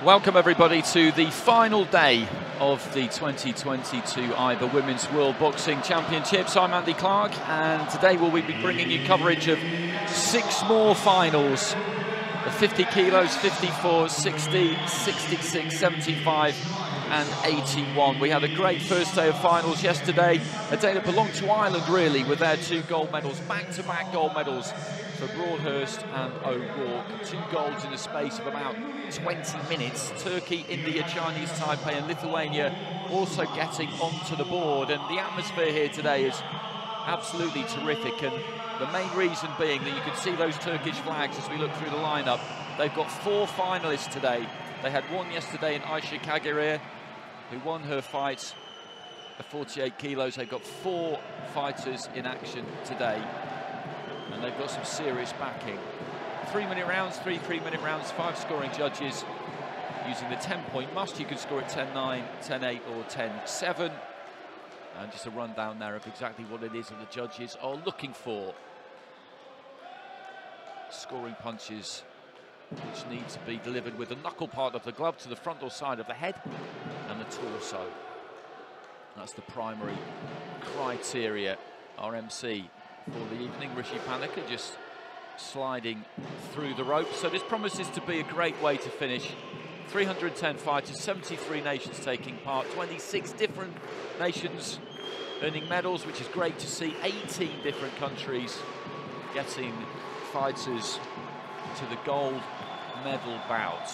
Welcome everybody to the final day of the 2022 IBA Women's World Boxing Championships. I'm Andy Clark, and today we'll be bringing you coverage of 6 more finals. The 50 kilos, 54, 60, 66, 75 and 81. We had a great first day of finals yesterday, a day that belonged to Ireland really, with their 2 gold medals, back-to-back gold medals for Broadhurst and O'Rourke. 2 golds in the space of about 20 minutes. Turkey, India, Chinese Taipei and Lithuania also getting onto the board, and the atmosphere here today is absolutely terrific, and the main reason being that you can see those Turkish flags as we look through the lineup. They've got 4 finalists today. They had one yesterday in Ayşe Kagirer, who won her fight at 48 kilos. They've got 4 fighters in action today, and they've got some serious backing. 3-minute rounds, 3 3-minute rounds, 5 scoring judges using the 10-point must. You can score at 10-9, 10-8 or 10-7. And just a rundown there of exactly what it is that the judges are looking for. Scoring punches which need to be delivered with the knuckle part of the glove to the front or side of the head and the torso. That's the primary criteria. RMC for the evening. Rishi Panika just sliding through the ropes. So this promises to be a great way to finish. 310 fighters, 73 nations taking part, 26 different nations earning medals, which is great to see. 18 different countries getting fighters to the gold medal bout.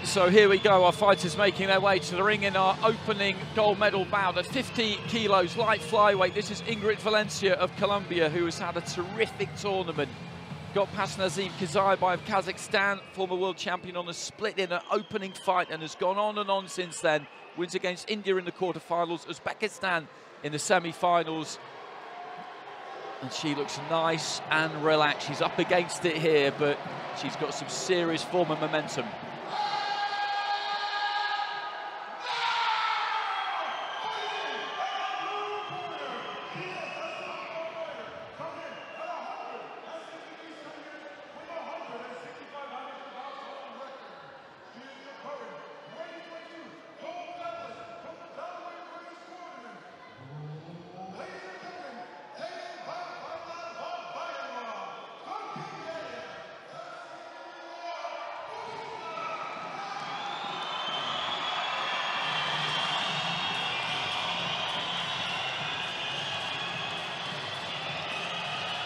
So here we go, our fighters making their way to the ring in our opening gold medal bout at 50 kilos, light flyweight. This is Ingrid Valencia of Colombia, who has had a terrific tournament. Got past Nazim Kazaibai of Kazakhstan, former world champion, on a split in an opening fight, and has gone on and on since then. Wins against India in the quarterfinals, Uzbekistan in the semi-finals. And she looks nice and relaxed. She's up against it here, but she's got some serious form and momentum.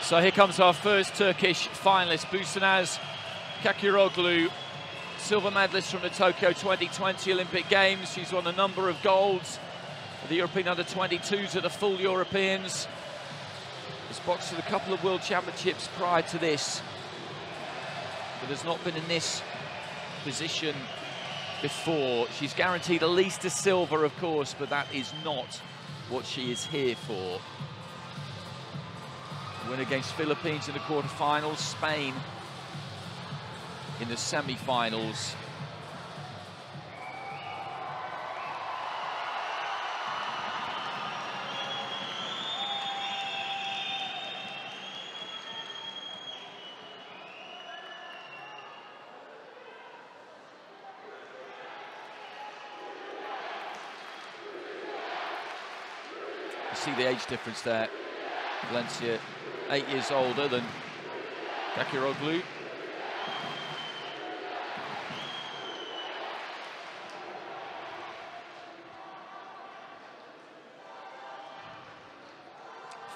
So here comes our first Turkish finalist, Busenaz Kakiroglu, silver medalist from the Tokyo 2020 Olympic Games. She's won a number of golds for the European under-22s at the full Europeans. Has boxed at a couple of world championships prior to this, but has not been in this position before. She's guaranteed at least a silver, of course, but that is not what she is here for. Win against Philippines in the quarterfinals, Spain in the semi-finals. You see the age difference there. Valencia, 8 years older than Kakiroglu.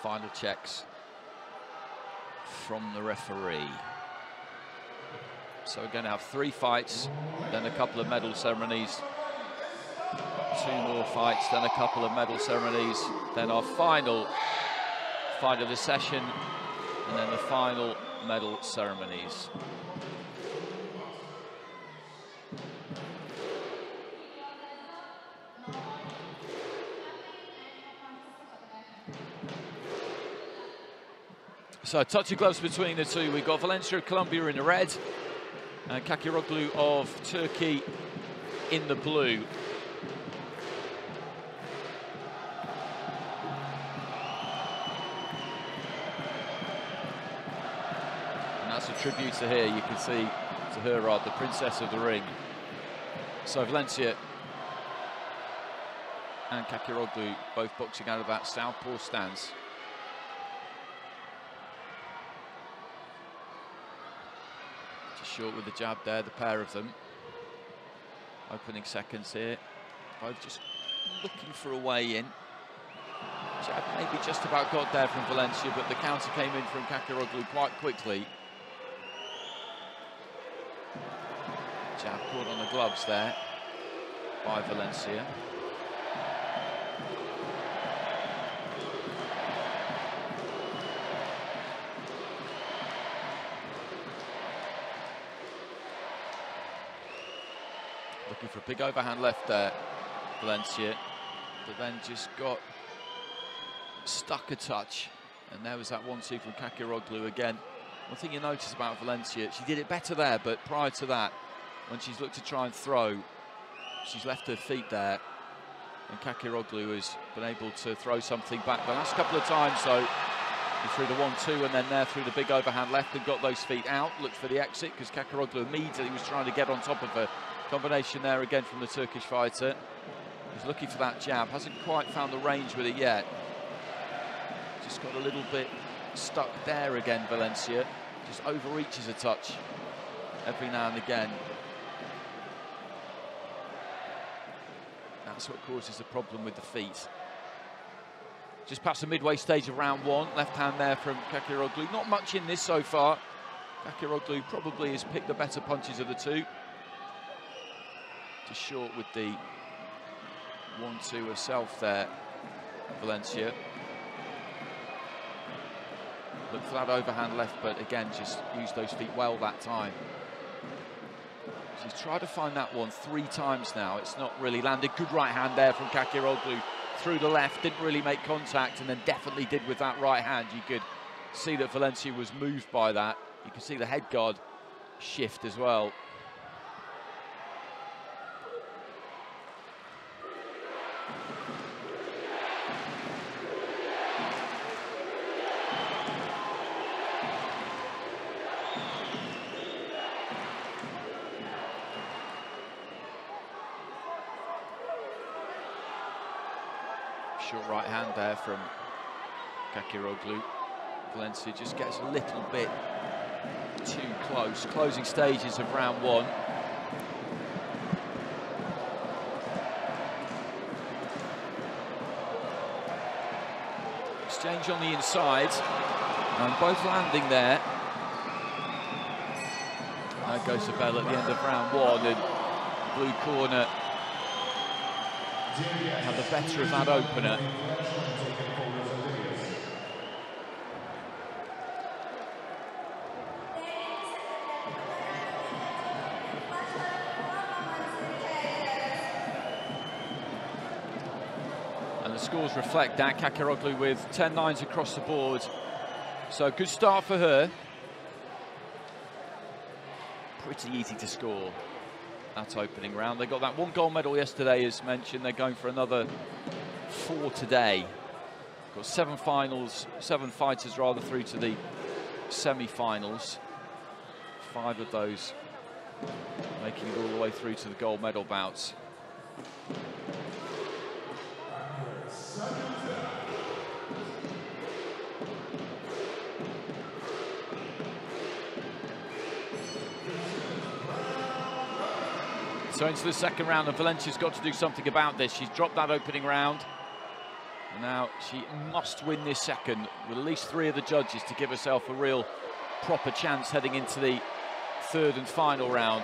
Final checks from the referee. So we're going to have 3 fights, then a couple of medal ceremonies. 2 more fights, then a couple of medal ceremonies, then our final fight of the session, and then the final medal ceremonies. So a touch of gloves between the two. We've got Valencia of Colombia in the red and Kakiroglu of Turkey in the blue. That's a tribute to her, you can see, to her, the princess of the ring. So Valencia and Kakiroglu both boxing out of that southpaw stance. Just short with the jab there, the pair of them. Opening seconds here. Both just looking for a way in. Jab maybe just about got there from Valencia, but the counter came in from Kakiroglu quite quickly. Jab caught on the gloves there by Valencia. Looking for a big overhand left there, Valencia, but then just got stuck a touch. And there was that 1-2 from Kakiroglu again. One thing you notice about Valencia, she did it better there, but prior to that, when she's looked to try and throw, she's left her feet there, and Kakiroglu has been able to throw something back the last couple of times. So he threw the 1-2 and then there threw the big overhand left and got those feet out, looked for the exit, because Kakiroglu immediately was trying to get on top of her. Combination there again from the Turkish fighter. He's looking for that jab, hasn't quite found the range with it yet. Just got a little bit stuck there again, Valencia. Just overreaches a touch every now and again. That's what causes the problem with the feet. Just past the midway stage of round 1. Left hand there from Kakiroglu. Not much in this so far. Kakiroglu probably has picked the better punches of the two. Just short with the 1-2 herself there, Valencia. Looked for that overhand left, but again, just used those feet well that time. She's tried to find that one 3 times now. It's not really landed. Good right hand there from Kakiroglu through the left. Didn't really make contact, and then definitely did with that right hand. You could see that Valencia was moved by that. You can see the head guard shift as well. Short right hand there from Kakiroglu. Valencia just gets a little bit too close. Closing stages of round 1. Exchange on the inside, and both landing there. That goes to bell at the end of round 1, and blue corner had the better of that opener. And the scores reflect that. Kakiroglu with 10 nines across the board. So good start for her. Pretty easy to score that opening round. They got that 1 gold medal yesterday, as mentioned. They're going for another 4 today. Got 7 fighters rather, through to the semi-finals. 5 of those making it all the way through to the gold medal bouts. So into the second round, and Valencia's got to do something about this. She's dropped that opening round, and now she must win this second with at least 3 of the judges to give herself a real proper chance heading into the third and final round.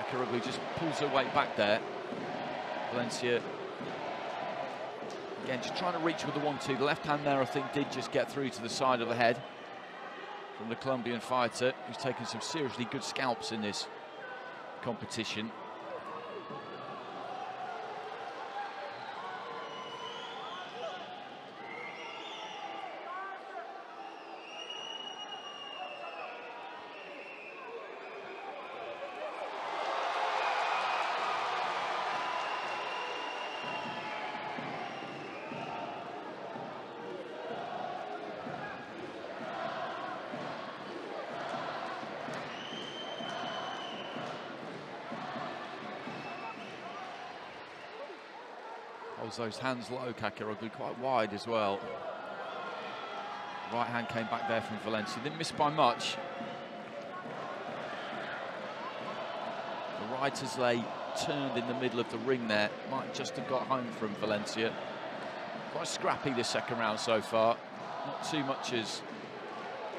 Kakiroglu just pulls her weight back there. Valencia, again, just trying to reach with the 1-2. The left hand there, I think, did just get through to the side of the head from the Colombian fighter, who's taken some seriously good scalps in this competition. Holds those hands low, Kakiroglu, quite wide as well. Right hand came back there from Valencia. Didn't miss by much. The right as they turned in the middle of the ring there. Might just have got home from Valencia. Quite scrappy this second round so far. Not too much has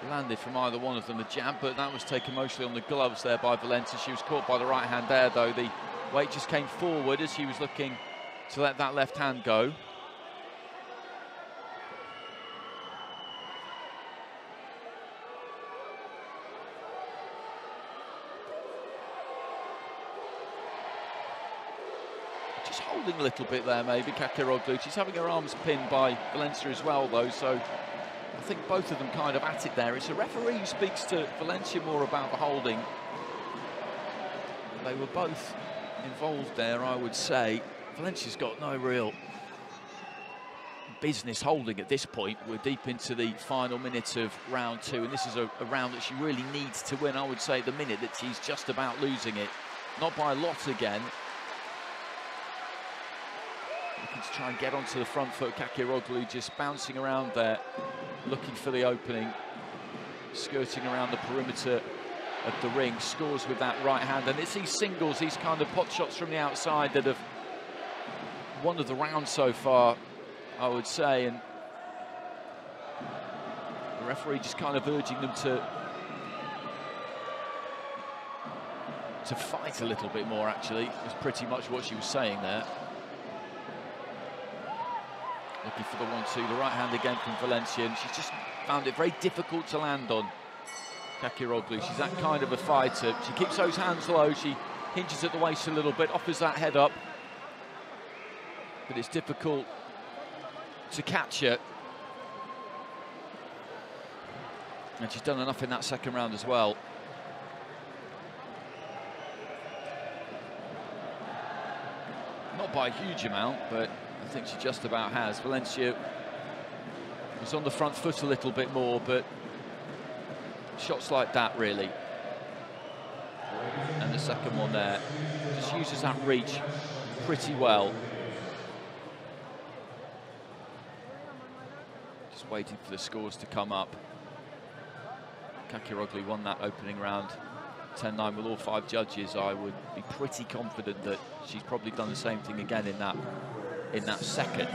landed from either one of them. The jab, but that was taken mostly on the gloves there by Valencia. She was caught by the right hand there, though. The weight just came forward as she was looking to let that left hand go. Just holding a little bit there, maybe, Kakiroglu. She's having her arms pinned by Valencia as well, though, so I think both of them kind of at it there. It's a referee who speaks to Valencia more about the holding. They were both involved there, I would say. Valencia's got no real business holding at this point. We're deep into the final minutes of round 2, and this is a round that she really needs to win. I would say the minute that she's just about losing it. Not by a lot again. Looking to try and get onto the front foot. Kakiroglu just bouncing around there, looking for the opening, skirting around the perimeter of the ring. Scores with that right hand, and it's these singles, these kind of pot shots from the outside that have won of the round so far, I would say, and the referee just kind of urging them to to fight a little bit more, actually, is pretty much what she was saying there. Looking for the 1-2, the right hand again from Valencia, and she's just found it very difficult to land on Kakiroglu. She's that kind of a fighter. She keeps those hands low, she hinges at the waist a little bit, offers that head up, but it's difficult to catch her. And she's done enough in that second round as well. Not by a huge amount, but I think she just about has. Valencia was on the front foot a little bit more, but shots like that, really. And the second one there just uses that reach pretty well. Just waiting for the scores to come up. Kakiroglu won that opening round 10-9 with all 5 judges. I would be pretty confident that she's probably done the same thing again in that second.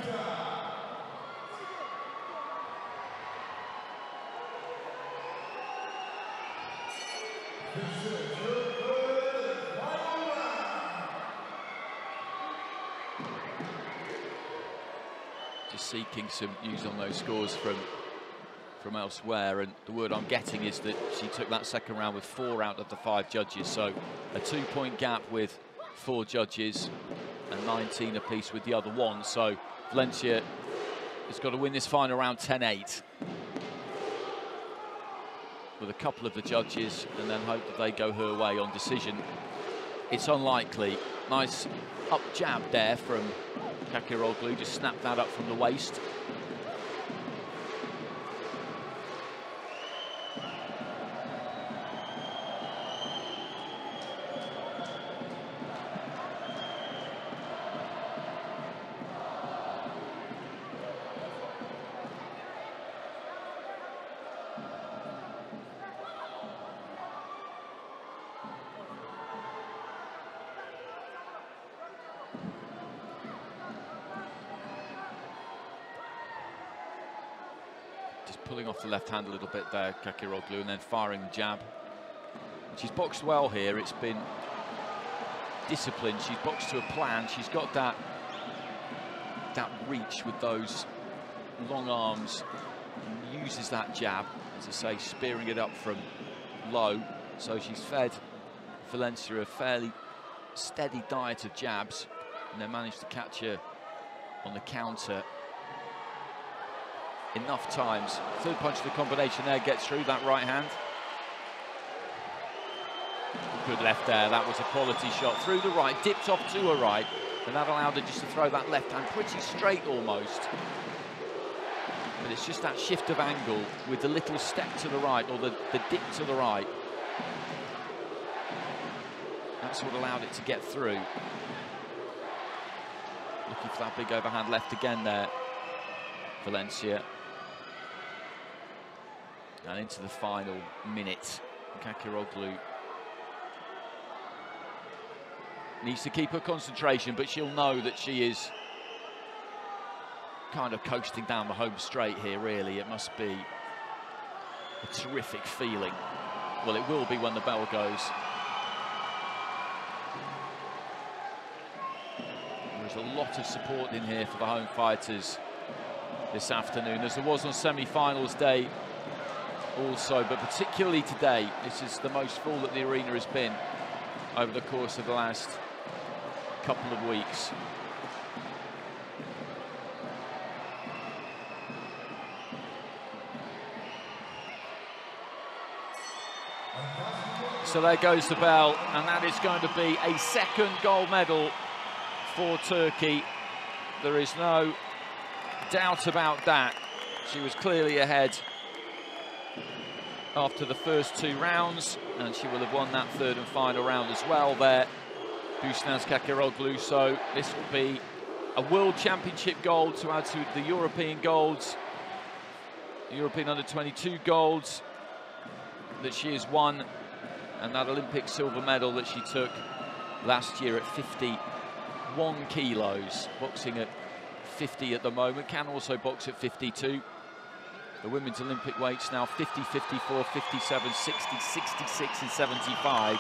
Just seeking some news on those scores from elsewhere, and the word I'm getting is that she took that second round with 4 out of the 5 judges, so a 2-point gap with 4 judges and 19 apiece with the other one. So Valencia has got to win this final round 10-8 with a couple of the judges, and then hope that they go her way on decision. It's unlikely. Nice up jab there from Kakiroglu, just snapped that up from the waist. Pulling off the left hand a little bit there, Kakiroglu, and then firing the jab. She's boxed well here. It's been disciplined. She's boxed to a plan. She's got that reach with those long arms, and uses that jab, as I say, spearing it up from low. So she's fed Valencia a fairly steady diet of jabs, and then managed to catch her on the counter enough times. Third punch of the combination there gets through that right hand. Good left there. That was a quality shot through the right, dipped off to her right, and that allowed her just to throw that left hand pretty straight almost. But it's just that shift of angle with the little step to the right, or the dip to the right. That's what allowed it to get through. Looking for that big overhand left again there, Valencia. And into the final minute, Kakiroglu needs to keep her concentration, but she'll know that she is kind of coasting down the home straight here, really. It must be a terrific feeling. Well, it will be when the bell goes. There's a lot of support in here for the home fighters this afternoon, as there was on semi-finals day also, but particularly today. This is the most full that the arena has been over the course of the last couple of weeks. So there goes the bell, and that is going to be a second gold medal for Turkey. There is no doubt about that. She was clearly ahead after the first 2 rounds, and she will have won that third and final round as well there, Busenaz Kakiroglu. So this will be a World Championship gold to add to the European golds, the European Under-22 golds that she has won, and that Olympic silver medal that she took last year at 51 kilos, boxing at 50 at the moment, can also box at 52. The women's Olympic weights now 50, 54, 57, 60, 66 and 75.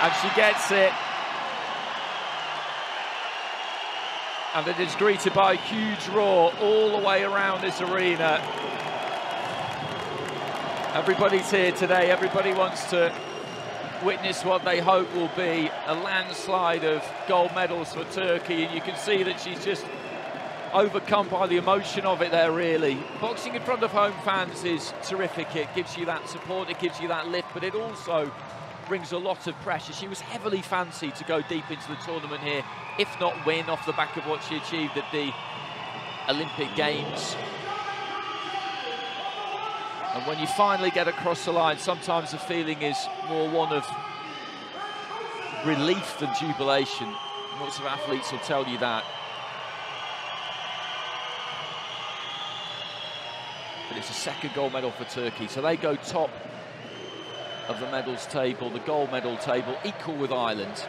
And she gets it. And it is greeted by a huge roar all the way around this arena. Everybody's here today. Everybody wants to witness what they hope will be a landslide of gold medals for Turkey. And you can see that she's just overcome by the emotion of it there, really. Boxing in front of home fans is terrific. It gives you that support, it gives you that lift, but it also brings a lot of pressure. She was heavily fancied to go deep into the tournament here, if not win, off the back of what she achieved at the Olympic Games. And when you finally get across the line, sometimes the feeling is more one of relief than jubilation. Lots of athletes will tell you that. But it's a second gold medal for Turkey, so they go top of the medals table, the gold medal table, equal with Ireland.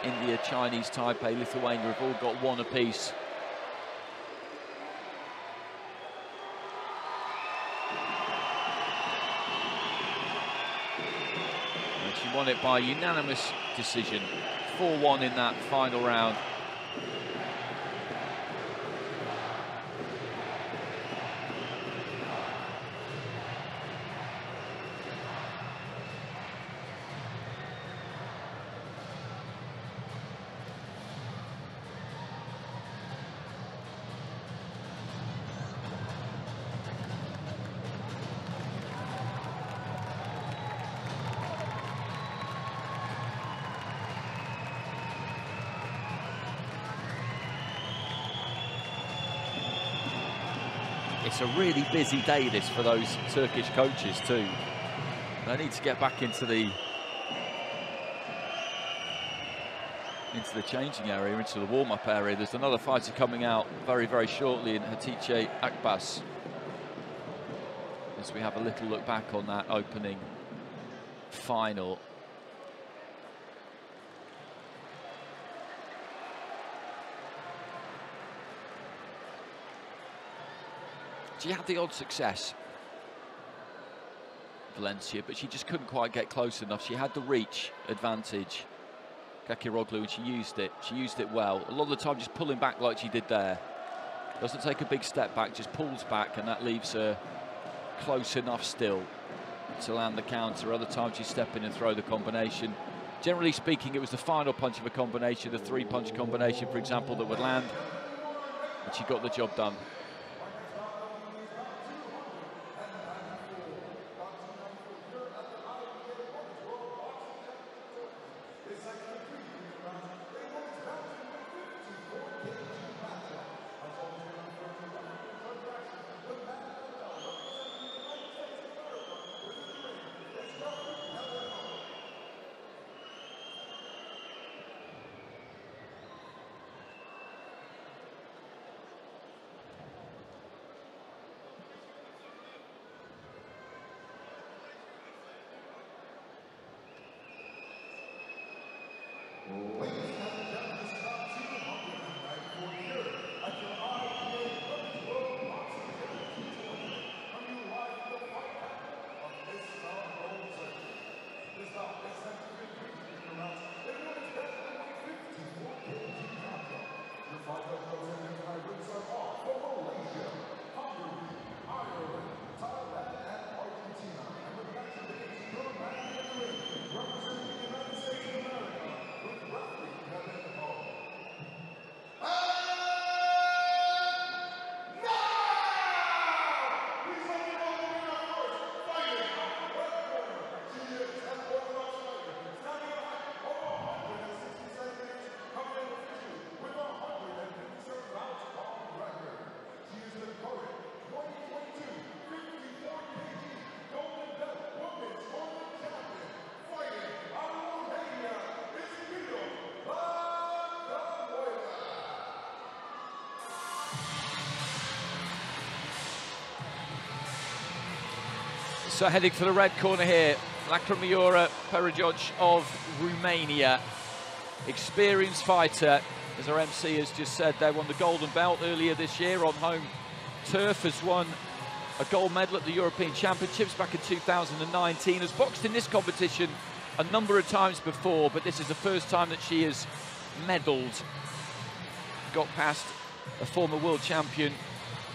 India, Chinese Taipei, Lithuania have all got one apiece. And she won it by unanimous decision, 4-1 in that final round. It's a really busy day, this, for those Turkish coaches too. They need to get back into the changing area, into the warm-up area. There's another fighter coming out very, very shortly in Hatice Akbas, as we have a little look back on that opening final. She had the odd success, Valencia, but she just couldn't quite get close enough. She had the reach advantage, Kakiroglu, and she used it. She used it well. A lot of the time just pulling back like she did there. Doesn't take a big step back, just pulls back, and that leaves her close enough still to land the counter. Other times you step in and throw the combination. Generally speaking, it was the final punch of a combination, the three-punch combination, for example, that would land, and she got the job done. So heading for the red corner here, Lacramiura Perejoj of Romania. Experienced fighter, as our MC has just said, they won the golden belt earlier this year on home turf, has won a gold medal at the European Championships back in 2019, has boxed in this competition a number of times before, but this is the first time that she has medalled. Got past a former world champion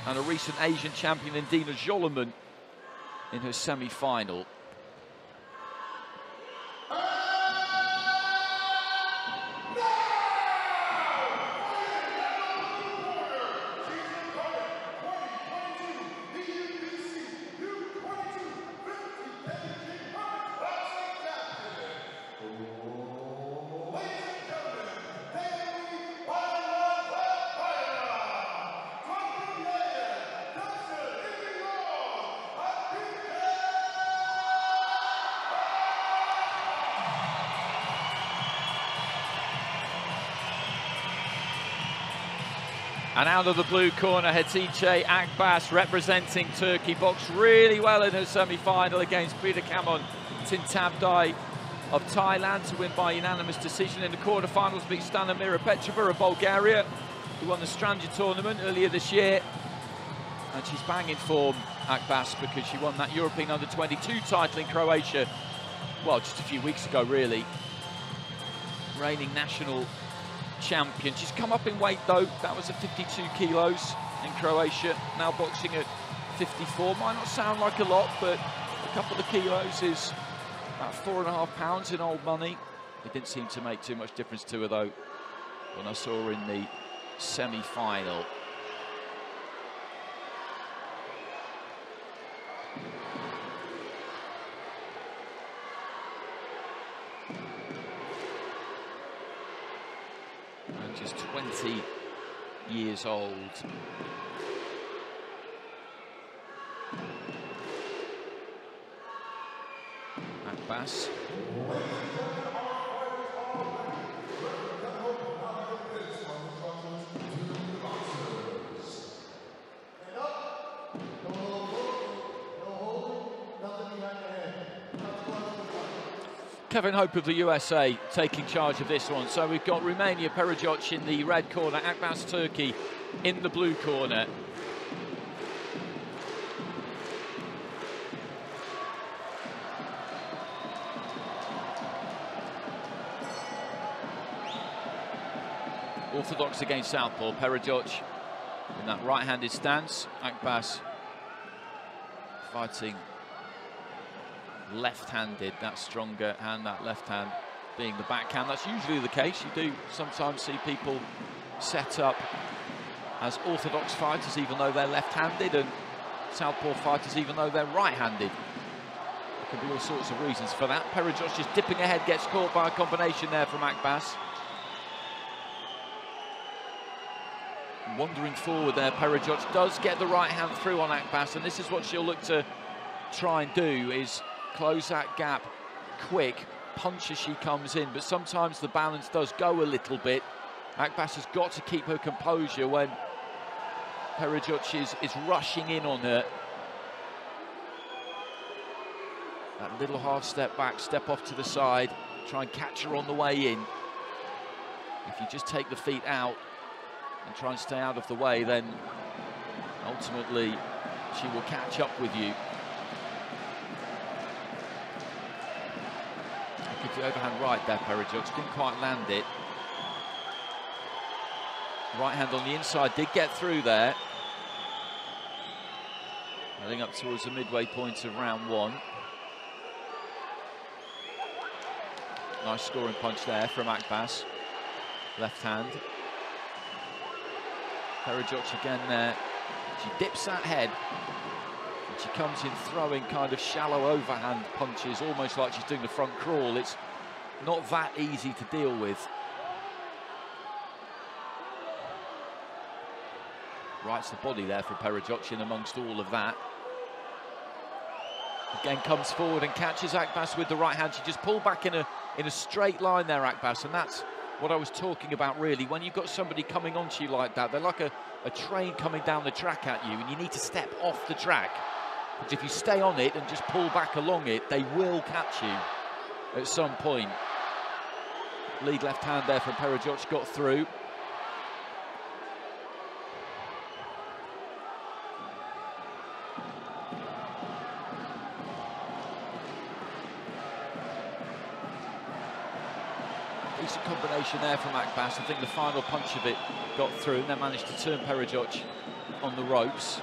and a recent Asian champion in Dina Joliman in her semi-final. And out of the blue corner, Hatice Akbas, representing Turkey, boxed really well in her semi-final against Prita Kamon Tintabdai of Thailand to win by unanimous decision. In the quarterfinals, beat Stanimira Petrova of Bulgaria, who won the Stranja tournament earlier this year. And she's banging form, Akbas, because she won that European Under-22 title in Croatia, well, just a few weeks ago, really. Reigning national champion. She's come up in weight though. That was at 52 kilos in Croatia. Now boxing at 54. Might not sound like a lot, but a couple of kilos is about 4.5 pounds in old money. It didn't seem to make too much difference to her though when I saw her in the semi-final. Just 20 years old. Akbas. Kevin Hope of the USA taking charge of this one. So we've got Romania Perejoc in the red corner, Akbas Turkey in the blue corner. Orthodox against southpaw, Perejoc in that right-handed stance. Akbas fighting left-handed, that stronger hand, that left hand being the backhand. That's usually the case. You do sometimes see people set up as orthodox fighters even though they're left-handed, and southpaw fighters even though they're right-handed. There can be all sorts of reasons for that. Perejoc just dipping ahead, gets caught by a combination there from Akbas. Wandering forward there, Perejoc does get the right hand through on Akbas, and this is what she'll look to try and do, is close that gap quick, punch as she comes in, but sometimes the balance does go a little bit. Akbas has got to keep her composure when Perejoc is rushing in on her. That little half step back, step off to the side, try and catch her on the way in. If you just take the feet out and try and stay out of the way, then ultimately she will catch up with you. Gives the overhand right there, Perejoc, didn't quite land it. Right hand on the inside, did get through there. Heading up towards the midway point of round one. Nice scoring punch there from Akbas. Left hand. Perejoc again there. She dips that head. And she comes in throwing kind of shallow overhand punches, almost like she's doing the front crawl. It's not that easy to deal with. Rights the body there for Perejoc in amongst all of that. Again comes forward and catches Akbas with the right hand. She just pulled back in a straight line there, Akbas, and that's what I was talking about really. When you've got somebody coming onto you like that, they're like a train coming down the track at you, and you need to step off the track. But if you stay on it and just pull back along it, they will catch you at some point. Lead left hand there from Perejoc, got through. decent combination there from Akbas. I think the final punch of it got through and then managed to turn Perejok on the ropes.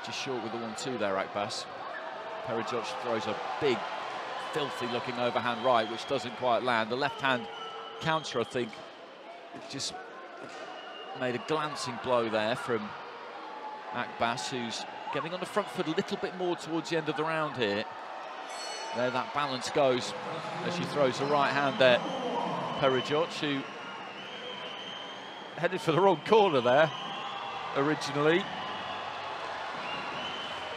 Just short with the 1-2 there, Akbas. Perejok throws a big, filthy-looking overhand right, which doesn't quite land. The left-hand counter, I think, just made a glancing blow there from Akbas, who's getting on the front foot a little bit more towards the end of the round here. There that balance goes as she throws the right hand there. Perejok, who headed for the wrong corner there originally.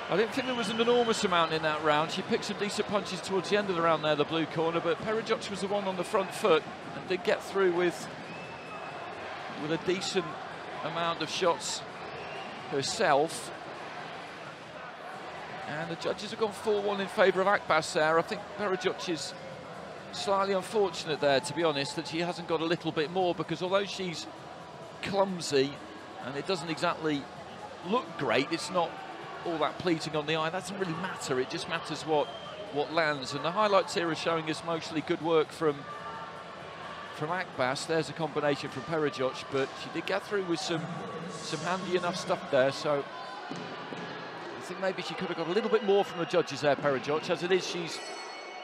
I didn't think there was an enormous amount in that round. She picked some decent punches towards the end of the round there, the blue corner, but Perejok was the one on the front foot and did get through with a decent amount of shots herself. And the judges have gone 4-1 in favour of Akbas there. I think Perejok is slightly unfortunate there, to be honest, that she hasn't got a little bit more, because although she's clumsy and it doesn't exactly look great, it's not all that pleasing on the eye. That doesn't really matter. It just matters what lands. And the highlights here are showing us mostly good work from Akbas. There's a combination from Perejok, but she did get through with some handy enough stuff there. So I think maybe she could have got a little bit more from the judges there, Perejok. As it is, she's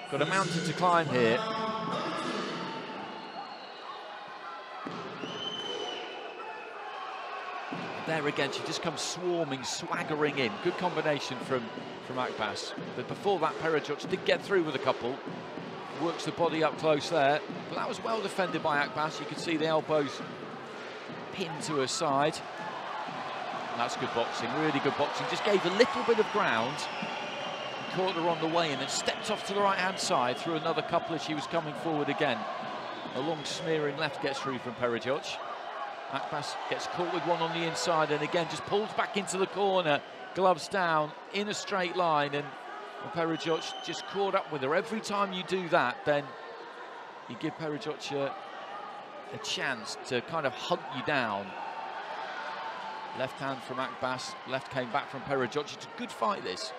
got a mountain to climb here. There again, she just comes swarming, swaggering in. Good combination from Akbas. But before that, Perejok did get through with a couple. Works the body up close there. But that was well defended by Akbas. You could see the elbows pinned to her side. And that's good boxing, really good boxing. Just gave a little bit of ground. Caught her on the way and then stepped off to the right-hand side through another couple as she was coming forward again. A long smearing left gets through from Perejok. Akbas gets caught with one on the inside and again just pulls back into the corner, gloves down in a straight line, and Perejok just caught up with her. Every time you do that, then you give Perejok a chance to kind of hunt you down. Left hand from Akbas, left came back from Perejok. It's a good fight, this.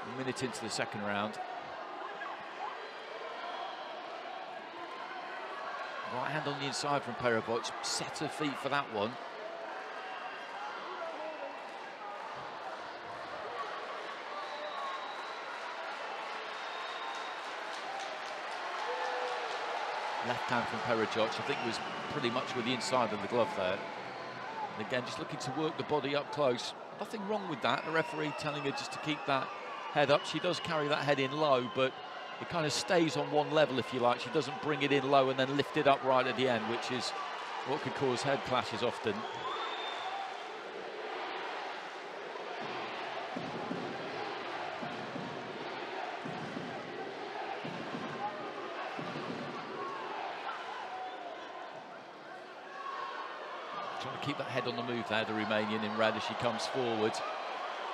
A minute into the second round. Right hand on the inside from Perejok, set her feet for that one. Left hand from Perejok, I think was pretty much with the inside of the glove there. And again, just looking to work the body up close. Nothing wrong with that. The referee telling her just to keep that head up. She does carry that head in low, but it kind of stays on one level, if you like. She doesn't bring it in low and then lift it up right at the end, which is what could cause head clashes often. Trying to keep that head on the move there, the Romanian in red, as she comes forward.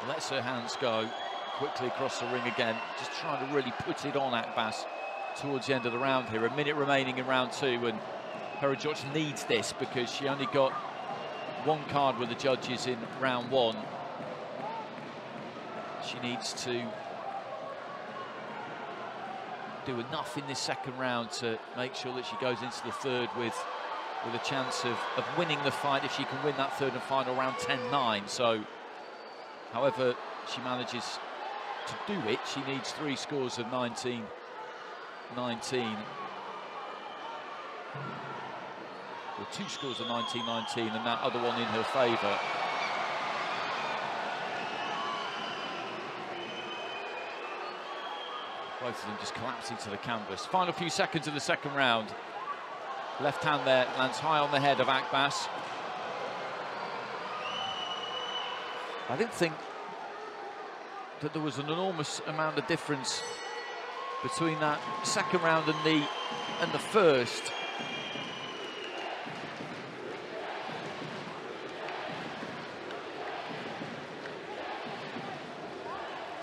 Lets her hands go. Quickly across the ring again, just trying to really put it on Akbas towards the end of the round here. A minute remaining in round two, and Perejok needs this because she only got one card with the judges in round one. She needs to do enough in this second round to make sure that she goes into the third with a chance of winning the fight if she can win that third and final round 10-9. So, however she manages to do it, she needs 3 scores of 19-19 or 2 scores of 19-19 and that other one in her favour. Both of them just collapsing to the canvas. Final few seconds of the second round. Left hand there lands high on the head of Akbas. I didn't think that there was an enormous amount of difference between that second round and the first.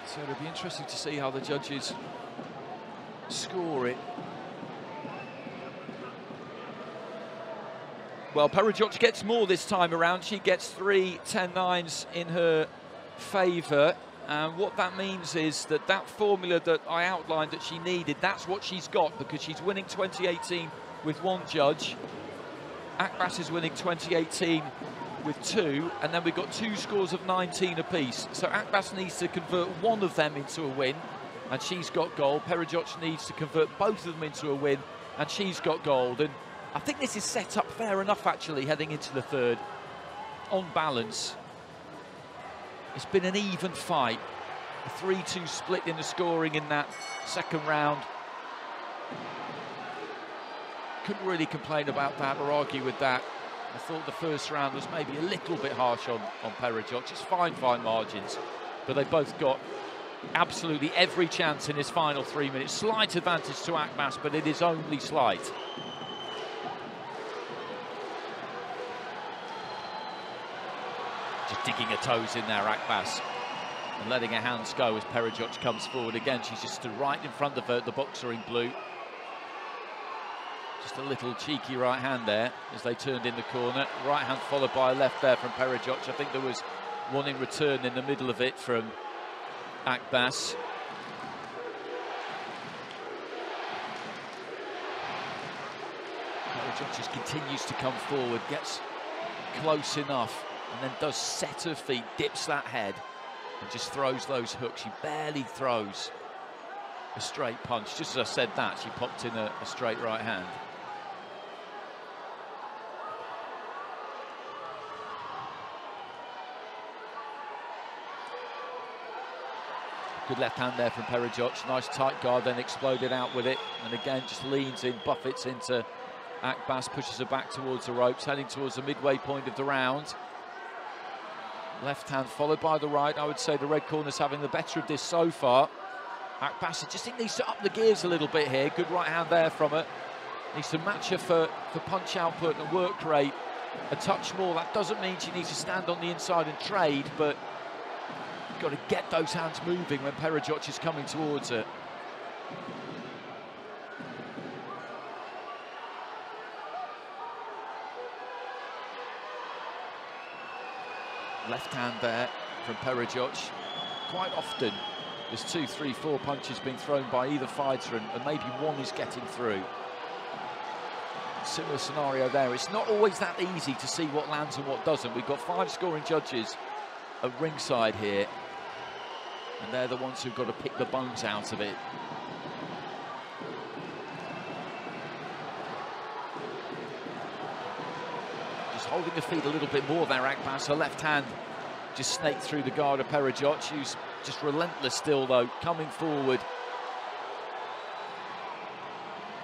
So it'll be interesting to see how the judges score it. Well, Perejok gets more this time around. She gets 3 10-9s in her favour. And what that means is that that formula that I outlined that she needed, that's what she's got, because she's winning 2018 with one judge. Akbas is winning 2018 with two, and then we've got two scores of 19 apiece. So Akbas needs to convert one of them into a win, and she's got gold. Perejoc needs to convert both of them into a win, and she's got gold. And I think this is set up fair enough, actually, heading into the third. On balance, it's been an even fight. A 3-2 split in the scoring in that second round. Couldn't really complain about that or argue with that. I thought the first round was maybe a little bit harsh on Perejoc. Just fine margins. But they both got absolutely every chance in his final 3 minutes. Slight advantage to Akbas, but it is only slight. Just digging her toes in there, Akbas, and letting her hands go as Perejoc comes forward again. She's just stood right in front of her, the boxer in blue. Just a little cheeky right hand there as they turned in the corner. Right hand followed by a left there from Perejoc. I think there was one in return in the middle of it from Akbas. Perejoc just continues to come forward, gets close enough, and then does set her feet, dips that head, and just throws those hooks. She barely throws a straight punch. Just as I said that, she popped in a straight right hand. Good left hand there from Perejoc. Nice tight guard, then exploded out with it. And again, just leans in, buffets into Akbas, pushes her back towards the ropes, heading towards the midway point of the round. Left hand followed by the right. I would say the red corner's having the better of this so far. Akbas just needs to up the gears a little bit here. Good right hand there from her. Needs to match her for punch output and work rate a touch more. That doesn't mean she needs to stand on the inside and trade, but got to get those hands moving when Perejoc is coming towards her. Left hand there from Perejoc. Quite often there's 2, 3, 4 punches being thrown by either fighter, and maybe one is getting through. Similar scenario there. It's not always that easy to see what lands and what doesn't. We've got 5 scoring judges at ringside here, and they're the ones who've got to pick the bones out of it. Just holding the feet a little bit more there, Akbas. Her left hand just snaked through the guard of Perejoc, who's just relentless still, though, coming forward.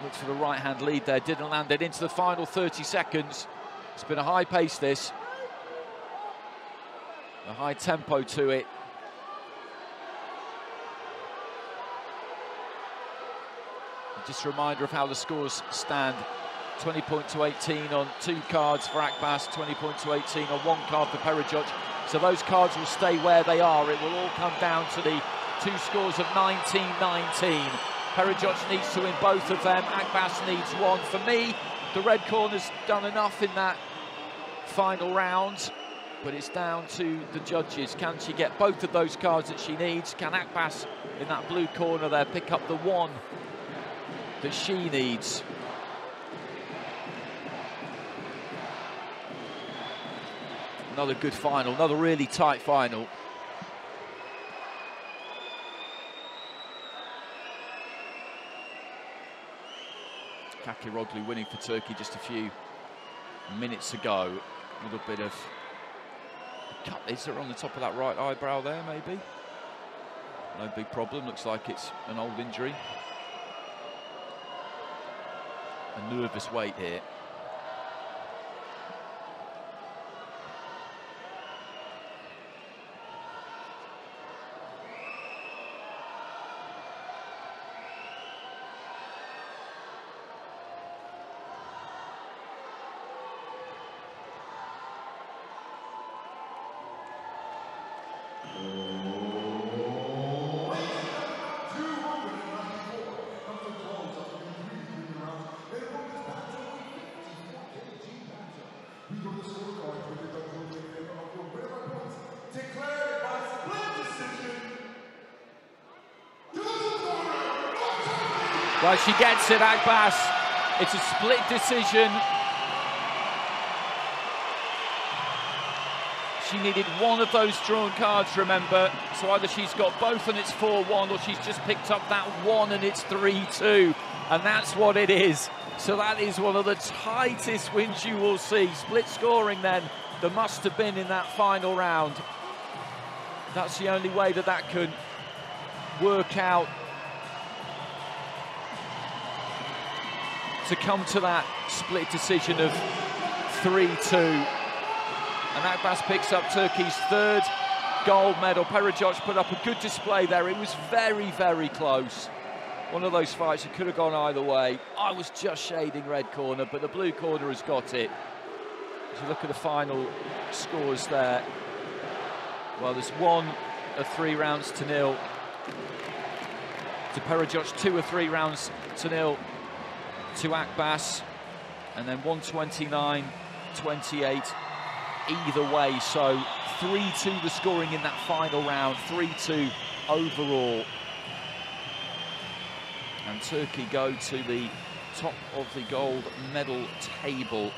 Looked for the right hand lead there, didn't land it. Into the final 30 seconds. It's been a high pace, this. A high tempo to it. Just a reminder of how the scores stand. 20 point to 18 on 2 cards for Akbas, 20 point to 18 on 1 card for Perejoc. So those cards will stay where they are. It will all come down to the 2 scores of 19-19. Perejoc needs to win both of them. Akbas needs 1. For me, the red corner's done enough in that final round, but it's down to the judges. Can she get both of those cards that she needs? Can Akbas in that blue corner there pick up the 1 that she needs? Another good final, another really tight final. Kakiroglu winning for Turkey just a few minutes ago. A little bit of cut, is there on the top of that right eyebrow there, maybe? No big problem, looks like it's an old injury. A nervous wait here. Well, she gets it, Akbas. It's a split decision. She needed one of those drawn cards, remember. So either she's got both and it's 4-1, or she's just picked up that one and it's 3-2. And that's what it is. So that is one of the tightest wins you will see. Split scoring then, there must have been in that final round. That's the only way that that could work out to come to that split decision of 3-2. And Akbas picks up Turkey's third gold medal. Pericic put up a good display there. It was very, very close. One of those fights that could have gone either way. I was just shading red corner, but the blue corner has got it. If you look at the final scores there, well, there's 1 of 3 rounds to nil to Pericic, 2 of 3 rounds to nil to Akbas, and then 129-28 either way. So 3-2 the scoring in that final round, 3-2 overall. And Turkey go to the top of the gold medal table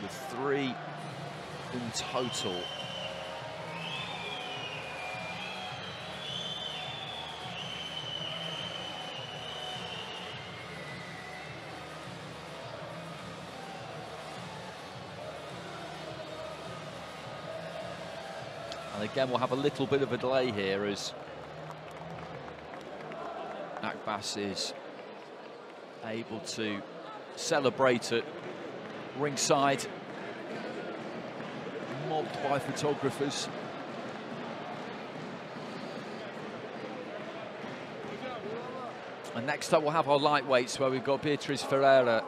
with 3 in total. And again, we'll have a little bit of a delay here as Akbas is able to celebrate at ringside, mobbed by photographers. And next up we'll have our lightweights, where we've got Beatriz Ferreira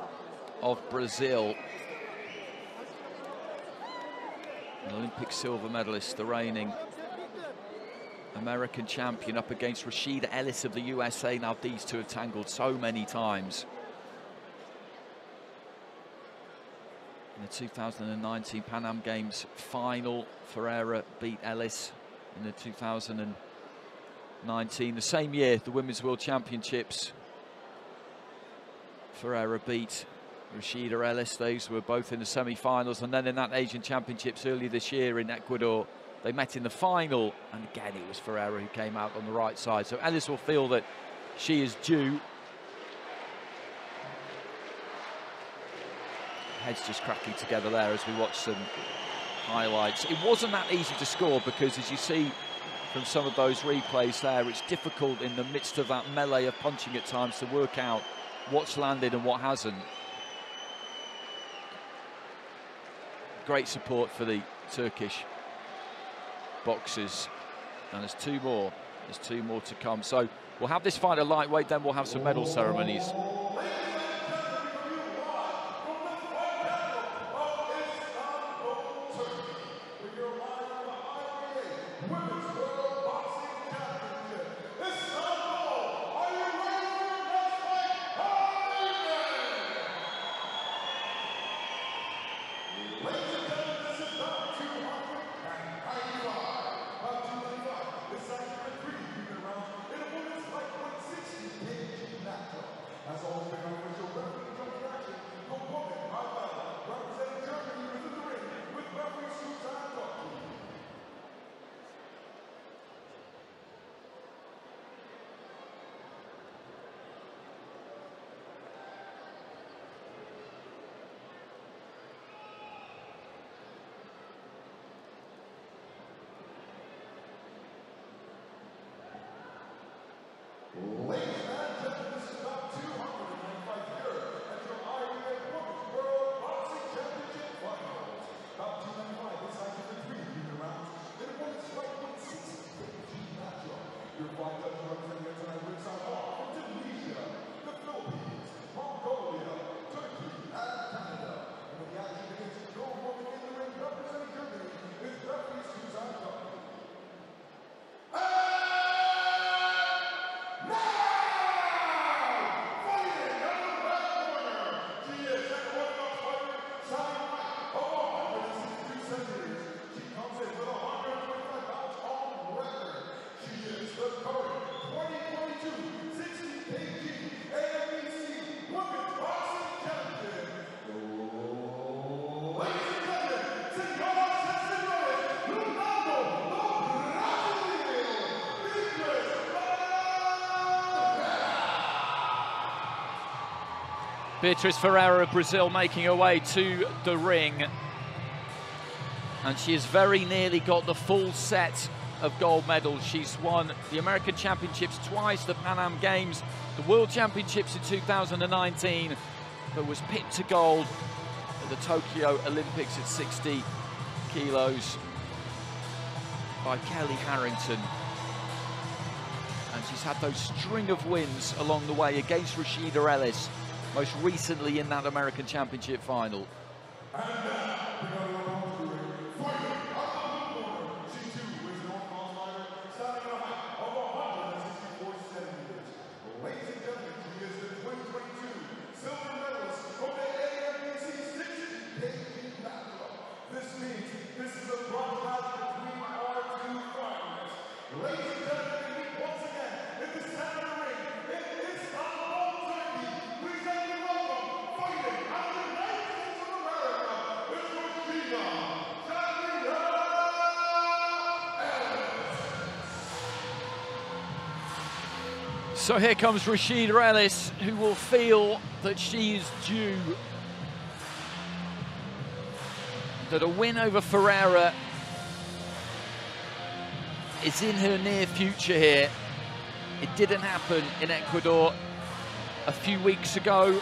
of Brazil, an Olympic silver medalist, the reigning American champion, up against Rashida Ellis of the USA. Now these two have tangled so many times. In the 2019 Pan Am Games final, Ferreira beat Ellis. In the 2019, the same year, the Women's World Championships, Ferreira beat Rashida Ellis. Those were both in the semi-finals, and then in that Asian Championships earlier this year in Ecuador, they met in the final, and again it was Ferreira who came out on the right side. So Ellis will feel that she is due. Heads just cracking together there as we watch some highlights. It wasn't that easy to score because, as you see from some of those replays there, it's difficult in the midst of that melee of punching at times to work out what's landed and what hasn't. Great support for the Turkish boxers, and there's two more to come. So we'll have this fight at lightweight, then we'll have some medal ceremonies. Ladies and gentlemen, this is about 295 here at your IBA Women's World Boxing Championship Finals. About 295, this time for the 3 junior rounds. In a women's lightweight 60 matchup. Your fight judges representing here tonight ringside are from Tunisia, the Philippines, Mongolia, Turkey, and Canada. And when the action begins, your woman in the ring representing Germany is referee Susan Tucker. Beatriz Ferreira of Brazil making her way to the ring. And she has very nearly got the full set of gold medals. She's won the American Championships twice, the Pan Am Games, the World Championships in 2019, but was picked to gold at the Tokyo Olympics at 60 kilos by Kelly Harrington. And she's had those string of wins along the way against Rashida Ellis, most recently in that American Championship final. So here comes Rashida Ellis, who will feel that she is due, that a win over Ferreira is in her near future here. It didn't happen in Ecuador a few weeks ago.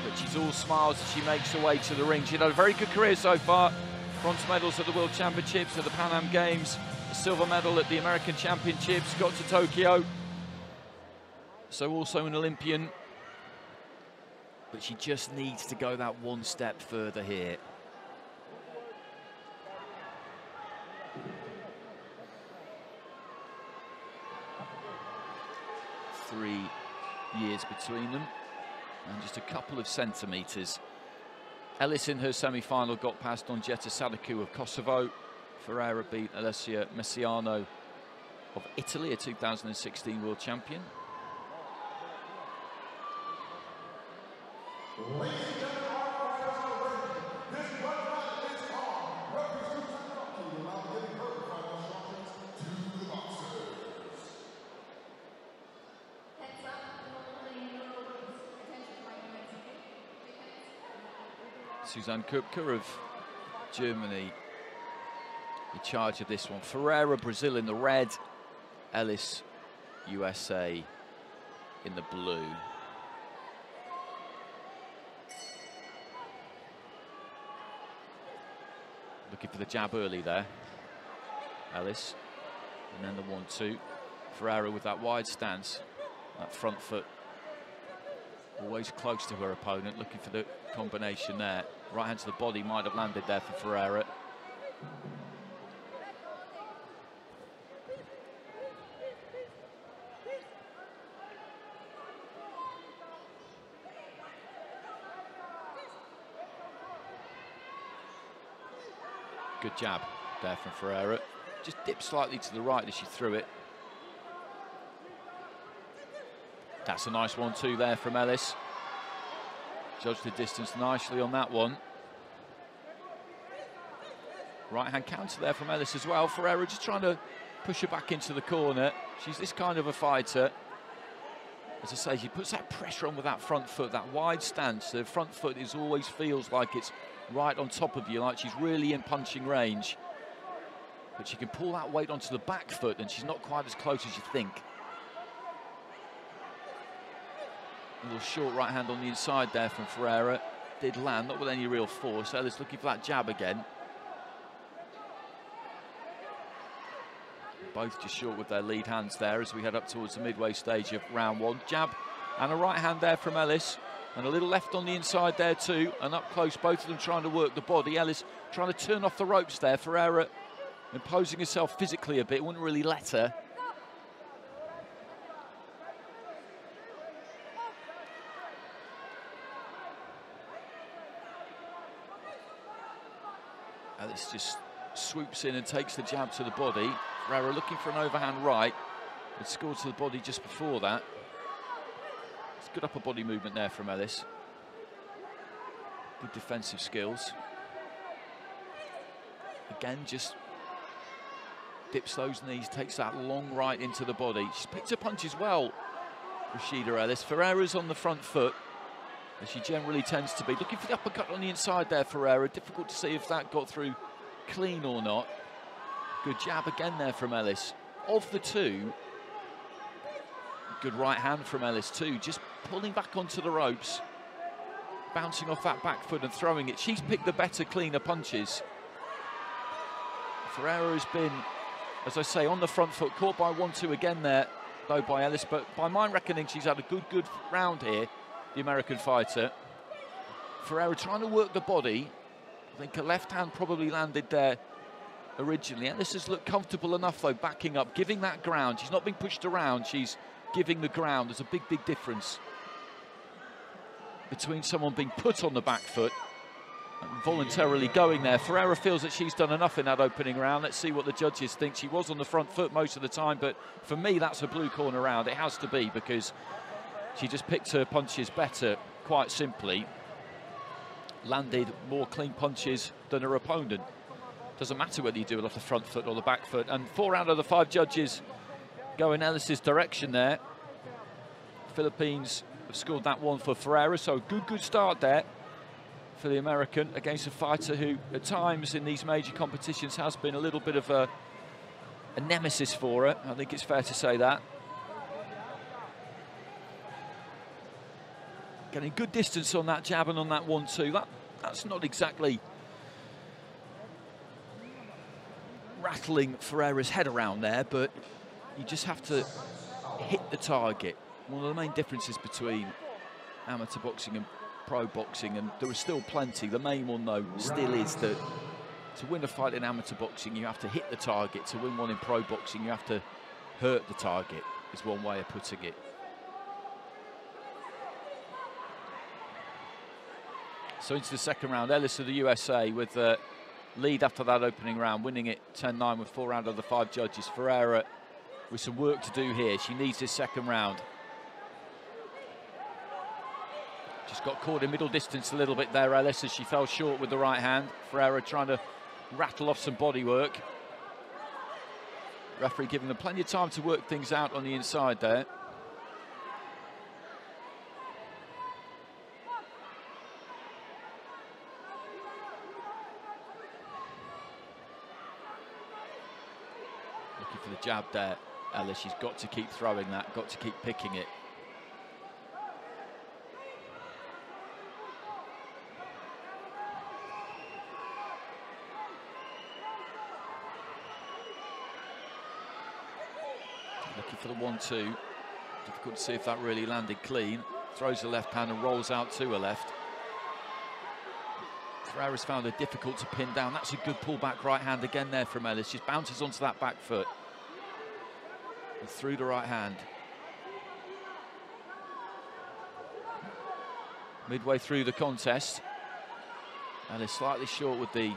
But she's all smiles as she makes her way to the ring. She's had a very good career so far. Bronze medals at the World Championships, at the Pan Am Games, a silver medal at the American Championships, got to Tokyo. So also an Olympian. But she just needs to go that one step further here. Three years between them, and just a couple of centimetres. Ellis in her semi-final got past Ongeta Sadaku of Kosovo. Ferreira beat Alessia Messiano of Italy, a 2016 world champion. Ladies and gentlemen, our fighters are ready. This blood match is on. Referees do not to allow getting her final instructions to the boxers. Heads up, normally your attention by Suzanne Kupka of Germany in charge of this one. Ferreira, Brazil in the red. Ellis, USA in the blue. Looking for the jab early there, Ellis. And then the 1-2. Ferreira with that wide stance, that front foot always close to her opponent, looking for the combination there. Right hand to the body might have landed there for Ferreira. Good jab there from Ferreira. Just dipped slightly to the right as she threw it. That's a nice 1-2 there from Ellis. Judged the distance nicely on that one. Right hand counter there from Ellis as well. Ferreira just trying to push her back into the corner. She's this kind of a fighter. As I say, she puts that pressure on with that front foot, that wide stance. The front foot always feels like it's right on top of you, like she's really in punching range. But she can pull that weight onto the back foot and she's not quite as close as you think. A little short right hand on the inside there from Ferreira. Did land, not with any real force. Ellis looking for that jab again. Both just short with their lead hands there as we head up towards the midway stage of round one. Jab and a right hand there from Ellis. And a little left on the inside there too. And up close, both of them trying to work the body. Ellis trying to turn off the ropes there. Ferreira imposing herself physically a bit. Wouldn't really let her. Ellis just swoops in and takes the jab to the body. Ferreira looking for an overhand right. Had scored to the body just before that. It's good upper body movement there from Ellis. Good defensive skills. Again, just Dips those knees, takes that long right into the body. She's picked her punches well, Rashida Ellis. Ferreira's on the front foot, as she generally tends to be. Looking for the uppercut on the inside there, Ferreira. Difficult to see if that got through clean or not. Good jab again there from Ellis. Of the two, good right hand from Ellis too. Just pulling back onto the ropes, bouncing off that back foot and throwing it. She's picked the better, cleaner punches. Ferreira has been, as I say, on the front foot, caught by 1-2 again there, though, by Ellis. But by my reckoning, she's had a good round here, the American fighter. Ferreira trying to work the body. I think a left hand probably landed there originally. Ellis has looked comfortable enough, though, backing up, giving that ground. She's not being pushed around, she's giving the ground. There's a big difference between someone being put on the back foot and voluntarily going there. Ferreira feels that she's done enough in that opening round. Let's see what the judges think. She was on the front foot most of the time, but for me, that's a blue corner round. It has to be, because she just picked her punches better, quite simply. Landed more clean punches than her opponent. Doesn't matter whether you do it off the front foot or the back foot. And 4 out of the 5 judges go in Ellis's direction there. Philippines have scored that one for Ferreira, so good start there for the American against a fighter who at times in these major competitions has been a little bit of a nemesis for her. I think it's fair to say that. Getting good distance on that jab and on that 1-2. That's not exactly rattling Ferreira's head around there, but you just have to hit the target. One of the main differences between amateur boxing and pro boxing, and there are still plenty. The main one, though, still is that to win a fight in amateur boxing, you have to hit the target. To win one in pro boxing, you have to hurt the target, is one way of putting it. So into the second round, Ellis of the USA with the lead after that opening round, winning it 10-9 with 4 out of the 5 judges. Ferreira with some work to do here. She needs this second round. Just got caught in middle distance a little bit there, Ellis, as she fell short with the right hand. Ferreira trying to rattle off some body work. Referee giving them plenty of time to work things out on the inside there. Looking for the jab there, Ellis. She's got to keep throwing that, got to keep picking it. Looking for the 1-2. Difficult to see if that really landed clean. Throws the left hand and rolls out to her left. Ferreira's found it difficult to pin down. That's a good pullback right hand again there from Ellis. Just bounces onto that back foot and through the right hand. Midway through the contest, Ellis slightly short with the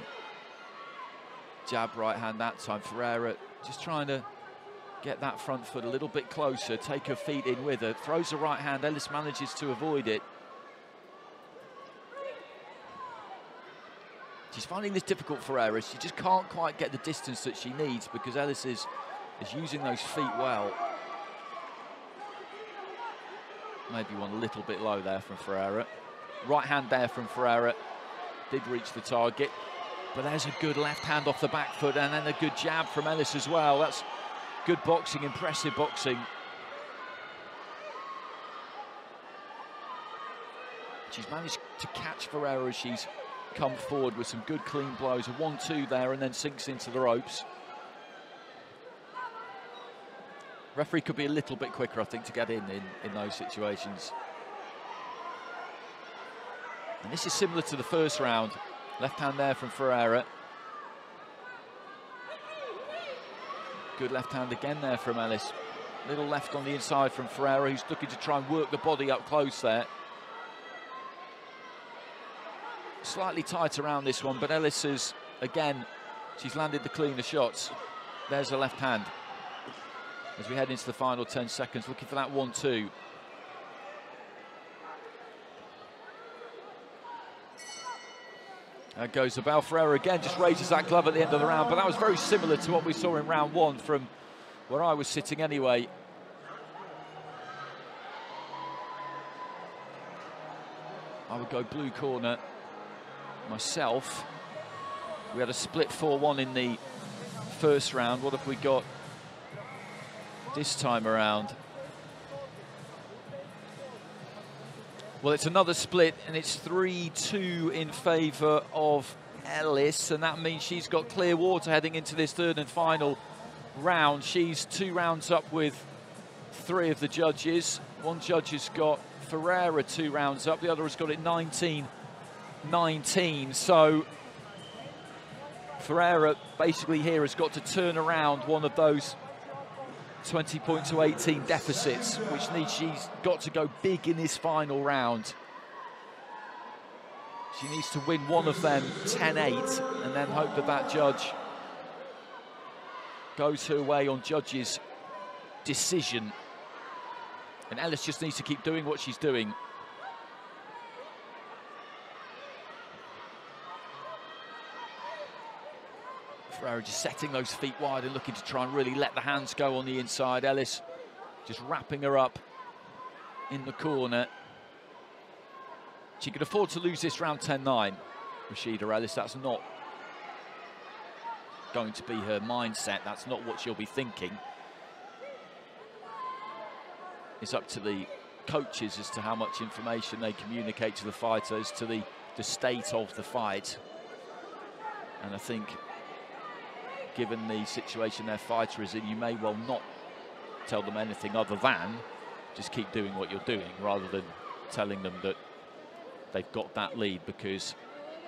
jab right hand that time. Ferreira just trying to get that front foot a little bit closer, take her feet in with her, throws the right hand. Ellis manages to avoid it. She's finding this difficult, Ferreira. She just can't quite get the distance that she needs, because Ellis is using those feet well. Maybe one a little bit low there from Ferreira. Right hand there from Ferreira. Did reach the target, but there's a good left hand off the back foot, and then a good jab from Ellis as well. That's good boxing, impressive boxing. She's managed to catch Ferreira as she's come forward with some good clean blows. A 1-2 there, and then sinks into the ropes. Referee could be a little bit quicker, I think, to get in those situations. And this is similar to the first round. Left hand there from Ferreira. Good left hand again there from Ellis. Little left on the inside from Ferreira, who's looking to try and work the body up close there. Slightly tight around this one, but Ellis is, again, she's landed the cleaner shots. There's a left hand. As we head into the final 10 seconds, looking for that 1-2. There goes the bell. Ferreira again just raises that glove at the end of the round, but that was very similar to what we saw in round one from where I was sitting anyway. I would go blue corner myself. We had a split 4-1 in the first round. What have we got this time around? Well, it's another split, and it's 3-2 in favour of Ellis, and that means she's got clear water heading into this third and final round. She's 2 rounds up with 3 of the judges. One judge has got Ferreira 2 rounds up, the other has got it 19-19. So Ferreira basically here has got to turn around one of those 20 point to 18 deficits, which means she's got to go big in this final round. She needs to win one of them 10-8 and then hope that that judge goes her way on judge's decision. And Ellis just needs to keep doing what she's doing. Ferreira just setting those feet wide and looking to try and really let the hands go on the inside. Ellis just wrapping her up in the corner. She could afford to lose this round 10-9, Rashida Ellis. That's not going to be her mindset. That's not what she'll be thinking. It's up to the coaches as to how much information they communicate to the fighters, to the state of the fight. And I think, given the situation their fighter is in, you may well not tell them anything other than just keep doing what you're doing, rather than telling them that they've got that lead, because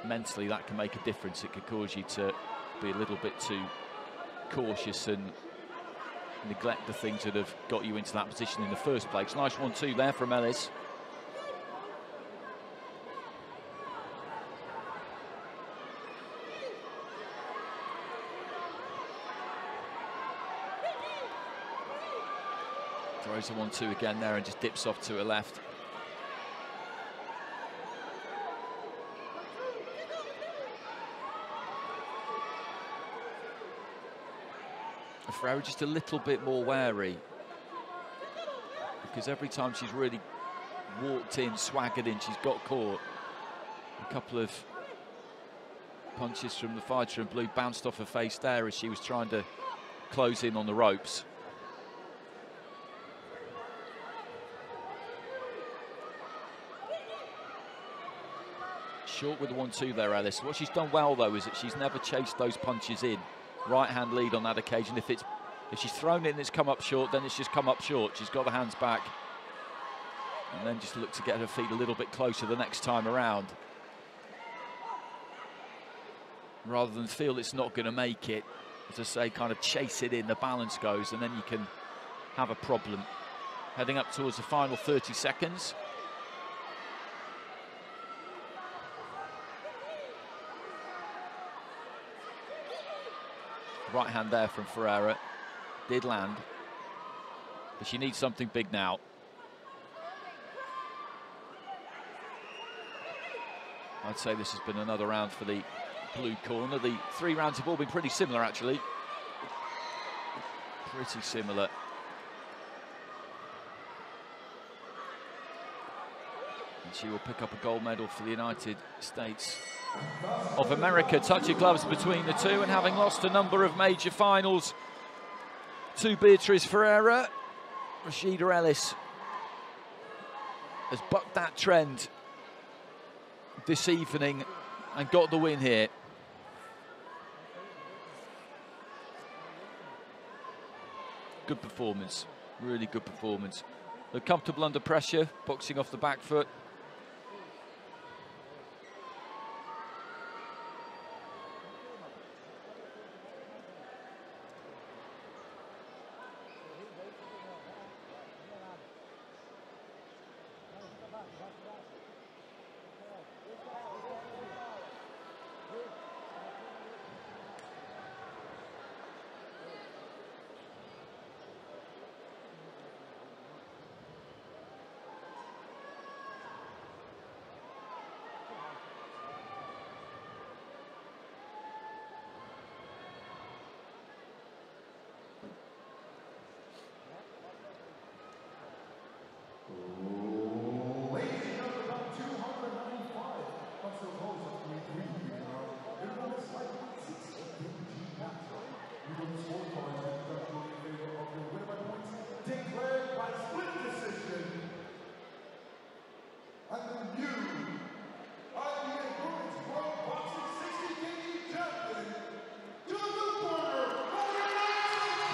mentally that can make a difference. It could cause you to be a little bit too cautious and neglect the things that have got you into that position in the first place. Nice 1-2 there from Ellis. Throws a 1-2 again there and just dips off to her left. Ferreira just a little bit more wary, because every time she's really walked in, swaggered in, she's got caught. A couple of punches from the fighter in blue bounced off her face there as she was trying to close in on the ropes. Short with the 1-2 there, Ellis. What she's done well, though, is that she's never chased those punches in. Right hand lead on that occasion. If she's thrown it and it's come up short, then it's just come up short. She's got the hands back, and then just look to get her feet a little bit closer the next time around, rather than feel it's not going to make it. As I say, kind of chase it in, the balance goes, and then you can have a problem. Heading up towards the final 30 seconds. Right hand there from Ferreira, did land, but she needs something big now. I'd say this has been another round for the blue corner. The 3 rounds have all been pretty similar, actually. Pretty similar. And she will pick up a gold medal for the United States of America. Touch of gloves between the two, and having lost a number of major finals to Beatriz Ferreira, Rashida Ellis has bucked that trend this evening and got the win here. Good performance, really good performance. They're comfortable under pressure, boxing off the back foot.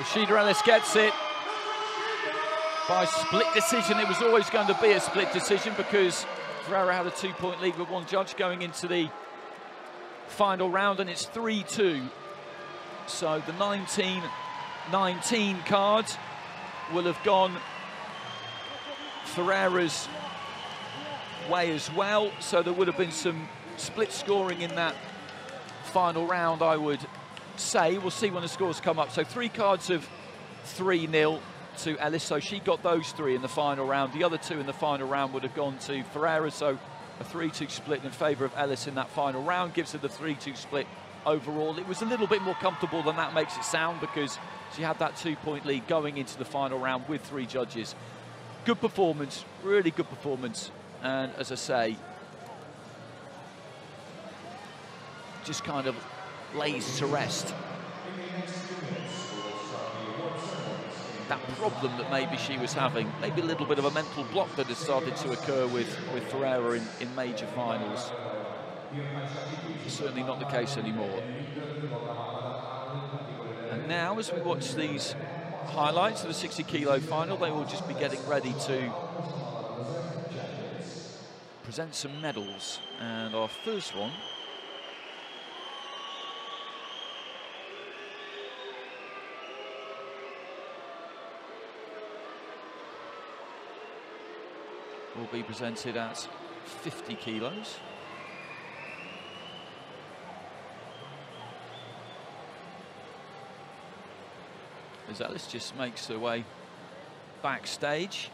Rashida Ellis gets it by split decision. It was always going to be a split decision because Ferreira had a 2-point lead with one judge going into the final round, and it's 3-2. So the 19-19 card will have gone Ferreira's way as well. So there would have been some split scoring in that final round, I would say. We'll see when the scores come up. So 3 cards of 3-0 to Ellis, so she got those 3 in the final round. The other 2 in the final round would have gone to Ferreira, so a 3-2 split in favour of Ellis in that final round gives her the 3-2 split overall. It was a little bit more comfortable than that makes it sound because she had that 2-point lead going into the final round with 3 judges. Good performance, really good performance, and as I say, just kind of lays to rest that problem that maybe she was having, maybe a little bit of a mental block that has started to occur with Ferreira in major finals. Certainly not the case anymore. And now, as we watch these highlights of the 60-kilo final, they will just be getting ready to present some medals. And our first one will be presented at 50 kilos. As Ellis just makes her way backstage.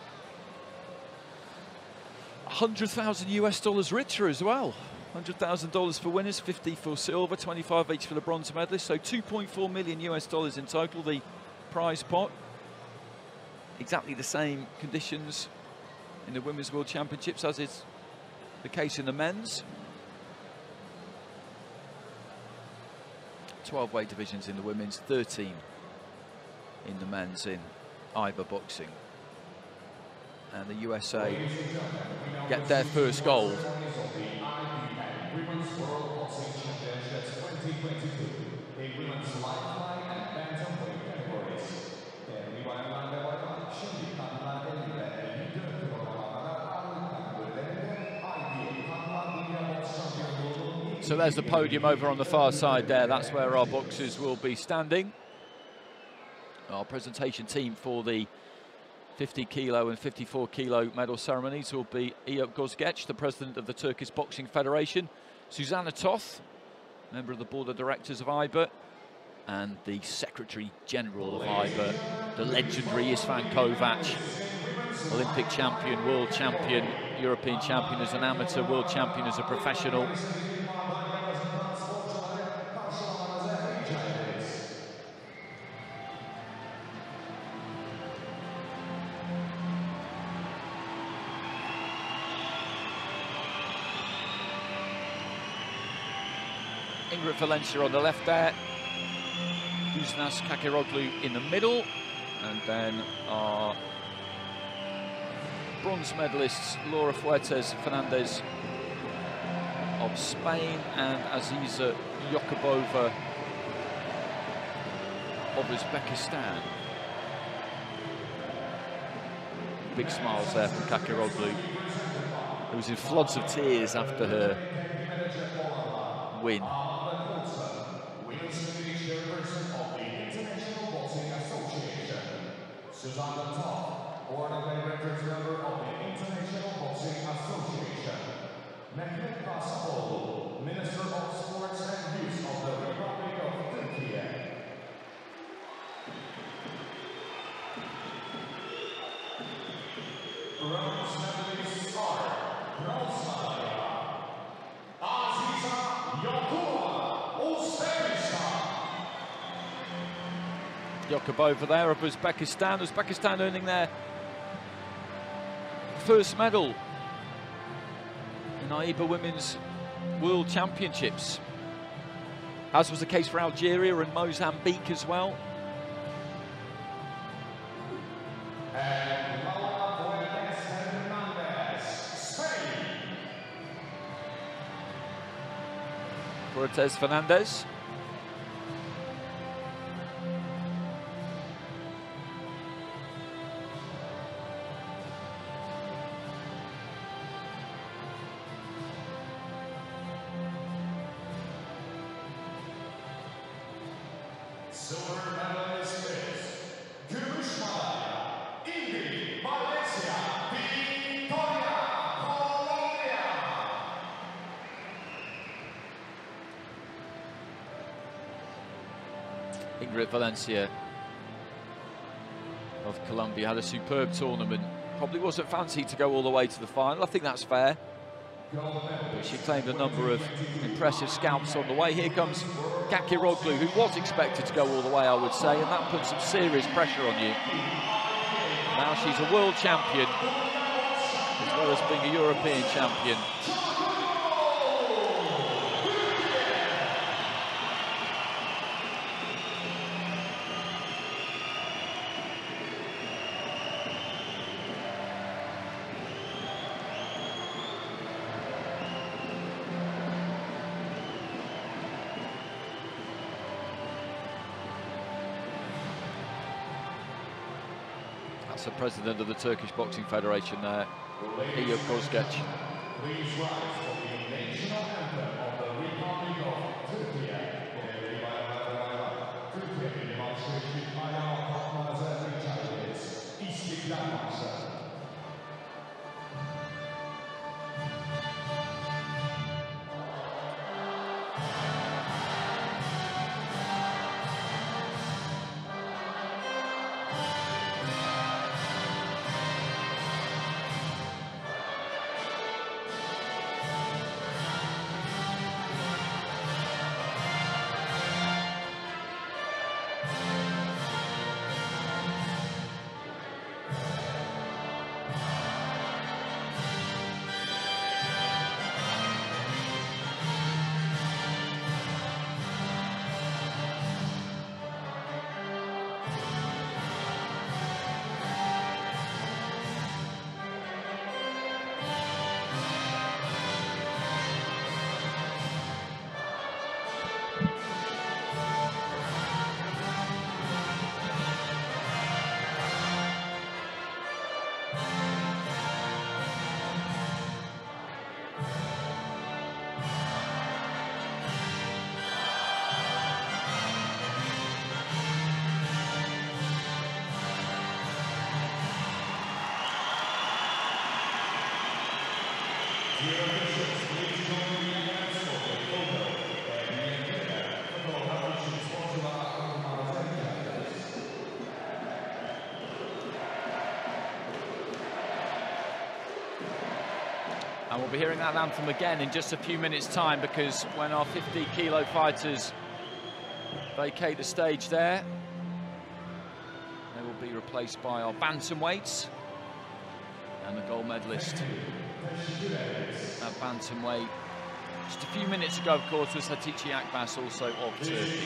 $100,000 richer as well. $100,000 for winners, 50 for silver, 25 each for the bronze medalists. So $2.4 million in total, the prize pot. Exactly the same conditions in the Women's World Championships as is the case in the men's. 12 weight divisions in the women's, 13 in the men's in IBA boxing. And the USA get their first gold. Women's World Boxing Championships 2022, a women's lightweight and bantamweight categories. So there's the podium over on the far side there. That's where our boxers will be standing. Our presentation team for the 50 kilo and 54 kilo medal ceremonies will be Eyüp Gözgeç, the president of the Turkish Boxing Federation, Susanna Toth, member of the board of directors of IBA, and the secretary general of IBA, the legendary Isvan Kovac, Olympic champion, world champion, European champion as an amateur, world champion as a professional. Ingrid Valencia on the left there, Uznas Kakiroglu in the middle, and then our bronze medalists Laura Fuertes Fernandez of Spain and Aziza Yokubova of Uzbekistan. Big smiles there from Kakiroglu, who was in floods of tears after her win. Susanna Toth, board of directors member of the International Boxing Association. Mehmet Kasapoğlu, Minister of Sports and Youth of the Republic of Turkey. Bronze medalists are bronze medalist Aziza Yokubova, Uzbekistan. Yokubova there of Uzbekistan. Uzbekistan earning their first medal in IBA Women's World Championships, as was the case for Algeria and Mozambique as well. And Fuertes Fernandez, Spain. Fuertes Fernandez. Silver medalist is gümüş madalya Ingrid Valencia, Victoria, Colombia. Ingrid Valencia of Colombia had a superb tournament. Probably wasn't fancied to go all the way to the final. I think that's fair. But she claimed a number of impressive scalps on the way. Here comes Kakiroglu, who was expected to go all the way, I would say, and that puts some serious pressure on you. Now she's a world champion, as well as being a European champion. That's the president of the Turkish Boxing Federation there, Eyüp Kozgeç. Please rise for the national anthem of the Republic of Turkey. Türkiye'nin başkenti ayağa kalkmanıza rica ederiz. İstiklal Marşı. And we'll be hearing that anthem again in just a few minutes' time, because when our 50-kilo fighters vacate the stage there, they will be replaced by our bantamweights. And the gold medalist at bantamweight just a few minutes ago, of course, was Hatice Akbas, also of Turkey.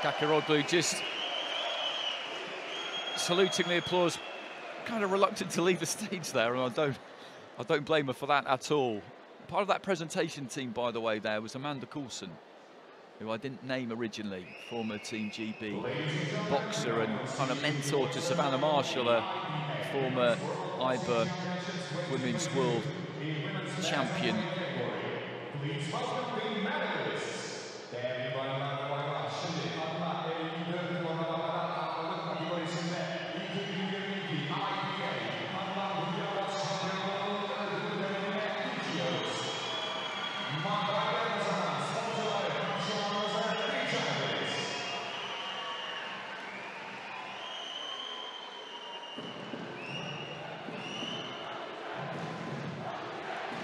Kakiroglu just saluting the applause, kind of reluctant to leave the stage there, and I don't blame her for that at all. Part of that presentation team, by the way, there was Amanda Coulson, who I didn't name originally, former Team GB boxer and kind of mentor to Savannah Marshall, a former IBA Women's World Champion.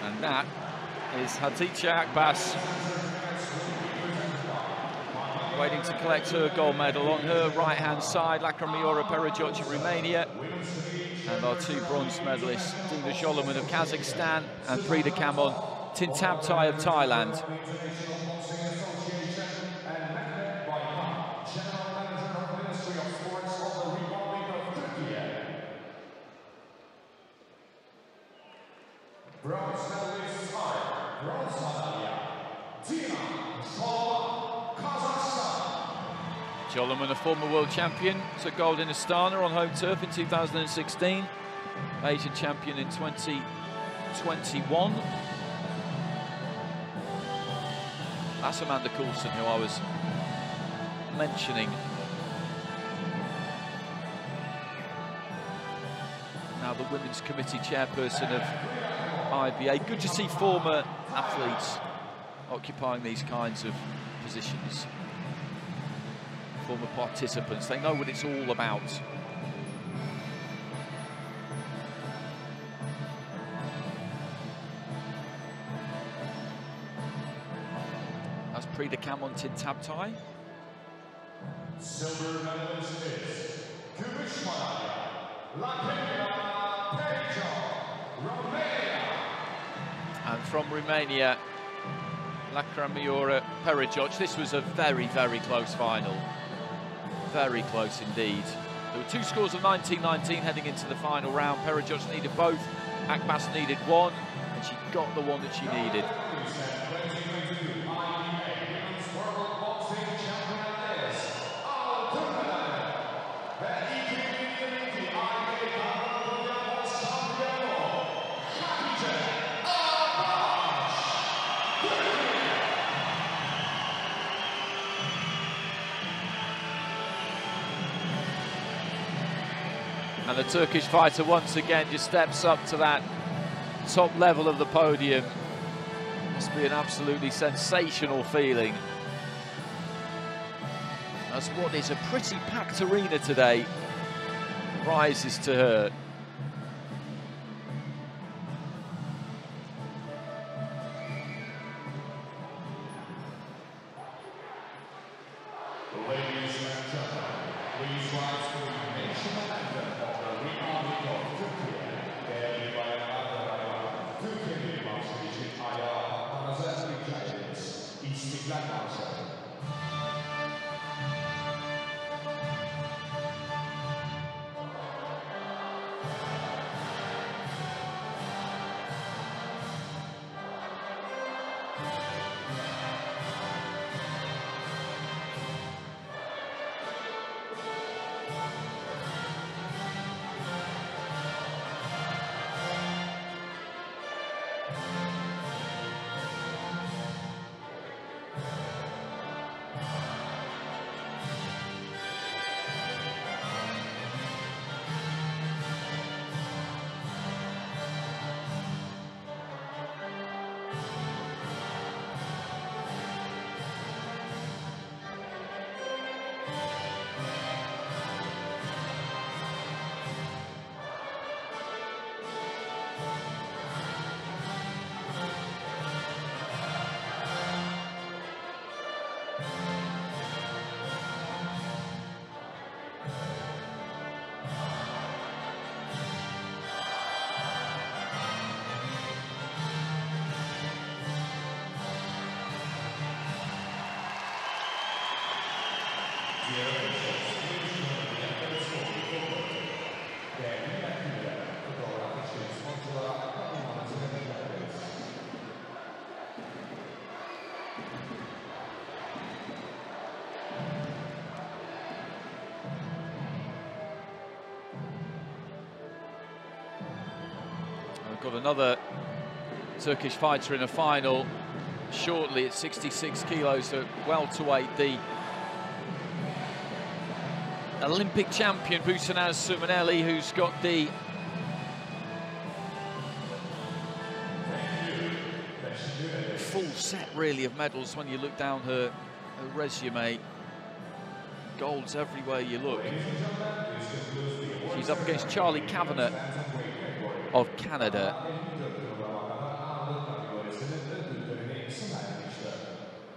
And that is Hatice Akbas, waiting to collect her gold medal. On her right-hand side, Lakramiora Perejoc of Romania, and our two bronze medalists, Dina Joloman of Kazakhstan and Prida Kamon Tintabtai of Thailand. Bronze medalist are bronze medallia, Dina Joloman, Kazakhstan. Joloman, a former world champion, took gold in Astana on home turf in 2016. Asian champion in 2021. That's Amanda Coulson, who I was mentioning. Now the Women's Committee chairperson of IBA. Good to see former athletes occupying these kinds of positions. Former participants, they know what it's all about. That's Prida Kamon Tintabtai. Silver medalist is Gümüş madalya, Lakramiora Perejoc, Romania. And from Romania, Lakramiora Perejoc. This was a very, very close final. Very close indeed. There were two scores of 19-19 heading into the final round. Perejoc needed both, Akbas needed one, and she got the one that she needed. And the Turkish fighter once again just steps up to that top level of the podium. Must be an absolutely sensational feeling, as what is a pretty packed arena today rises to her. Ladies and gentlemen, please rise for the national anthem of the Republic of Turkey. Değerli bayanlar, Türkiye'nin marşı için ayağa kalkmanızı rica ederiz. İstiklal Marşı. We've got another Turkish fighter in a final shortly at 66 kilos, so welterweight, the Olympic champion Busanaz Sumaneli, who's got the full set really of medals when you look down her resume. Golds everywhere you look. She's up against Charlie Kavanagh of Canada.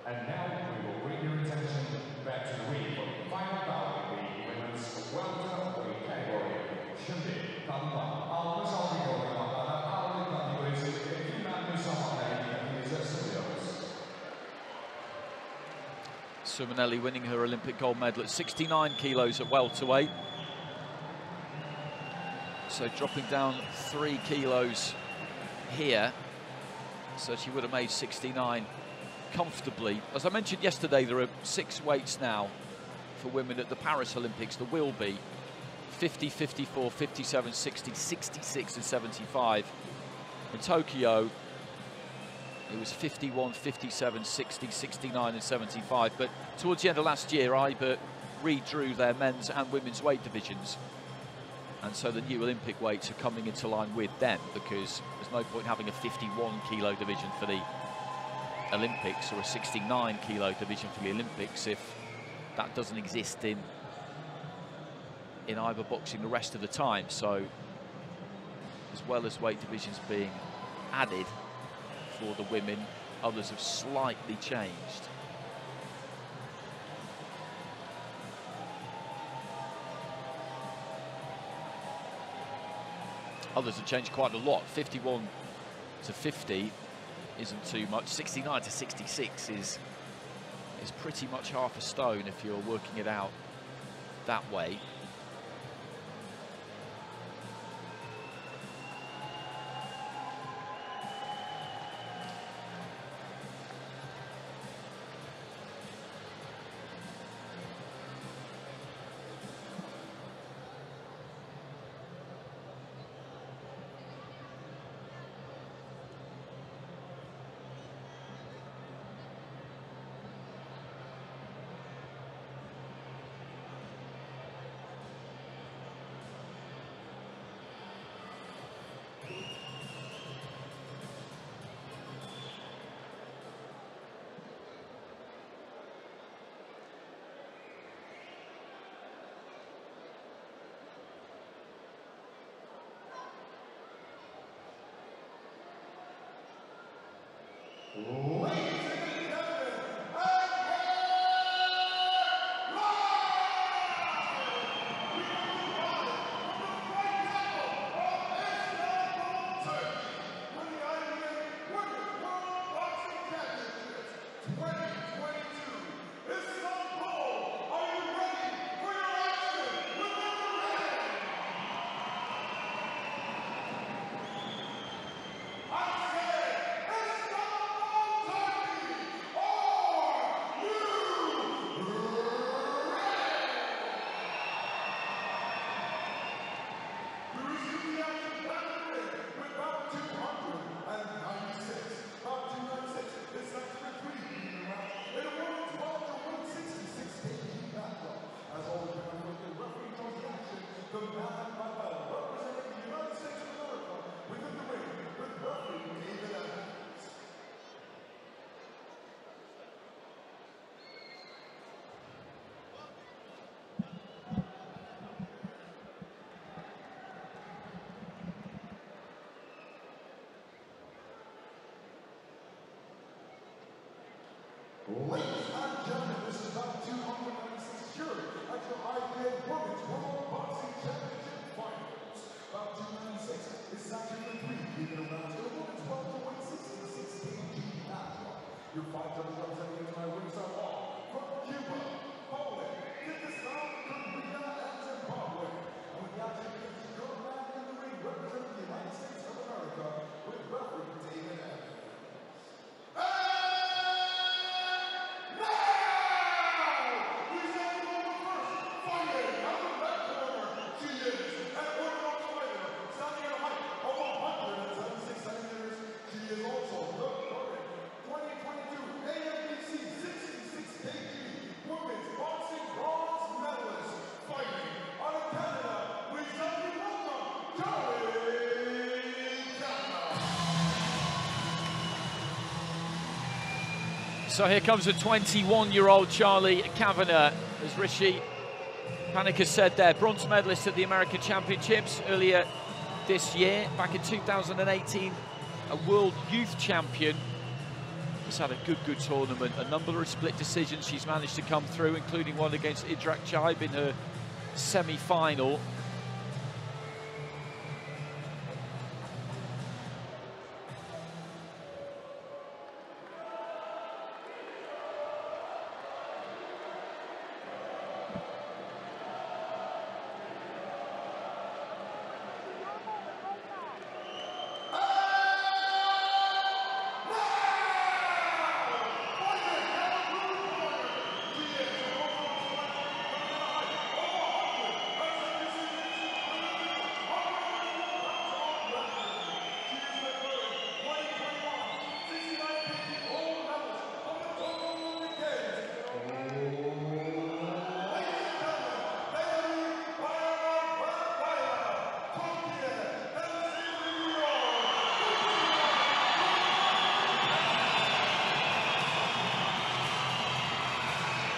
And now we will bring your attention back to the ring for the final bout in the women's welterweight category. 준비, 감사, Sumanelli winning her Olympic gold medal at 69 kilos at welterweight. So dropping down 3 kilos here. So she would have made 69 comfortably. As I mentioned yesterday, there are 6 weights now for women at the Paris Olympics. There will be 50, 54, 57, 60, 66 and 75. In Tokyo, it was 51, 57, 60, 69 and 75. But towards the end of last year, IBA redrew their men's and women's weight divisions. And so the new Olympic weights are coming into line with them, because there's no point having a 51 kilo division for the Olympics or a 69 kilo division for the Olympics if that doesn't exist in IBA boxing the rest of the time. So as well as weight divisions being added for the women, others have slightly changed. Others have changed quite a lot. 51 to 50 isn't too much. 69 to 66 is pretty much half a stone if you're working it out that way. Ladies and gentlemen, this is bout 296 jury at your IBA Women's World Boxing Championship Finals. Bout 296 is actually the 3 given around to the women's welterweight 66 kg matchup. Your 5 judges representing into my ringside wall from Cuba, Poland, Kyrgyzstan, Korea, and Zimbabwe. And with the action against your man in the ring representing the United States of America with referee David Evans. So here comes a 21-year-old Charlie Kavanagh, as Rishi Panik has said there, bronze medalist at the American Championships earlier this year. Back in 2018, a world youth champion. She's had a good tournament. A number of split decisions she's managed to come through, including one against Idrak Chaib in her semi-final.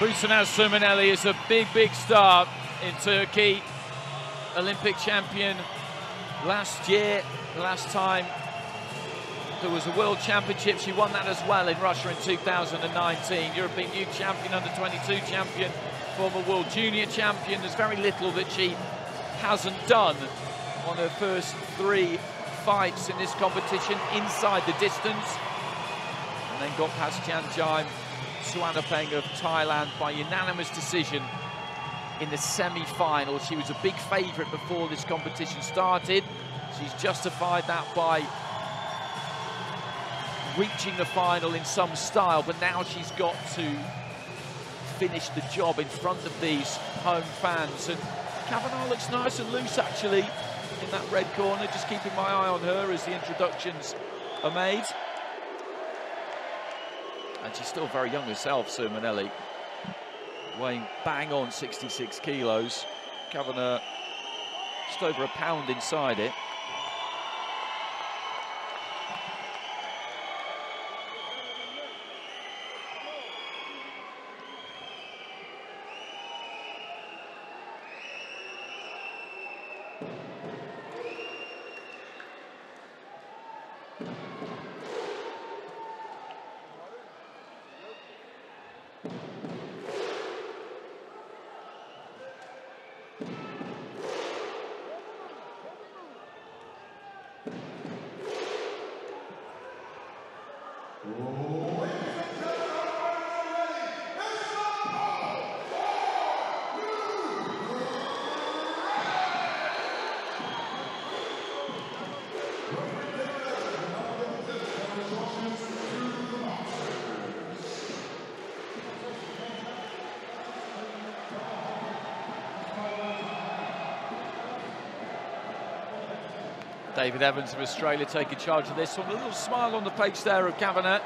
Busanaz Sürmeneli is a big start in Turkey. Olympic champion last year. Last time there was a World Championship, she won that as well in Russia in 2019. European Youth Champion, Under-22 champion, former World Junior champion. There's very little that she hasn't done on her first 3 fights in this competition inside the distance. And then got past Janjaim Suanapeng of Thailand by unanimous decision in the semi-final. She was a big favourite before this competition started. She's justified that by reaching the final in some style, but now she's got to finish the job in front of these home fans. And Kavanagh looks nice and loose actually in that red corner, just keeping my eye on her as the introductions are made. And she's still very young herself, Sürmeneli, weighing bang on 66 kilos. Kavanagh just over a pound inside it. David Evans of Australia taking charge of this one. A little smile on the face there of Kavanagh.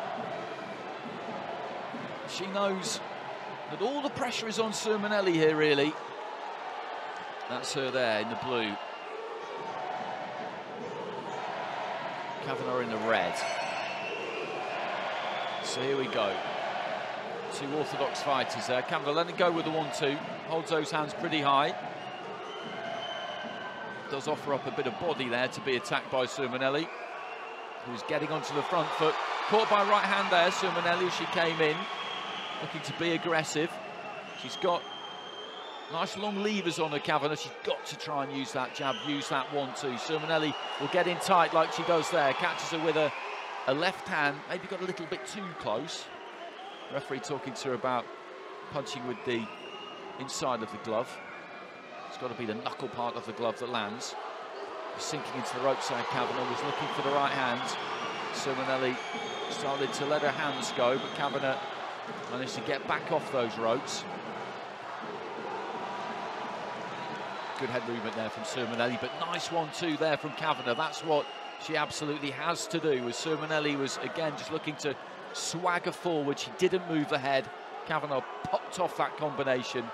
She knows that all the pressure is on Sürmeneli here, really. That's her there in the blue. Kavanagh in the red. So here we go. 2 orthodox fighters there. Kavanagh letting go with the 1-2. Holds those hands pretty high. Does offer up a bit of body there to be attacked by Sürmeneli, who's getting onto the front foot. Caught by right hand there, Sürmeneli, as she came in, looking to be aggressive. She's got nice long levers on her, Kavanagh. She's got to try and use that jab, use that 1-2. Sürmeneli will get in tight like she does there. Catches her with a left hand, maybe got a little bit too close. Referee talking to her about punching with the inside of the glove. It's got to be the knuckle part of the glove that lands. Sinking into the ropes side, Kavanagh was looking for the right hand. Sürmeneli started to let her hands go, but Kavanagh managed to get back off those ropes. Good head movement there from Sürmeneli, but nice 1-2 there from Kavanagh. That's what she absolutely has to do. As Sürmeneli was, again, just looking to swagger forward. She didn't move the head. Kavanagh popped off that combination.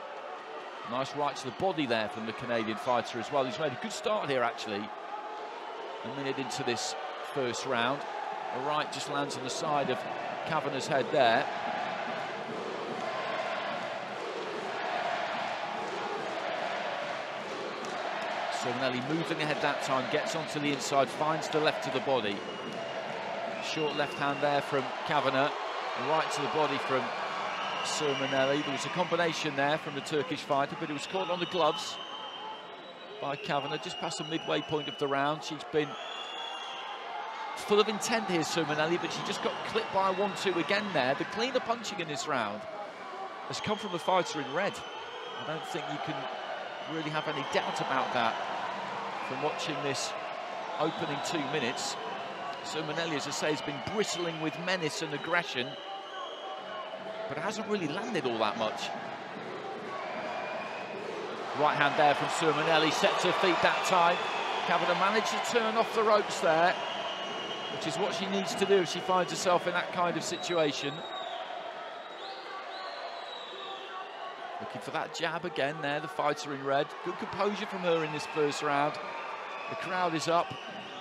Nice right to the body there from the Canadian fighter as well. He's made a good start here, actually. A minute into this first round. The right just lands on the side of Kavanagh's head there. Sürmeneli moving ahead that time, gets onto the inside, finds the left to the body. Short left hand there from Kavanagh, right to the body from Sürmeneli. There was a combination there from the Turkish fighter, but it was caught on the gloves by Kavanagh just past the midway point of the round. She's been full of intent here, Sürmeneli, but she just got clipped by a 1-2 again there. The cleaner punching in this round has come from the fighter in red. I don't think you can really have any doubt about that from watching this opening 2 minutes. Sürmeneli, as I say, has been bristling with menace and aggression, but it hasn't really landed all that much. Right hand there from Sürmeneli, set to her feet that time. Kavanagh managed to turn off the ropes there, which is what she needs to do if she finds herself in that kind of situation. Looking for that jab again there, the fighter in red. Good composure from her in this first round. The crowd is up,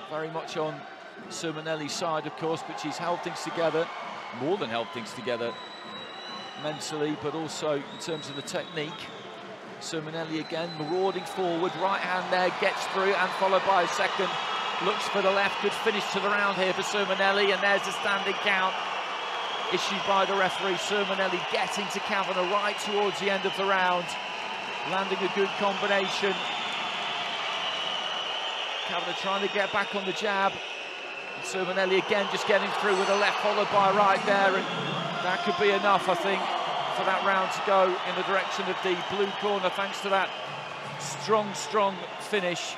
very much on Sürmeneli's side, of course, but she's held things together, more than held things together mentally, but also in terms of the technique. Sürmeneli again, marauding forward, right hand there, gets through, and followed by a second. Looks for the left, good finish to the round here for Sürmeneli, and there's the standing count issued by the referee. Sürmeneli getting to Kavanagh right towards the end of the round, landing a good combination. Kavanagh trying to get back on the jab. And Sürmeneli again just getting through with a left followed by a right there, and that could be enough, I think, for that round to go in the direction of the blue corner, thanks to that strong finish.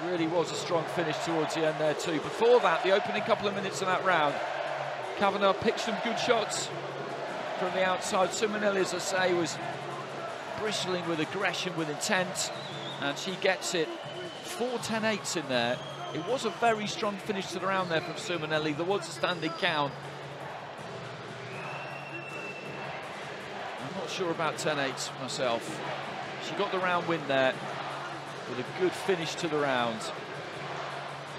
Really was a strong finish towards the end there too. Before that, the opening couple of minutes of that round, Kavanagh picked some good shots from the outside. Sürmeneli, as I say, was bristling with aggression, with intent, and she gets it. 4 10-8s in there. It was a very strong finish to the round there from Sürmeneli. There was a standing count. I'm not sure about 10-8 myself. She got the round win there with a good finish to the round.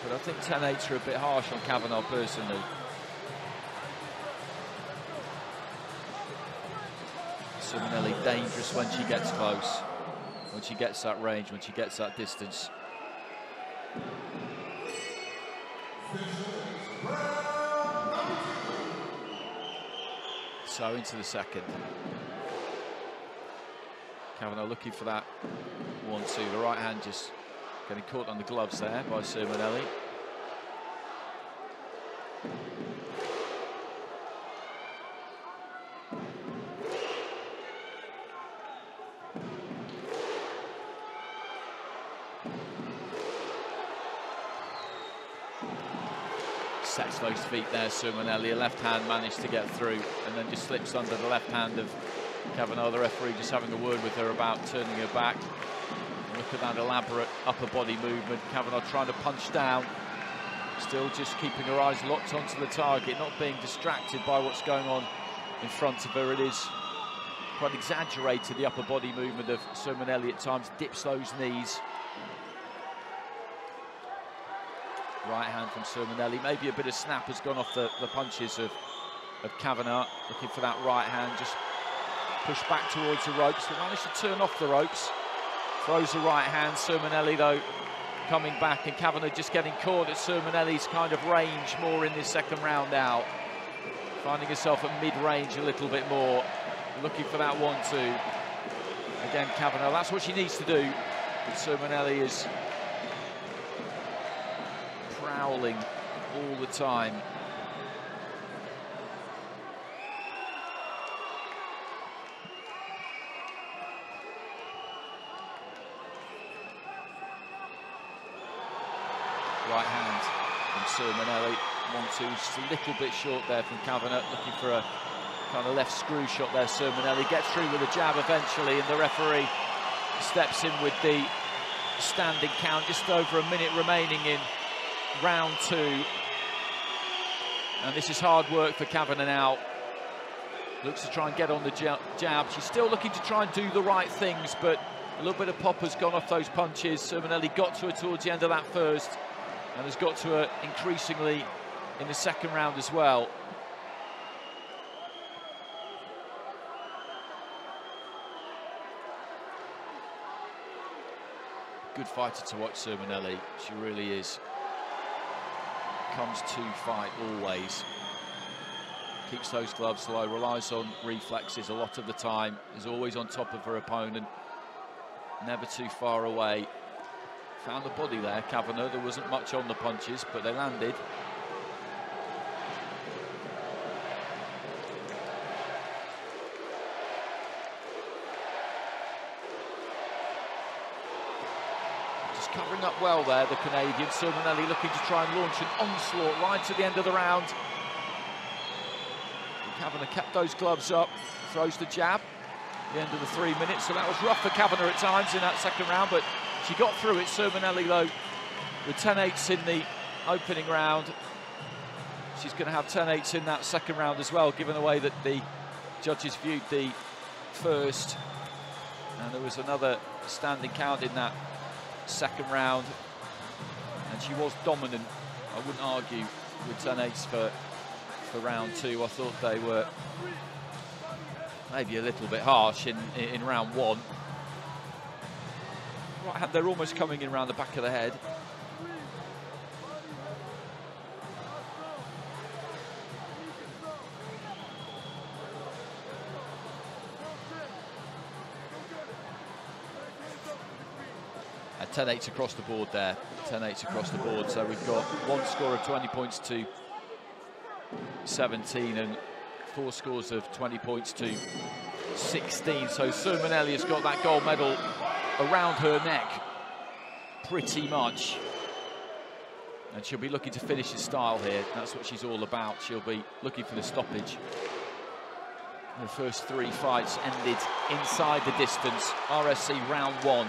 But I think 10-8s are a bit harsh on Kavanagh personally. Sürmeneli dangerous when she gets close, when she gets that range, when she gets that distance. So into the second. Kavanagh looking for that 1-2. The right hand just getting caught on the gloves there by Sürmeneli. Sets those feet there, Sürmeneli. A left hand managed to get through and then just slips under the left hand of Kavanagh. The referee just having a word with her about turning her back. Look at that elaborate upper body movement. Kavanagh trying to punch down, still just keeping her eyes locked onto the target, not being distracted by what's going on in front of her. It is quite exaggerated, the upper body movement of Sürmeneli at times, dips those knees. Right hand from Sürmeneli. Maybe a bit of snap has gone off the punches of Kavanagh. Looking for that right hand, just push back towards the ropes. They managed to turn off the ropes. Throws the right hand. Sürmeneli, though, coming back, and Kavanagh just getting caught at Sürmeneli's kind of range more in this second round out. Finding herself at mid-range a little bit more. Looking for that 1-2. Again, Kavanagh, that's what she needs to do. But Sürmeneli is prowling all the time. Right hand from Sürmeneli. 1-2, just a little bit short there from Kavanagh. Looking for a kind of left screw shot there. Sürmeneli gets through with a jab eventually, and the referee steps in with the standing count. Just over a minute remaining in round 2. And this is hard work for Kavanagh now. Looks to try and get on the jab. She's still looking to try and do the right things, but a little bit of pop has gone off those punches. Sürmeneli got to her towards the end of that first, and has got to her increasingly in the second round as well. Good fighter to watch, Sürmeneli. She really is. comes to fight always. Keeps those gloves low, relies on reflexes a lot of the time, is always on top of her opponent, never too far away. Found the body there, Kavanagh. There wasn't much on the punches, but they landed. Just covering up well there, the Canadian. Sermonelli looking to try and launch an onslaught right to the end of the round. Kavanagh kept those gloves up, throws the jab at the end of the 3 minutes, so that was rough for Kavanagh at times in that second round, but she got through it. Sermonelli, though, with 10-8s in the opening round. She's going to have 10-8s in that second round as well, given the way that the judges viewed the first. And there was another standing count in that second round, and she was dominant. I wouldn't argue with 10-8s for round two. I thought they were maybe a little bit harsh in round one. Right hand, they're almost coming in around the back of the head. And 10-8s across the board there. 10-8s across the board. So we've got one score of 20 points to 17 and 4 scores of 20 points to 16. So Sermonelli has got that gold medal around her neck pretty much, and she'll be looking to finish the style here. That's what she's all about. She'll be looking for the stoppage. Her first 3 fights ended inside the distance. RSC round 1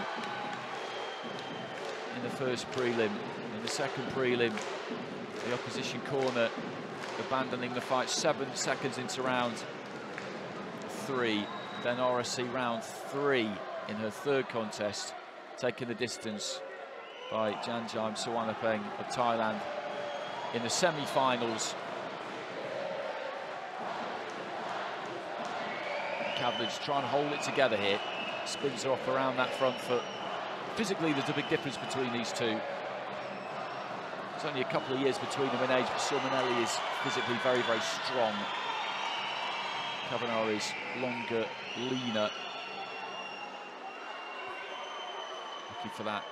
in the first prelim. In the second prelim, the opposition corner abandoning the fight 7 seconds into round 3. Then RSC round 3 in her third contest, taking the distance by Janjaim Sawanapeng of Thailand in the semi-finals. Kavanagh's trying to hold it together here. Spins her off around that front foot. Physically, there's a big difference between these two. There's only a couple of years between them in age, but Sermonelli is physically very, very strong. Kavanagh is longer, leaner. Looking for that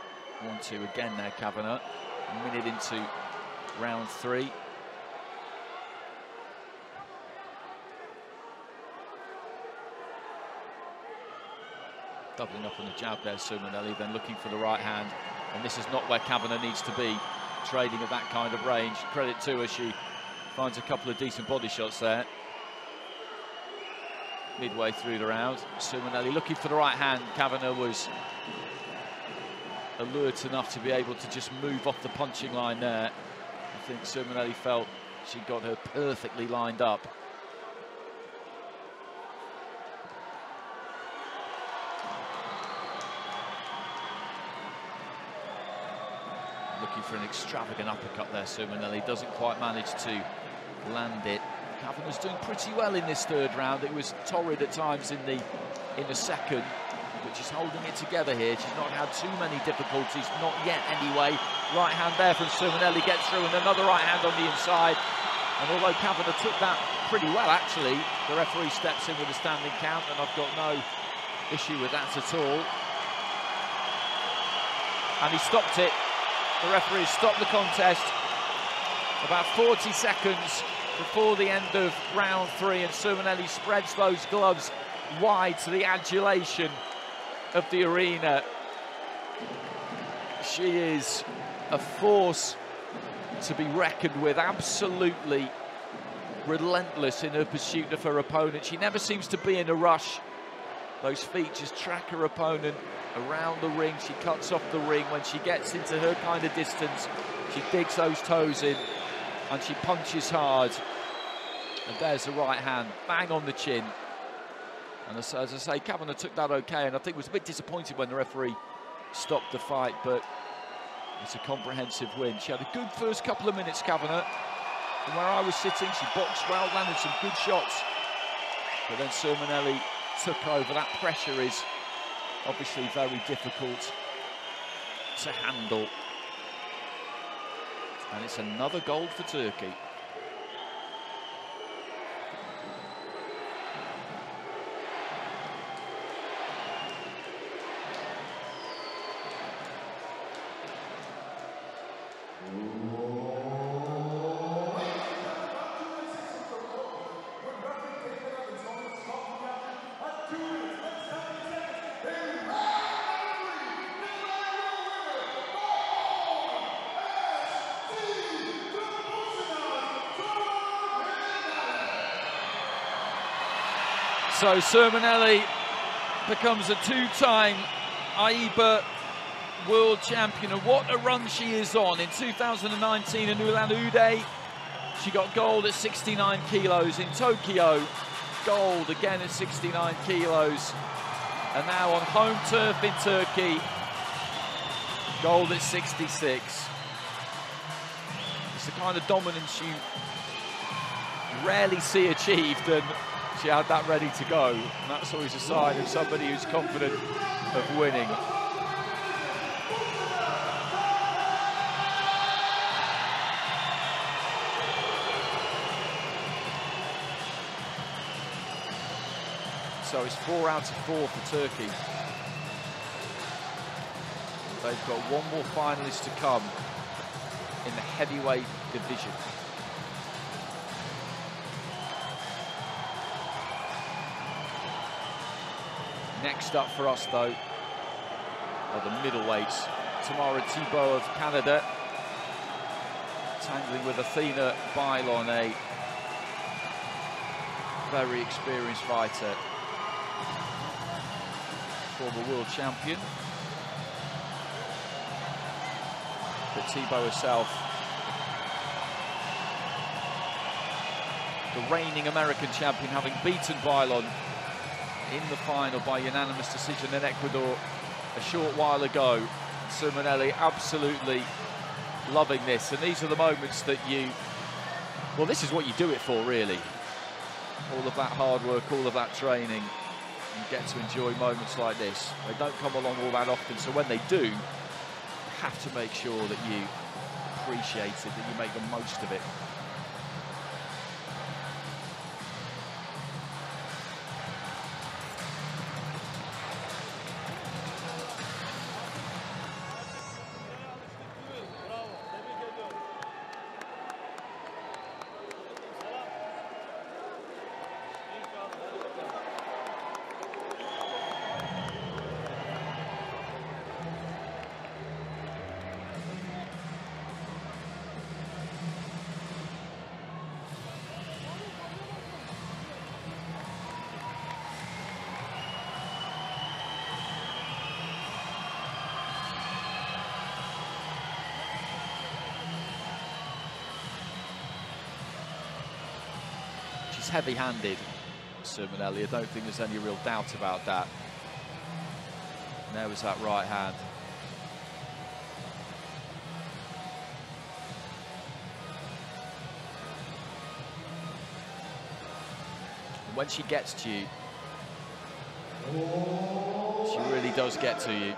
1-2 again there, Kavanagh. A minute into round 3. Doubling up on the jab there, Sermonelli, then looking for the right hand. And this is not where Kavanagh needs to be, trading at that kind of range. Credit to her, she finds a couple of decent body shots there. Midway through the round, Sermonelli looking for the right hand. Kavanagh was alert enough to be able to just move off the punching line there. I think Sermonelli felt she got her perfectly lined up. Looking for an extravagant uppercut there, Sermonelli doesn't quite manage to land it. Kavanagh's doing pretty well in this third round. It was torrid at times in the second, but she's holding it together here. She's not had too many difficulties, not yet anyway. Right hand there from Sermonelli, gets through, and another right hand on the inside. And although Kavanagh took that pretty well, actually, the referee steps in with a standing count, and I've got no issue with that at all. And he stopped it. The referee stopped the contest about 40 seconds before the end of round 3, and Sermonelli spreads those gloves wide to the adulation of the arena. She is a force to be reckoned with, absolutely relentless in her pursuit of her opponent. She never seems to be in a rush. Those feet just track her opponent around the ring. She cuts off the ring. When she gets into her kind of distance, she digs those toes in and she punches hard. And there's the right hand, bang on the chin. And as I say, Kavanagh took that okay, and I think was a bit disappointed when the referee stopped the fight, but it's a comprehensive win. She had a good first couple of minutes, Kavanagh. From where I was sitting, she boxed well, landed some good shots. But then Sermonelli took over. That pressure is obviously very difficult to handle. And it's another gold for Turkey. So Sermonelli becomes a two-time IBA world champion, and what a run she is on. In 2019 in Ulan-Ude, she got gold at 69 kilos. In Tokyo, gold again at 69 kilos. And now on home turf in Turkey, gold at 66. It's the kind of dominance you rarely see achieved, and she had that ready to go, and that's always a sign of somebody who's confident of winning. So it's 4 out of 4 for Turkey. They've got one more finalist to come in the heavyweight division. Next up for us, though, are the middleweights. Tamara Thibault of Canada, tangling with Athena Bailon, a very experienced fighter, former world champion. But Thibault herself, the reigning American champion, having beaten Bailon in the final by unanimous decision in Ecuador a short while ago. Sermonelli absolutely loving this, and these are the moments that well, this is what you do it for, really. All of that hard work, all of that training, you get to enjoy moments like this. They don't come along all that often, so when they do, you have to make sure that you appreciate it, that you make the most of it. Heavy-handed, Sermonelli. I don't think there's any real doubt about that. And there was that right hand. And when she gets to you, she really does get to you.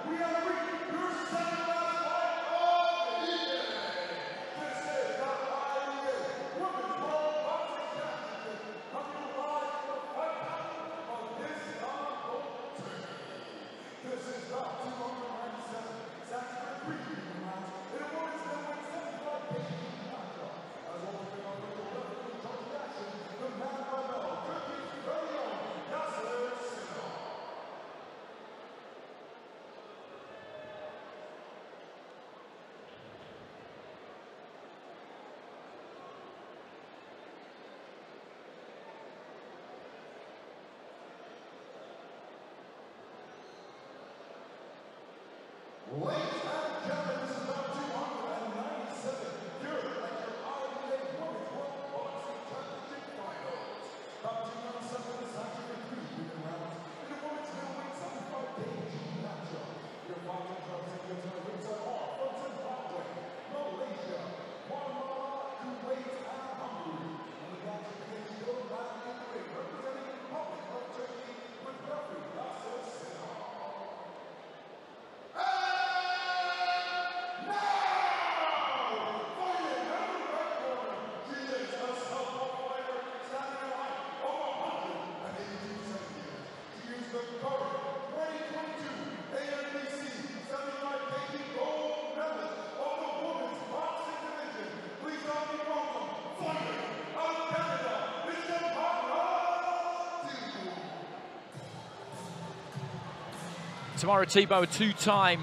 Tamara Tebow, a two-time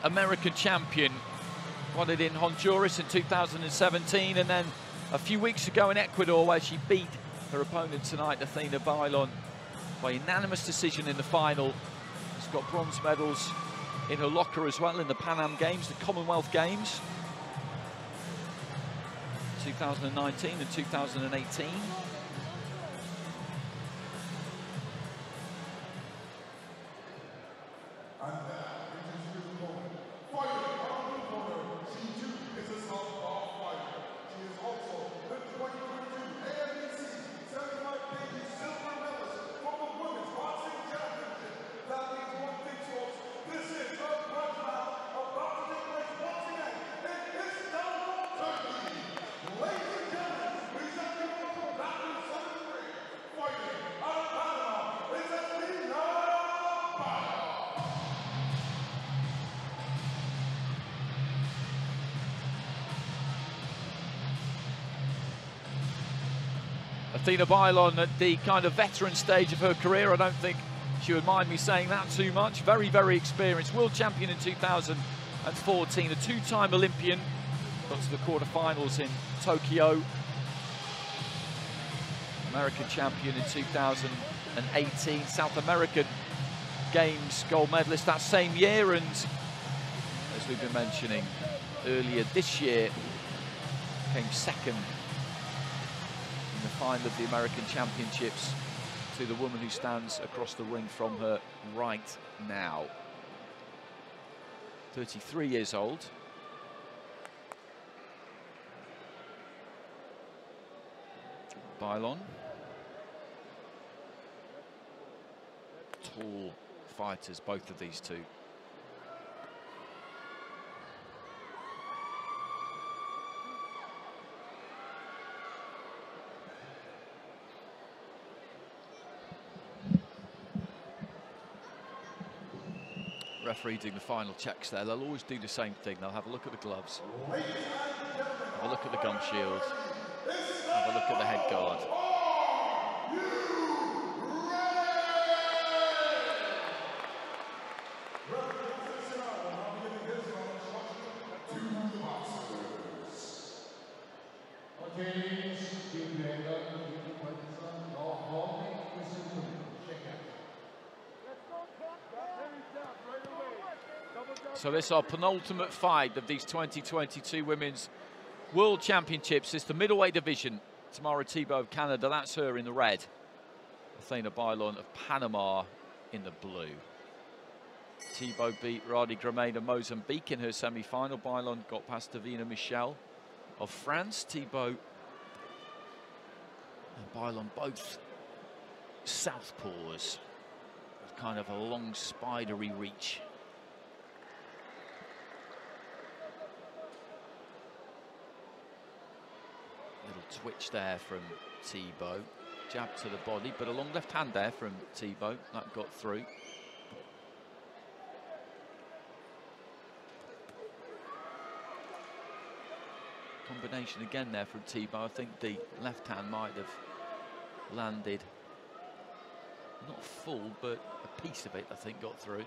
American champion, won it in Honduras in 2017, and then a few weeks ago in Ecuador, where she beat her opponent tonight, Athena Bailon, by unanimous decision in the final. She's got bronze medals in her locker as well in the Pan Am Games, the Commonwealth Games, 2019 and 2018. Athena Bailon at the kind of veteran stage of her career. I don't think she would mind me saying that too much. Very, very experienced. World champion in 2014, a two-time Olympian. Got to the quarterfinals in Tokyo. American champion in 2018. South American Games gold medalist that same year. And as we've been mentioning earlier this year, came second in the final of the American Championships to the woman who stands across the ring from her right now. 33 years old. Bailon. Tall fighters, both of these two. Referee doing the final checks there. They'll always do the same thing. They'll have a look at the gloves, have a look at the gum shield, have a look at the head guard. So this is our penultimate fight of these 2022 Women's World Championships. It's the middleweight division. Tamara Tebow of Canada, that's her in the red. Athena Bailon of Panama in the blue. Tebow beat Radi Gramade of Mozambique in her semi-final. Bailon got past Davina Michel of France. Tebow and Bailon both southpaws with kind of a long spidery reach. Little twitch there from Tebow. Jab to the body, but a long left hand there from Tebow. That got through. Combination again there from Tebow. I think the left hand might have landed not full, but a piece of it, I think, got through.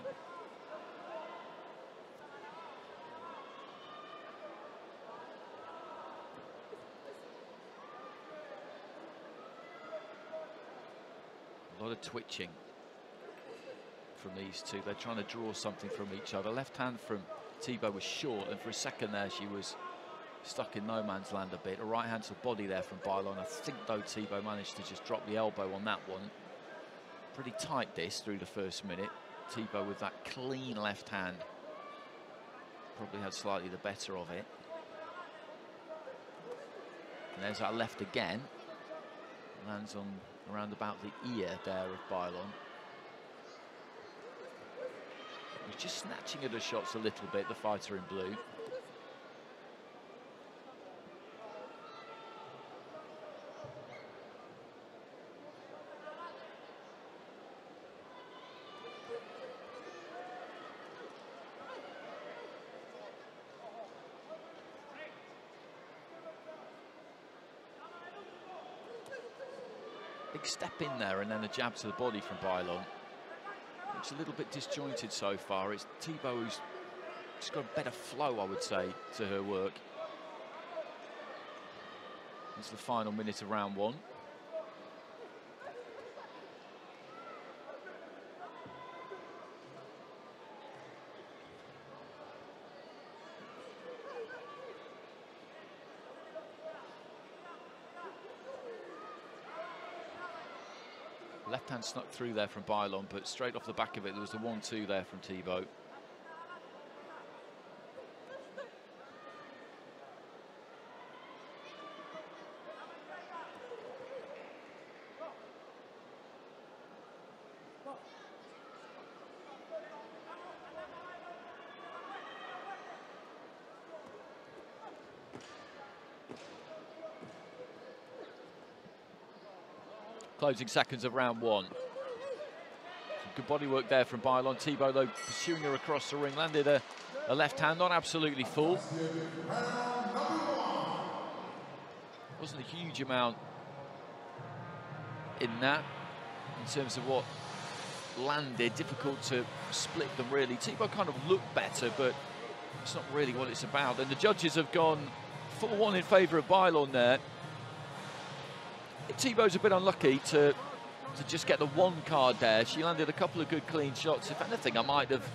A lot of twitching from these two. They're trying to draw something from each other. Left hand from Tebow was short, and for a second there she was stuck in no man's land a bit. A right hand to the body there from Bailon. I think though Tebow managed to just drop the elbow on that one. Pretty tight this through the first minute. Tebow with that clean left hand probably had slightly the better of it. And there's that left again. Lands on around about the ear there of Bailon. He's just snatching at her shots a little bit, the fighter in blue. Big step in there and then a jab to the body from Bailon. looks a little bit disjointed so far. It's Thibault who's just got a better flow, I would say, to her work. It's the final minute of round one. Left hand snuck through there from Bailon, but straight off the back of it, there was the 1-2 there from Thibault. Closing seconds of round one. Some good body work there from Bailon. Thibault, though, pursuing her across the ring, landed a left hand, not absolutely full. Wasn't a huge amount in that, in terms of what landed. Difficult to split them, really. Thibault kind of looked better, but it's not really what it's about. And the judges have gone 4-1 in favour of Bailon there. Thibault's a bit unlucky to just get the one card there. She landed a couple of good clean shots. If anything, I might have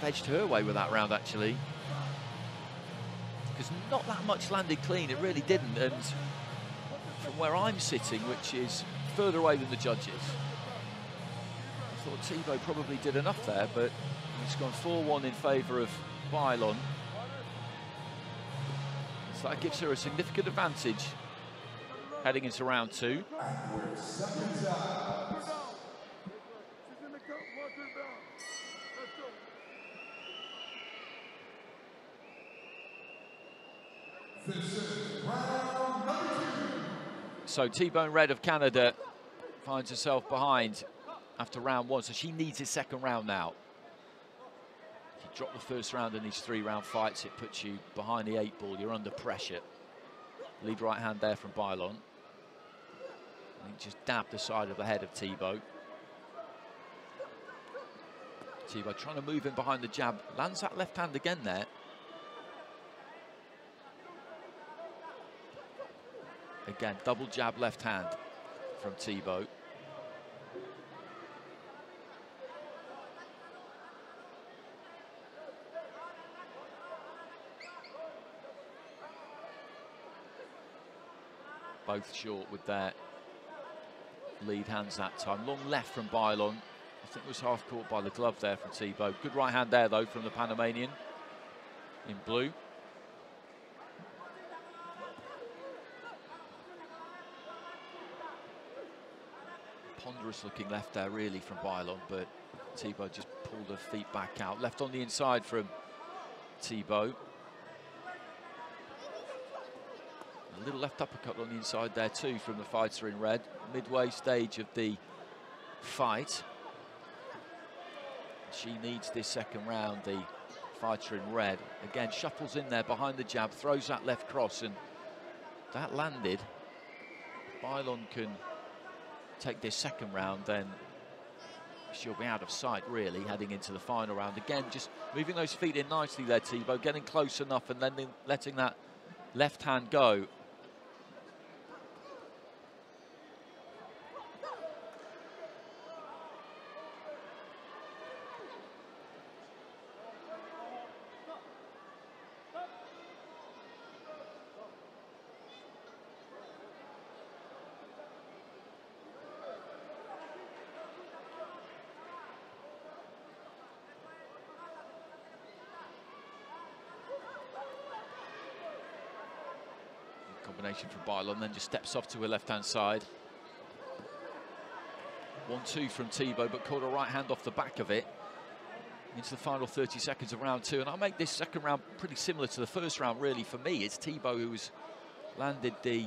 edged her way with that round, actually, because not that much landed clean. It really didn't. And from where I'm sitting, which is further away than the judges, I thought Thibault probably did enough there, but it's gone 4-1 in favour of Bailon. So that gives her a significant advantage heading into round two. So T-Bone Red of Canada finds herself behind after round one, so she needs his second round now. If you drop the first round in these 3-round fights, it puts you behind the 8 ball. You're under pressure. Lead right hand there from Bailon. He just dabbed the side of the head of Thibault. Thibault trying to move in behind the jab. Lands that left hand again there. Again, double jab left hand from Thibault. Both short with their lead hands that time. Long left from Bailon. I think was half caught by the glove there from Thibault. Good right hand there, though, from the Panamanian in blue. Ponderous looking left there, really, from Bailon, but Thibault just pulled her feet back out. Left on the inside from Thibault. A little left uppercut on the inside there too from the fighter in red. Midway stage of the fight. She needs this second round, the fighter in red. Again, shuffles in there behind the jab, throws that left cross, and that landed. Bailon can take this second round, then she'll be out of sight, really, heading into the final round. Again, just moving those feet in nicely there, Thibault, getting close enough and then letting that left hand go. Combination from Bailon, then just steps off to her left-hand side. 1-2 from Thibault, but caught a right hand off the back of it into the final 30 seconds of round two. And I'll make this second round pretty similar to the first round, really. For me, it's Thibault who's landed the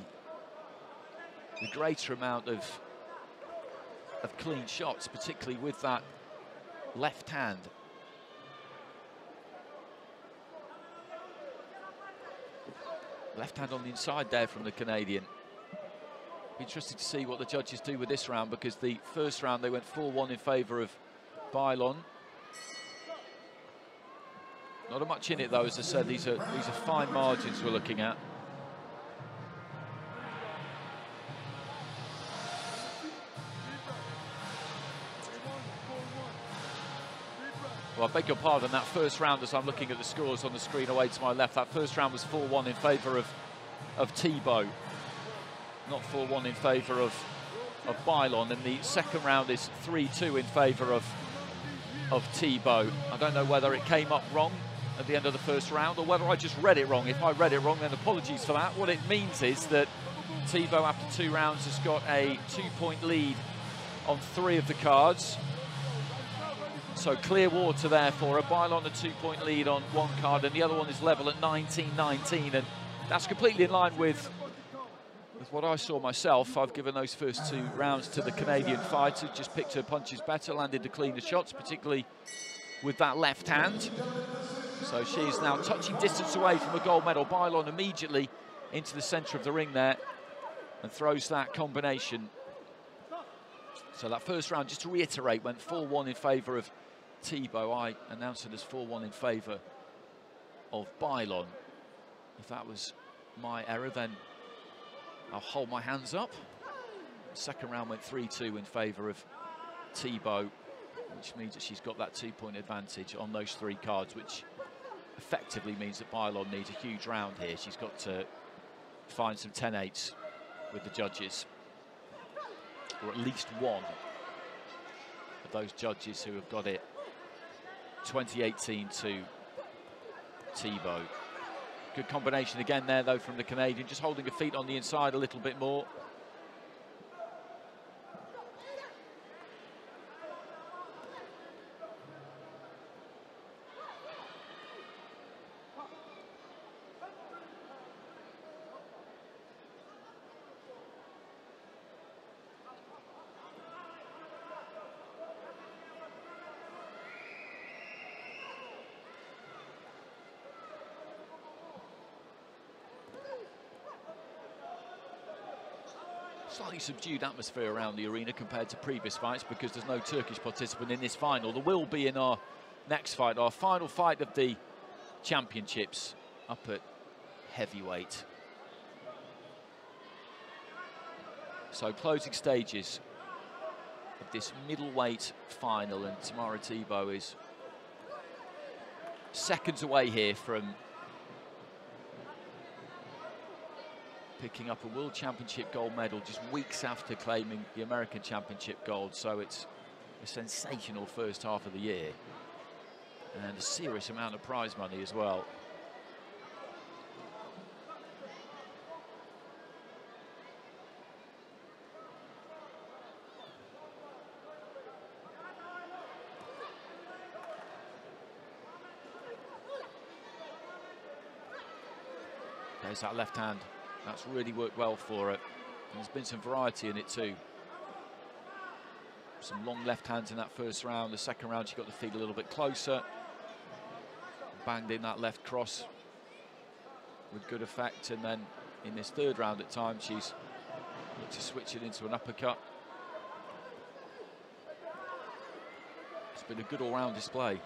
greater amount of clean shots, particularly with that left hand. Left hand on the inside there from the Canadian. Be interested to see what the judges do with this round, because the first round they went 4-1 in favour of Bylon. Not much in it though, as I said. These are fine margins we're looking at. Well, I beg your pardon, that first round, as I'm looking at the scores on the screen away to my left, that first round was 4-1 in favour of Thibaut, not 4-1 in favour of Bylon, and the second round is 3-2 in favour of Thibaut. I don't know whether it came up wrong at the end of the first round or whether I just read it wrong. If I read it wrong, then apologies for that. What it means is that Thibaut, after 2 rounds, has got a 2-point lead on 3 of the cards. So clear water there for a Bylon, a 2-point lead on 1 card, and the other one is level at 19-19, and that's completely in line with what I saw myself. I've given those first 2 rounds to the Canadian fighter, just picked her punches better, landed the cleaner shots, particularly with that left hand. So she's now touching distance away from a gold medal. Bylon immediately into the centre of the ring there and throws that combination. So that first round, just to reiterate, went 4-1 in favour of Thibaut. I announced it as 4-1 in favour of Bylon. If that was my error, then I'll hold my hands up. The second round went 3-2 in favour of Thibaut, which means that she's got that 2-point advantage on those 3 cards, which effectively means that Bylon needs a huge round here. She's got to find some 10-8s with the judges, or at least one of those judges who have got it 2018 to Thibaut. Good combination again there, though, from the Canadian, just holding her feet on the inside a little bit more. Slightly subdued atmosphere around the arena compared to previous fights because there's no Turkish participant in this final. There will be in our next fight, our final fight of the championships, up at heavyweight. So closing stages of this middleweight final, and Tamara Thibaut is seconds away here from picking up a World Championship gold medal just weeks after claiming the American Championship gold. So it's a sensational first half of the year and a serious amount of prize money as well. There's that left hand. That's really worked well for her. And there's been some variety in it too. Some long left hands in that first round. The second round, she got the feet a little bit closer. Banged in that left cross with good effect. And then in this third round at times, she's looked to switch it into an uppercut. It's been a good all-round display.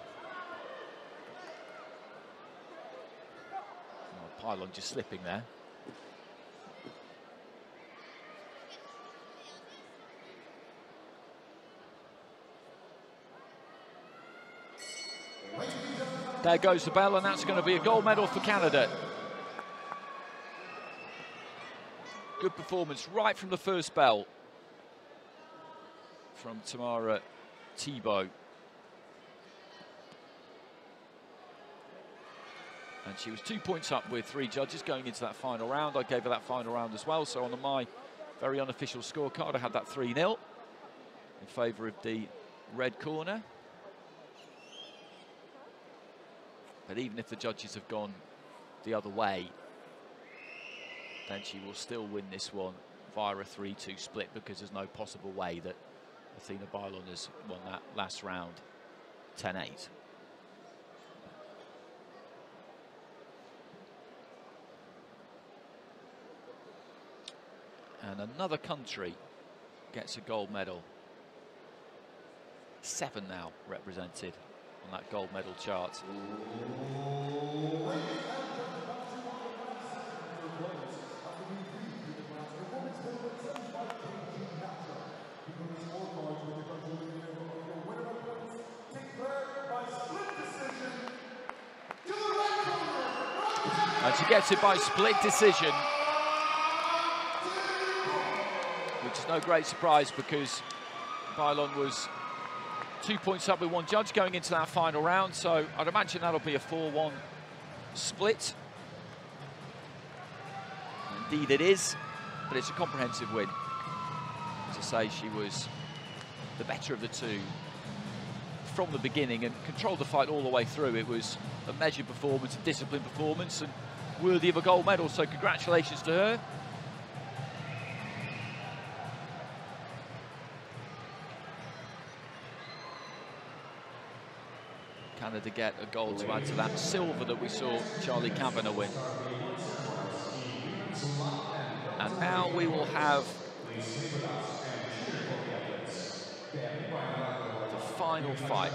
Oh, Bylon just slipping there. There goes the bell, and that's going to be a gold medal for Canada. Good performance right from the first bell from Tamara Thibaut. And she was 2 points up with 3 judges going into that final round. I gave her that final round as well. So on my very unofficial scorecard, I had that 3-0 in favour of the red corner. But even if the judges have gone the other way, then she will still win this one via a 3-2 split, because there's no possible way that Athena Bylon has won that last round 10-8. And another country gets a gold medal. 7 now represented on that gold medal chart. And she gets it by split decision, which is no great surprise because Bailon was 2 points up with one judge going into that final round, so I'd imagine that'll be a 4-1 split. Indeed it is, but it's a comprehensive win. As I say, she was the better of the two from the beginning and controlled the fight all the way through. It was a measured performance, a disciplined performance, and worthy of a gold medal, so congratulations to her. Canada get a gold to add to that silver that we saw Charlie Kavanagh win. And now we will have the final fight.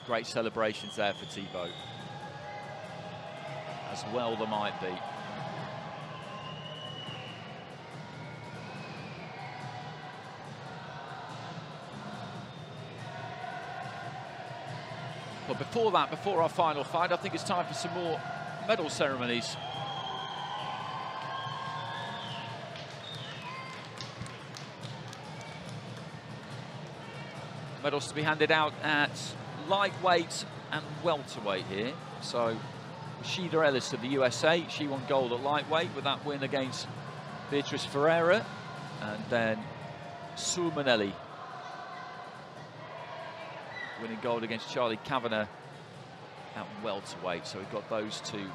Great celebrations there for Thibaut. As well there might be. But before that, before our final fight, I think it's time for some more medal ceremonies. Medals to be handed out at lightweight and welterweight here. So Rashida Ellis of the USA, she won gold at lightweight with that win against Beatriz Ferreira. And then Sue Manelli winning gold against Charlie Kavanagh at welterweight. So we've got those two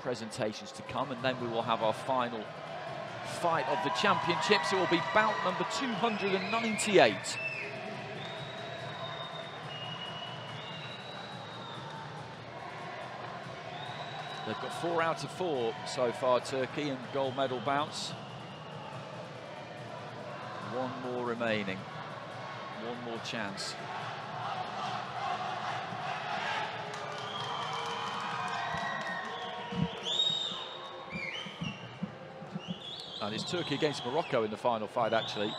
presentations to come, and then we will have our final fight of the championships. It will be bout number 298. They've got 4 out of 4 so far, Turkey, in gold medal bouts. One more remaining. One more chance. And it's Turkey against Morocco in the final fight, actually,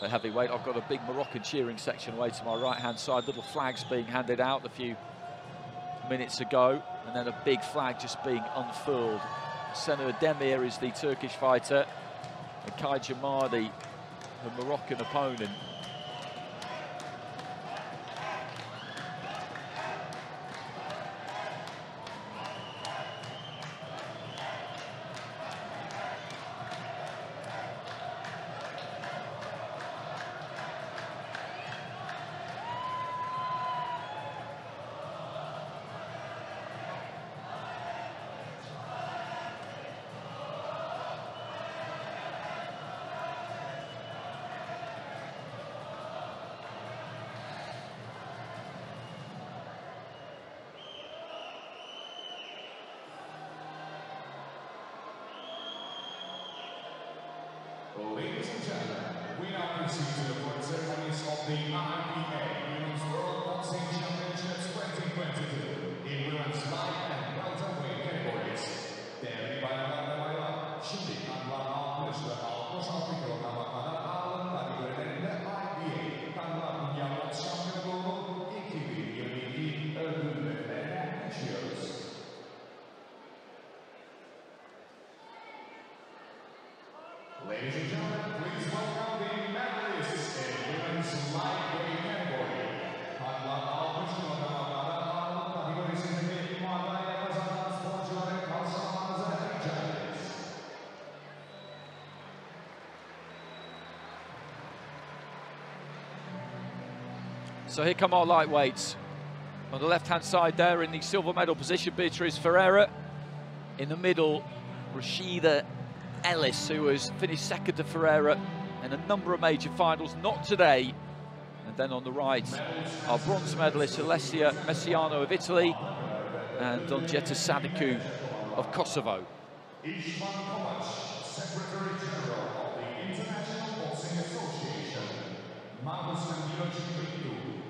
at heavyweight. I've got a big Moroccan cheering section away to my right-hand side. Little flags being handed out a few minutes ago, and then a big flag just being unfurled. Senur Demir is the Turkish fighter, and Kai Jamadi, the Moroccan opponent. Ladies and gentlemen, we now proceed to the award ceremonies of the IBA Women's World Boxing Championships 2022 in women's light and welterweight categories. Değerli bayanlar ve baylar, şimdi kanlar 60 ve 66 kilograma kadar ağırlık kategorilerinde IBA Kanlar Dünya Boks Şampiyonluğu 2022 ödüllerine geçiyoruz. Ladies and gentlemen, please welcome the medalists in women's lightweight category. Kanlar 60 kilograma kadar ağırlık kategorisindeki madalya kazanan sporcuları karşılamanıza rica ederiz. So here come our lightweights. On the left-hand side there in the silver medal position, Beatriz Ferreira. In the middle, Rashida Ellis, who has finished second to Ferreira in a number of major finals, not today. And then on the right, our bronze medalist Alessia Messiano of Italy and Donjeta Sadiku of Kosovo. Secretary General of the International Boxing Association,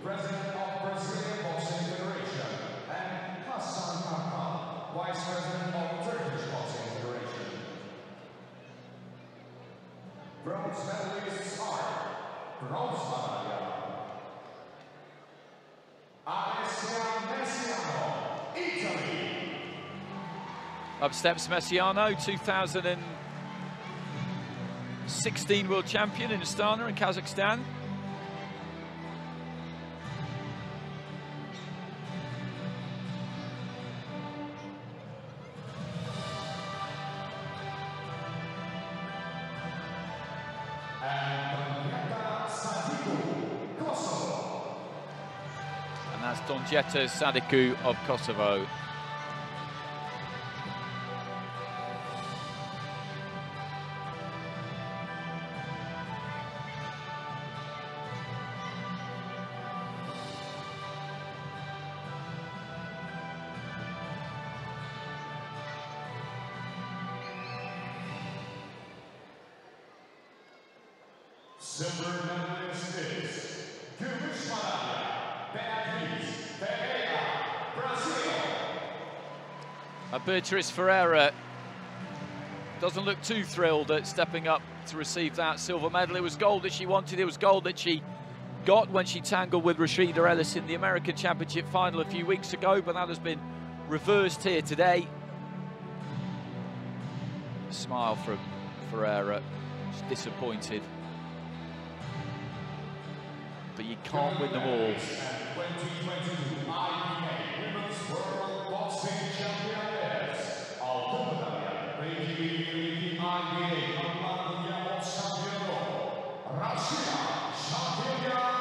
President of Brazilian Boxing Federation, and Hassan Kartal, Vice President of Turkish Boxing Federation. Bronze medalists are bronze medalist Alessia Messiano, Italy. Up steps Messiano, 2016 world champion in Astana in Kazakhstan. And that's Donjeta Sadiku of Kosovo. Silver medalist is Gümüş Madalya, Beatriz Ferreira, Brazil. Beatriz Ferreira doesn't look too thrilled at stepping up to receive that silver medal. It was gold that she wanted. It was gold that she got when she tangled with Rashida Ellis in the American Championship final a few weeks ago, but that has been reversed here today. A smile from Ferreira. She's disappointed. But you can't win them all. 2022 IBA Women's World Boxing Championess. Altın madalya, belki IBA Anadolu Şampiyonu, Russia Şampiyonu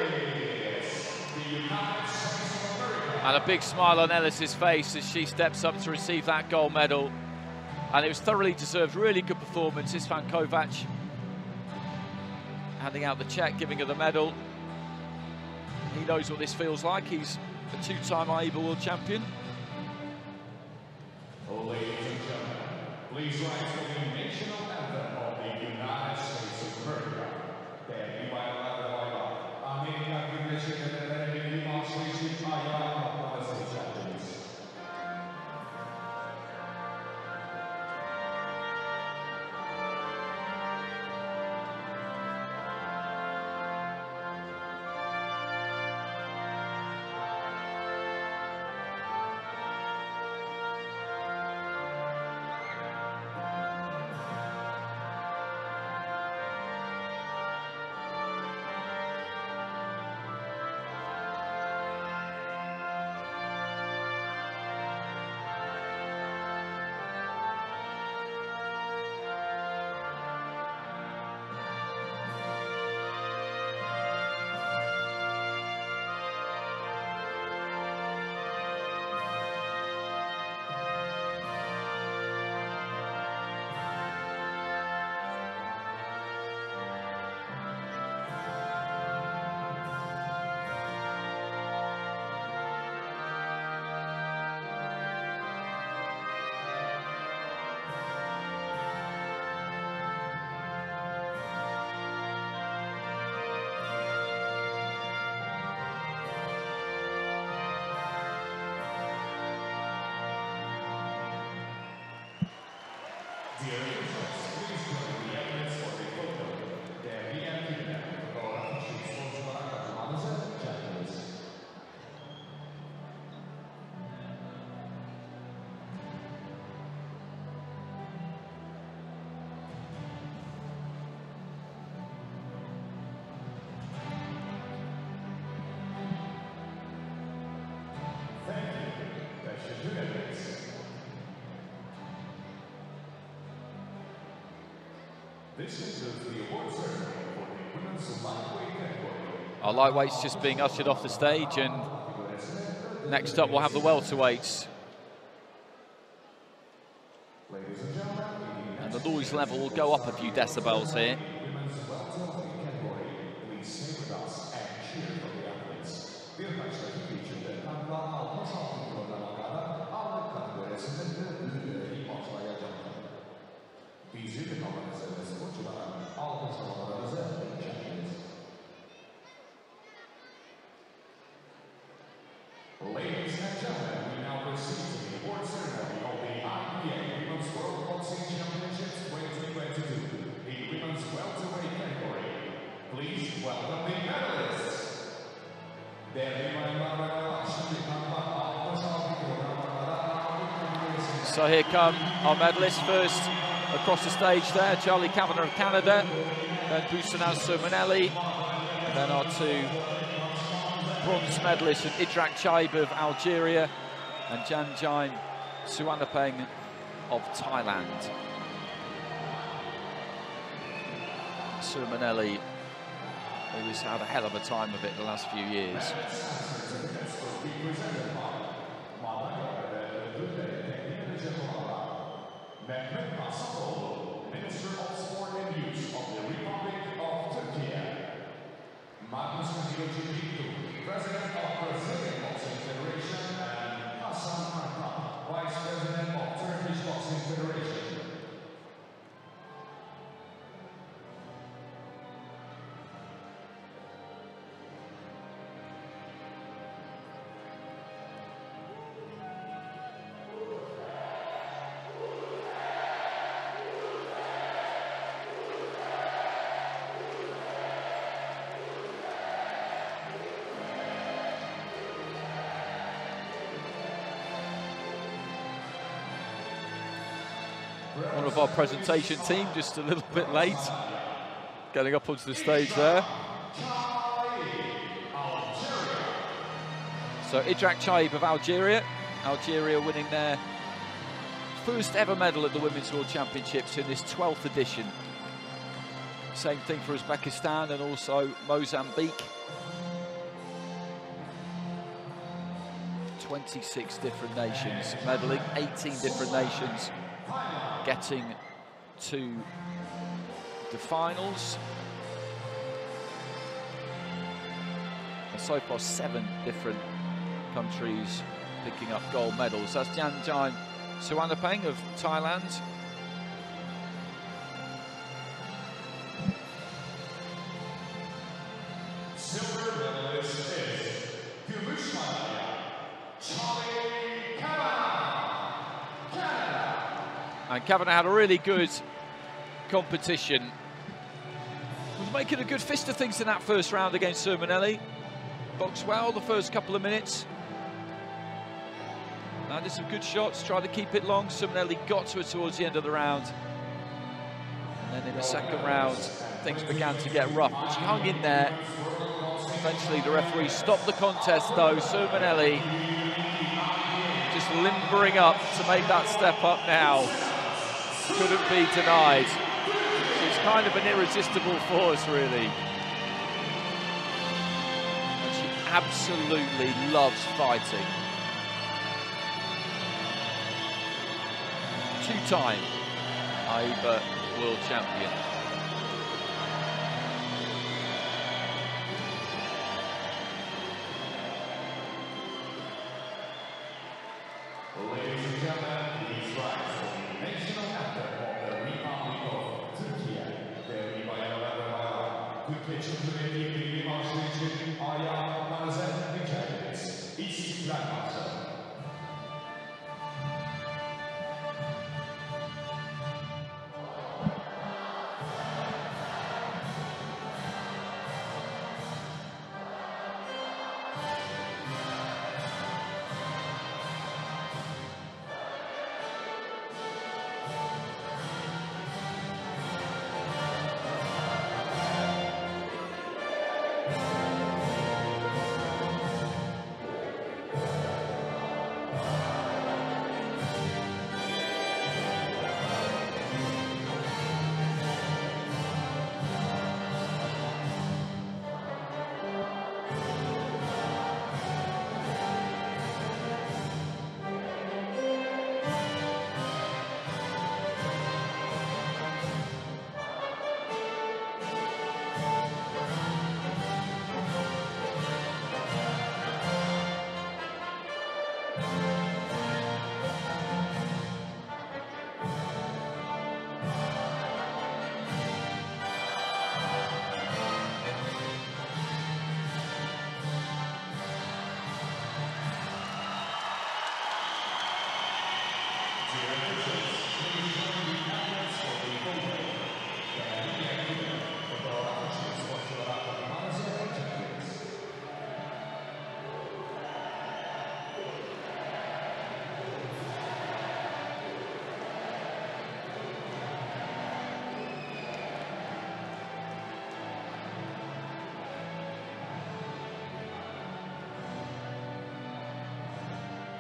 Ellis. The United States of America. And a big smile on Ellis's face as she steps up to receive that gold medal. And it was thoroughly deserved, really good performance. Isvan Kovac handing out the check, giving her the medal. He knows what this feels like. He's a two-time IBA world champion. Ladies and gentlemen, please rise for the national anthem of the United States of America. Amerika Birleşik Devletleri'nin başlayıcı ayağa kalkması şartıyız. Our lightweights just being ushered off the stage, and next up we'll have the welterweights. And the noise level will go up a few decibels here. Boxing Championships 2022 in women's welterweight category. Please welcome the medalists. So here come our medalists. First across the stage there, Charlie Kavanagh of Canada, then Busanaz Surmaneli, and then our two bronze medalists, Idrak Chaib of Algeria and Janjain Suwanapeng of Thailand. Surmaneli, who's had a hell of a time of it the last few years. Minister of Sport and Youth of the Republic of Turkey. Magnus President of Brazilian Boxing Federation, and Hasan Arkan, Vice President of Turkish Boxing Federation. One of our presentation team just a little bit late, getting up onto the stage there. So Idrak Chaib of Algeria. Algeria winning their first ever medal at the Women's World Championships in this 12th edition. Same thing for Uzbekistan and also Mozambique. 26 different nations medaling, 18 different nations getting to the finals. And so far 7 different countries picking up gold medals. That's Janjain Suwanapeng of Thailand. Silver medalist is Charlie Kavanagh, Canada. And Kavanagh had a really good competition. Was making a good fist of things in that first round against Surmaneli. Boxed well the first couple of minutes. Landed some good shots, tried to keep it long. Surmaneli got to it towards the end of the round. And then in the second round, things began to get rough, but she hung in there. Eventually the referee stopped the contest though. Surmaneli just limbering up to make that step up now. Couldn't be denied. She's kind of an irresistible force, really. And she absolutely loves fighting. Two-time IBA world champion. Ladies and gentlemen, please rise for the national anthem of the Republic of Turkey. Değerli bayanlar ve baylar, Türkiye Cumhuriyeti Milli Marşı için ayağa kalkmanızı rica ederiz. İstiklal Marşı.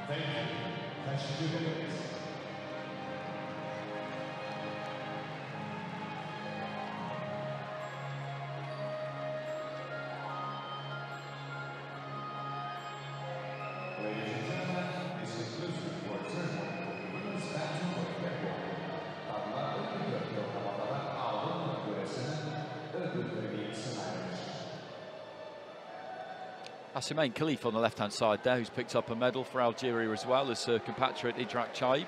Thank you. Thank you. Ladies and gentlemen, this concludes the fourth ceremony of the women's badminton netball. Kadınlar ödül yorumlamadan aldığım göresinin ödülleri sınırmış. Asimain Khalif on the left-hand side there, who's picked up a medal for Algeria as well as her compatriot Idrak Chaib.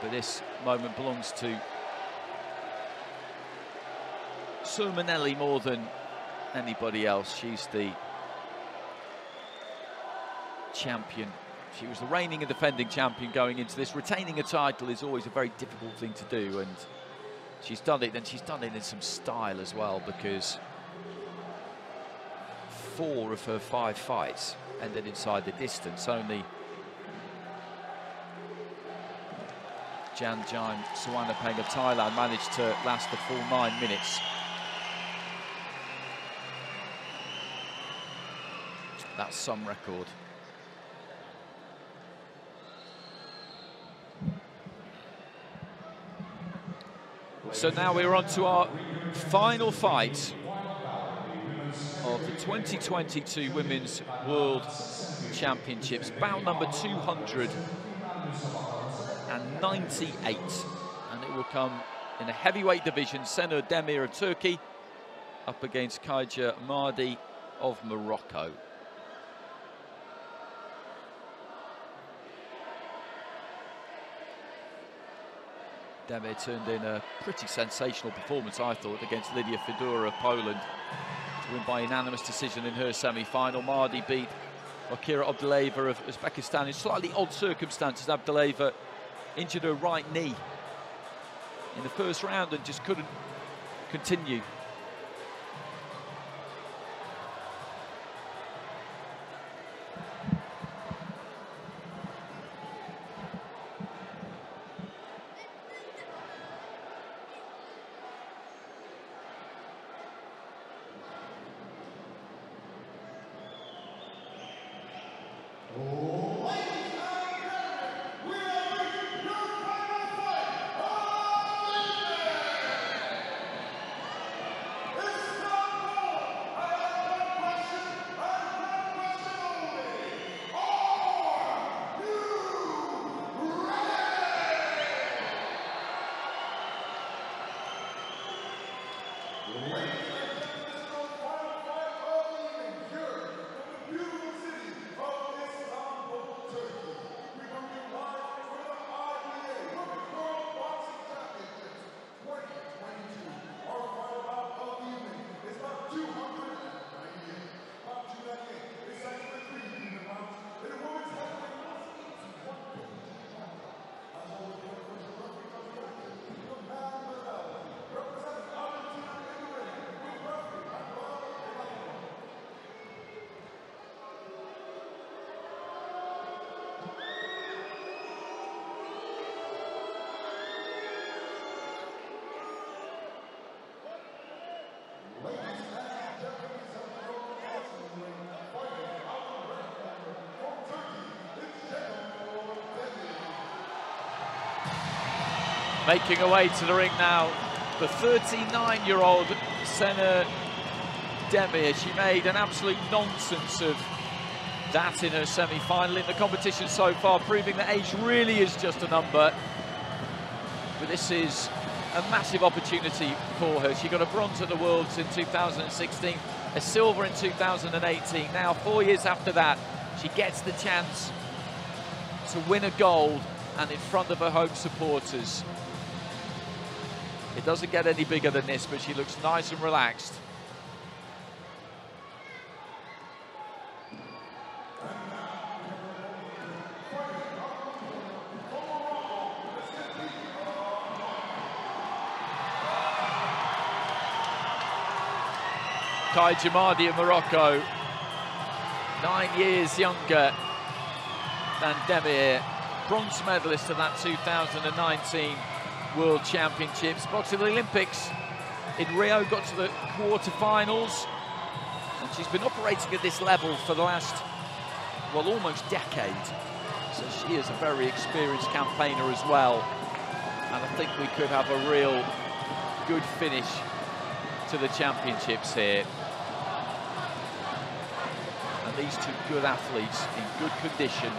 But this moment belongs to Surmanelli more than anybody else. She's the champion. She was the reigning and defending champion going into this. Retaining a title is always a very difficult thing to do, and she's done it, and she's done it in some style as well, because 4 of her 5 fights ended inside the distance. Only Janjaim Suwanapeng of Thailand managed to last the full 9 minutes. That's some record. So now we're on to our final fight of the 2022 Women's World Championships, bout number 298, and it will come in a heavyweight division. Senur Demir of Turkey up against Kaija Mahdi of Morocco. Demir turned in a pretty sensational performance, I thought, against Lydia Fedora of Poland to win by unanimous decision in her semi-final. Mahdi beat Akira Abdullaeva of Uzbekistan in slightly odd circumstances. Abdullaeva injured her right knee in the first round and just couldn't continue. Making her way to the ring now, the 39-year-old Senur Demir. She made an absolute nonsense of that in her semi-final in the competition so far, proving that age really is just a number. But this is a massive opportunity for her. She got a bronze at the Worlds in 2016, a silver in 2018. Now, 4 years after that, she gets the chance to win a gold and in front of her home supporters. It doesn't get any bigger than this, but she looks nice and relaxed. Kaija Mahdi of Morocco, 9 years younger than Demir, bronze medalist at that 2019 World Championships. Got to the Olympics in Rio, got to the quarterfinals, and she's been operating at this level for the last well, almost decade. So she is a very experienced campaigner as well. And I think we could have a real good finish to the championships here. And these two good athletes in good condition.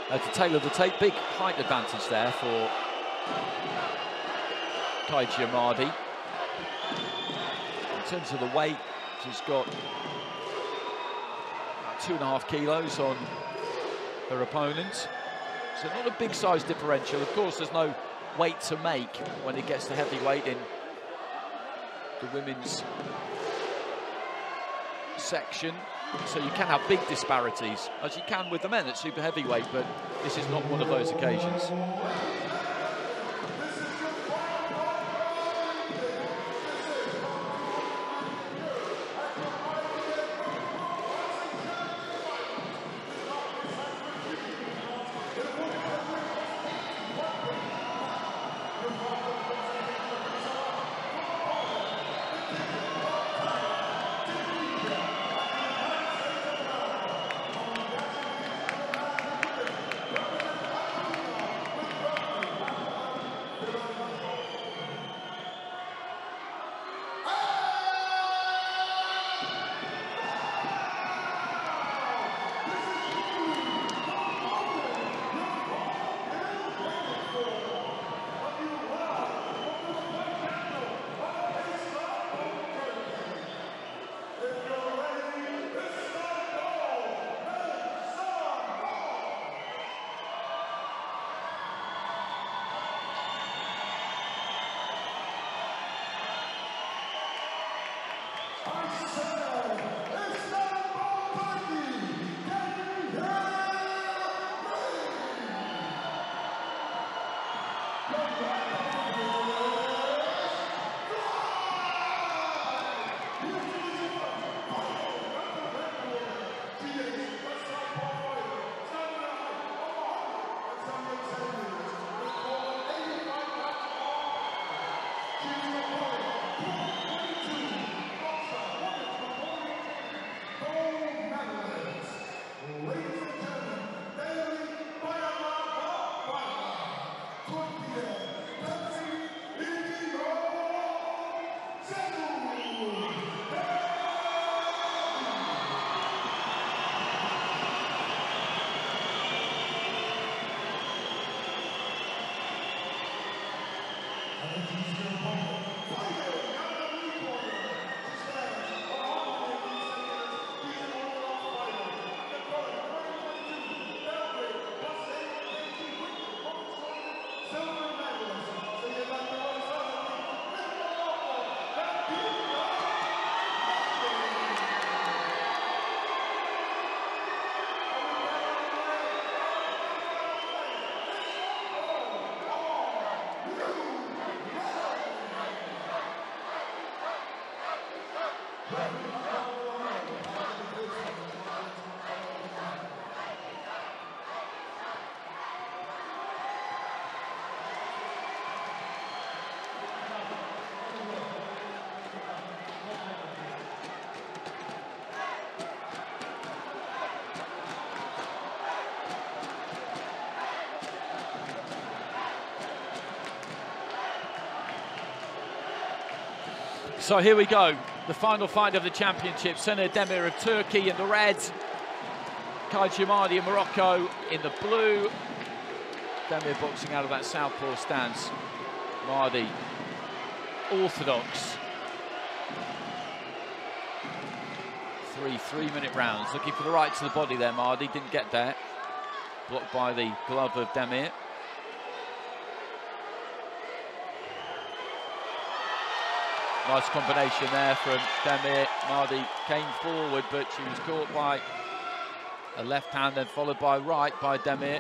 To tailor the tape, big height advantage there for Kaiji Amadi. In terms of the weight, she's got about 2.5 kilos on her opponent. So not a big size differential. Of course, there's no weight to make when it gets to heavyweight in the women's section. So you can have big disparities, as you can with the men at super heavyweight, but this is not one of those occasions. So here we go, the final fight of the championship. Senir Demir of Turkey in the red, Kaiji Amadi of Morocco in the blue. Demir boxing out of that southpaw stance. Amadi, orthodox. Three-minute rounds. Looking for the right to the body there, Amadi didn't get there. Blocked by the glove of Demir. Nice combination there from Demir. Amadi came forward, but she was caught by a left hand, then followed by right by Demir.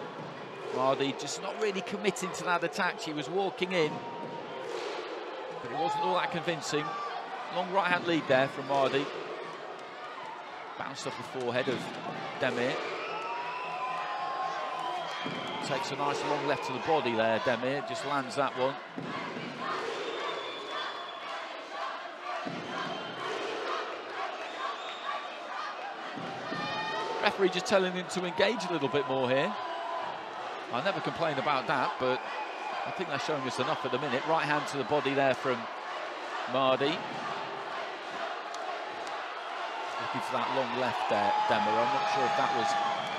Amadi just not really committing to that attack. She was walking in, but it wasn't all that convincing. Long right-hand lead there from Mardi. Bounced off the forehead of Demir. Takes a nice long left to the body there, Demir. Just lands that one. Referee just telling him to engage a little bit more here. I never complain about that, but I think they're showing us enough at the minute. Right hand to the body there from Mardi. Looking for that long left there, Demir. I'm not sure if that was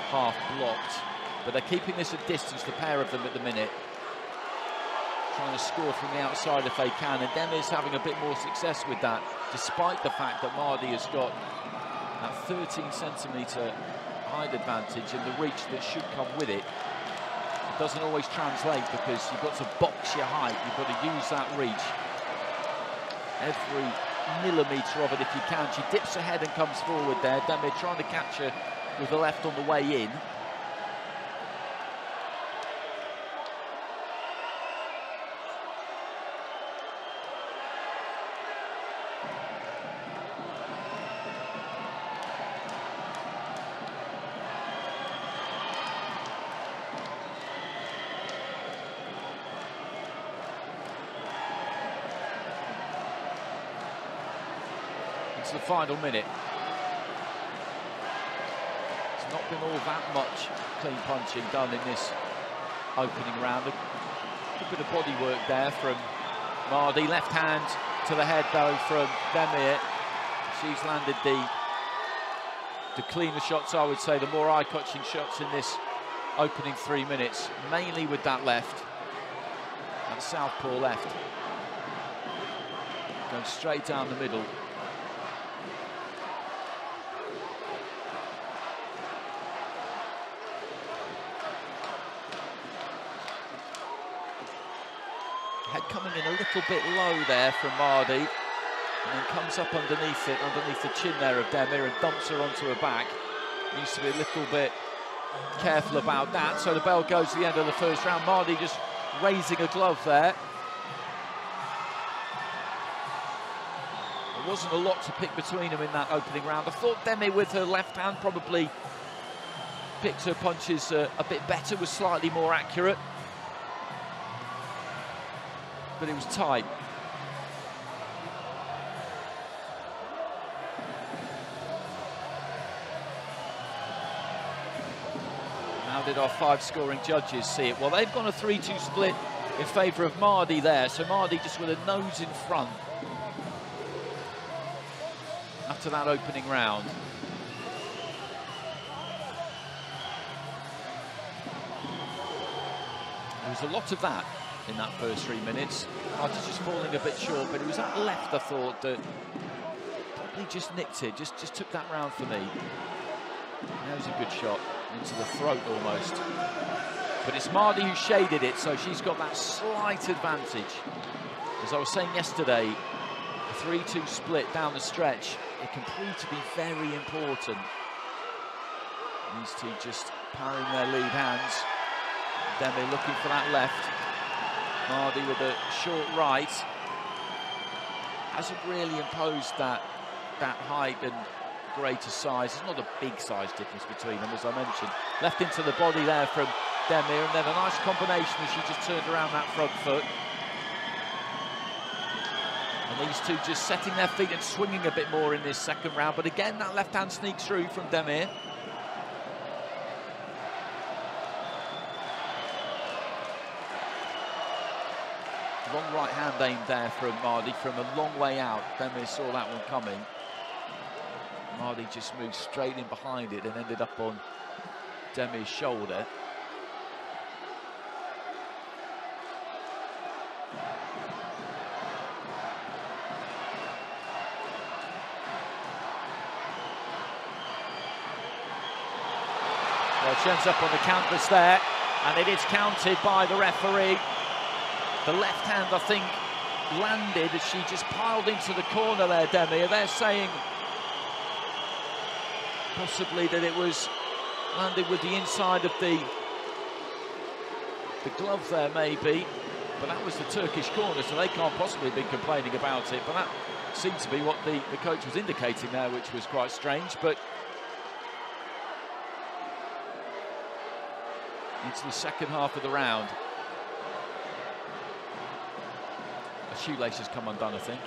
half blocked, but they're keeping this at distance, the pair of them at the minute. Trying to score from the outside if they can, and Demir's having a bit more success with that, despite the fact that Mardi has got that 13cm height advantage and the reach that should come with it. It doesn't always translate because you've got to box your height, you've got to use that reach. Every millimetre of it if you can. She dips ahead and comes forward there. Demir trying to catch her with the left on the way in. The final minute. It's not been all that much clean punching done in this opening round. A bit of body work there from Mardi. Left hand to the head though from Demir. She's landed the cleaner shots, I would say, the more eye-catching shots in this opening 3 minutes, mainly with that left, that southpaw left. Going straight down the middle. Head coming in a little bit low there from Mardi, and then comes up underneath it, underneath the chin there of Demir, and dumps her onto her back. Needs to be a little bit careful about that. So the bell goes to the end of the first round. Mardi just raising a glove there. There wasn't a lot to pick between them in that opening round. I thought Demir with her left hand probably picked her punches a bit better, was slightly more accurate. But it was tight. How did our 5 scoring judges see it? Well, they've gone a 3-2 split in favour of Mardi there, so Mardi just with a nose in front after that opening round. There was a lot of that in that first 3 minutes. Mardi's just falling a bit short, but it was that left, I thought, that probably just nicked it, just took that round for me. That was a good shot, into the throat almost. But it's Mardi who shaded it, so she's got that slight advantage. As I was saying yesterday, a 3-2 split down the stretch, it can prove to be very important. These two just powering their lead hands. Demir looking for that left. Mardi with a short right. Hasn't really imposed that height and greater size. There's not a big size difference between them, as I mentioned. Left into the body there from Demir, and then a nice combination as she just turned around that front foot. And these two just setting their feet and swinging a bit more in this second round. But again, that left hand sneaks through from Demir. Long right hand aimed there from Mardi from a long way out. Demir saw that one coming. Mardi just moved straight in behind it and ended up on Demir's shoulder. Well, she ends up on the canvas there, and it is counted by the referee. The left hand, I think, landed as she just piled into the corner there, Demir. They're saying possibly that it was landed with the inside of the glove there, maybe. but that was the Turkish corner, so they can't possibly have been complaining about it. But that seemed to be what the coach was indicating there, which was quite strange. But into the second half of the round. A shoelace has come undone, I think.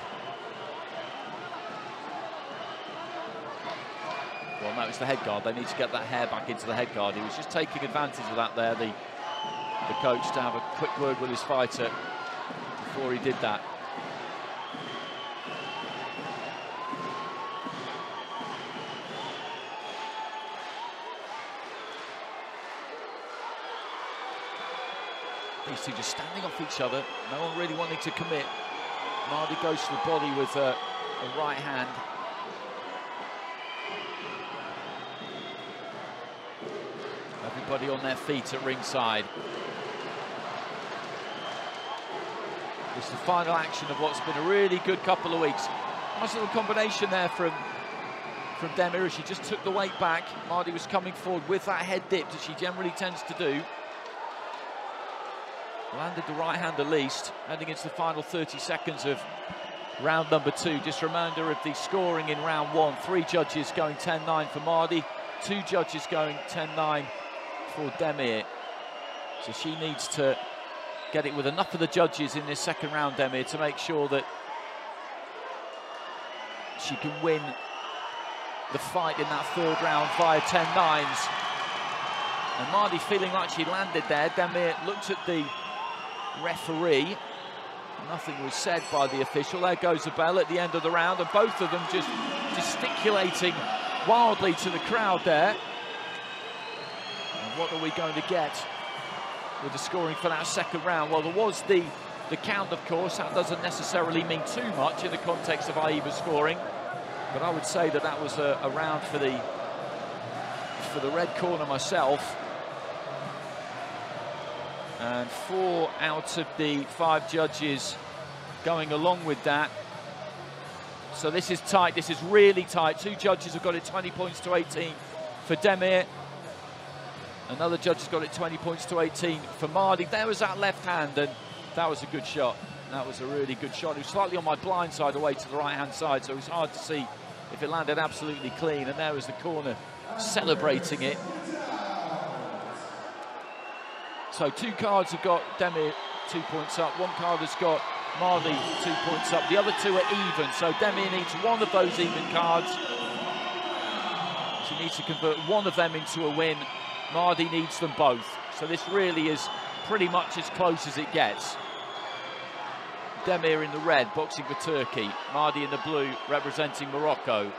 Well, no, it's the head guard. They need to get that hair back into the head guard. He was just taking advantage of that there, the coach, to have a quick word with his fighter before he did that. These two just standing off each other, no one really wanting to commit. Mardi goes to the body with a right hand. Everybody on their feet at ringside. It's the final action of what's been a really good couple of weeks. Nice little combination there from Demir. She just took the weight back. Mardi was coming forward with that head dip that she generally tends to do. Landed the right hand at least, heading into the final 30 seconds of round number 2. Just a reminder of the scoring in round 1. 3 judges going 10-9 for Mardi, 2 judges going 10-9 for Demir. So she needs to get it with enough of the judges in this second round, Demir, to make sure that she can win the fight in that third round via 10-9s. And Mardi feeling like she landed there. Demir looked at the referee. Nothing was said by the official. There goes the bell at the end of the round, and both of them just gesticulating wildly to the crowd there. And what are we going to get with the scoring for that second round? Well, there was the count, of course. That doesn't necessarily mean too much in the context of IBA scoring, but I would say that that was a round for the red corner myself. And 4 out of the 5 judges going along with that. So this is tight, this is really tight. 2 judges have got it 20 points to 18 for Demir. Another judge has got it 20 points to 18 for Mardi. There was that left hand, and that was a good shot. That was a really good shot. It was slightly on my blind side away to the right-hand side, so it was hard to see if it landed absolutely clean. And there was the corner celebrating it. So 2 cards have got Demir 2 points up, 1 card has got Mardi 2 points up, the other 2 are even, so Demir needs 1 of those even cards. She needs to convert 1 of them into a win. Mardi needs them both, so this really is pretty much as close as it gets. Demir in the red, boxing for Turkey, Mardi in the blue, representing Morocco.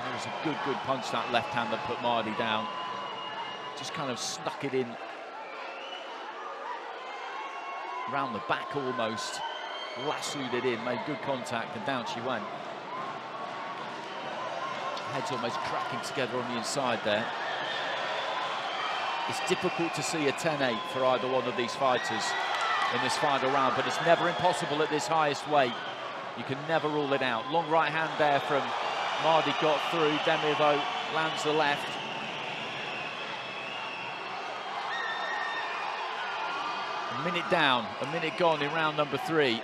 It was a good punch, that left hand that put Mardi down. Just kind of snuck it in round the back almost. Lassoed it in, made good contact, and down she went. Heads almost cracking together on the inside there. It's difficult to see a 10-8 for either one of these fighters in this final round, but it's never impossible at this highest weight. You can never rule it out. Long right hand there from Mardi, got through. Demir, though, lands the left. A minute down, a minute gone in round number 3.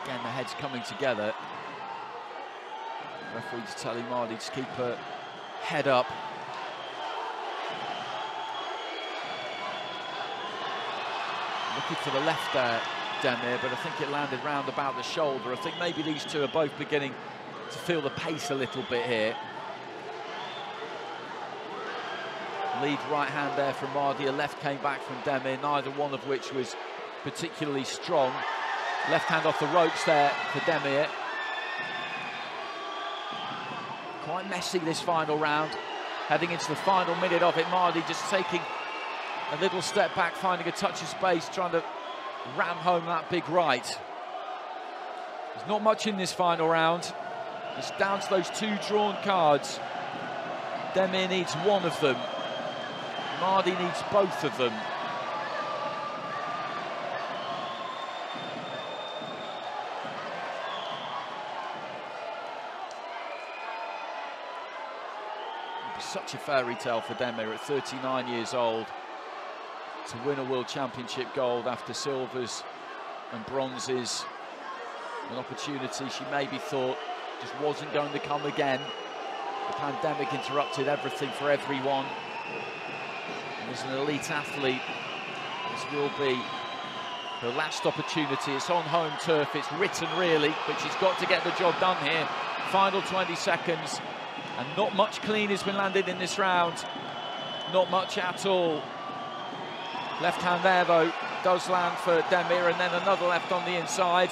Again, the heads coming together. Referee just telling Mardi to keep her head up. Looking for the left there, Demir, but I think it landed round about the shoulder. I think maybe these two are both beginning to feel the pace a little bit here. Lead right hand there from Mardi, a left came back from Demir, neither one of which was particularly strong. Left hand off the ropes there for Demir. Quite messy this final round. Heading into the final minute of it, Mardi just taking a little step back, finding a touch of space, trying to ram home that big right. There's not much in this final round. It's down to those 2 drawn cards. Demir needs 1 of them Mardy needs both of them. Such a fairy tale for Demir at 39 years old to win a World Championship gold after silvers and bronzes. An opportunity she maybe thought just wasn't going to come again. The pandemic interrupted everything for everyone. And as an elite athlete, this will be her last opportunity. It's on home turf, it's written really, but she's got to get the job done here. Final 20 seconds. And not much clean has been landed in this round. Not much at all. Left hand there, though, does land for Demir, and then another left on the inside.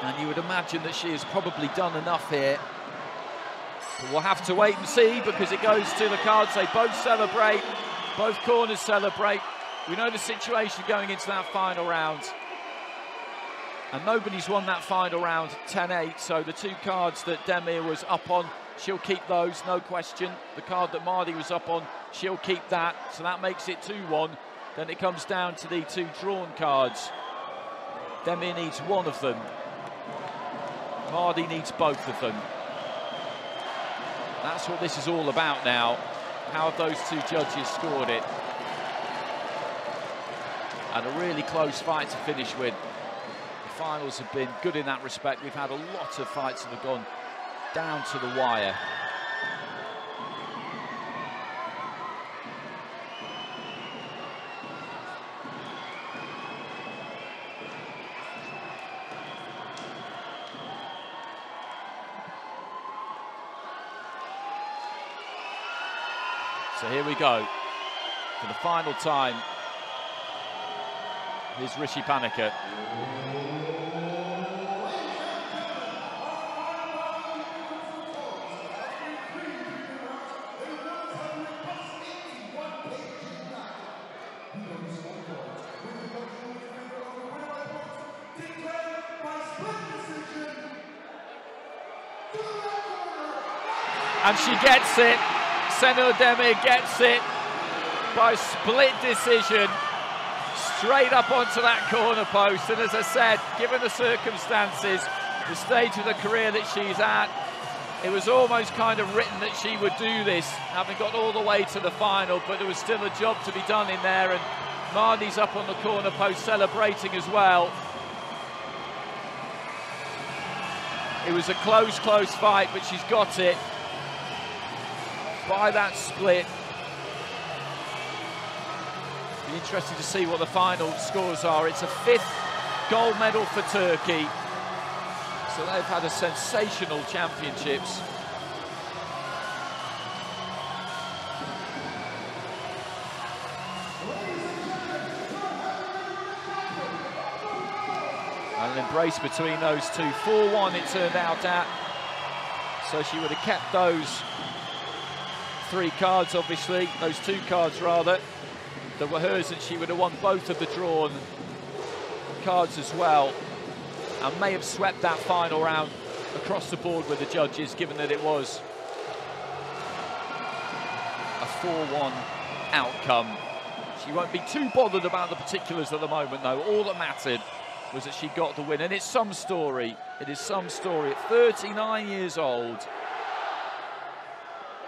And you would imagine that she has probably done enough here. But we'll have to wait and see, because it goes to the cards. They both celebrate. Both corners celebrate. We know the situation going into that final round. And nobody's won that final round 10-8, so the two cards that Demir was up on, she'll keep those, no question. The card that Mardy was up on, she'll keep that, so that makes it 2-1. Then it comes down to the two drawn cards. Demir needs one of them. Mardy needs both of them. That's what this is all about now. How have those two judges scored it? And a really close fight to finish with. Finals have been good in that respect. We've had a lot of fights that have gone down to the wire. So here we go for the final time. Here's Rishi Panikkar. And she gets it. Senur Demir gets it by split decision, straight up onto that corner post. And as I said, given the circumstances, the stage of the career that she's at, it was almost kind of written that she would do this, having got all the way to the final, but there was still a job to be done in there, and Mardy's up on the corner post celebrating as well. It was a close fight, but she's got it by that split. Be interesting to see what the final scores are. It's a 5th gold medal for Turkey. So they've had a sensational championships. And an embrace between those two. 4-1 it turned out at. So she would have kept those 3 cards, obviously, those 2 cards rather, that were hers, and she would have won both of the drawn cards as well, and may have swept that final round across the board with the judges, given that it was a 4-1 outcome. She won't be too bothered about the particulars at the moment, though. All that mattered was that she got the win, and it's some story. It is some story. At 39 years old,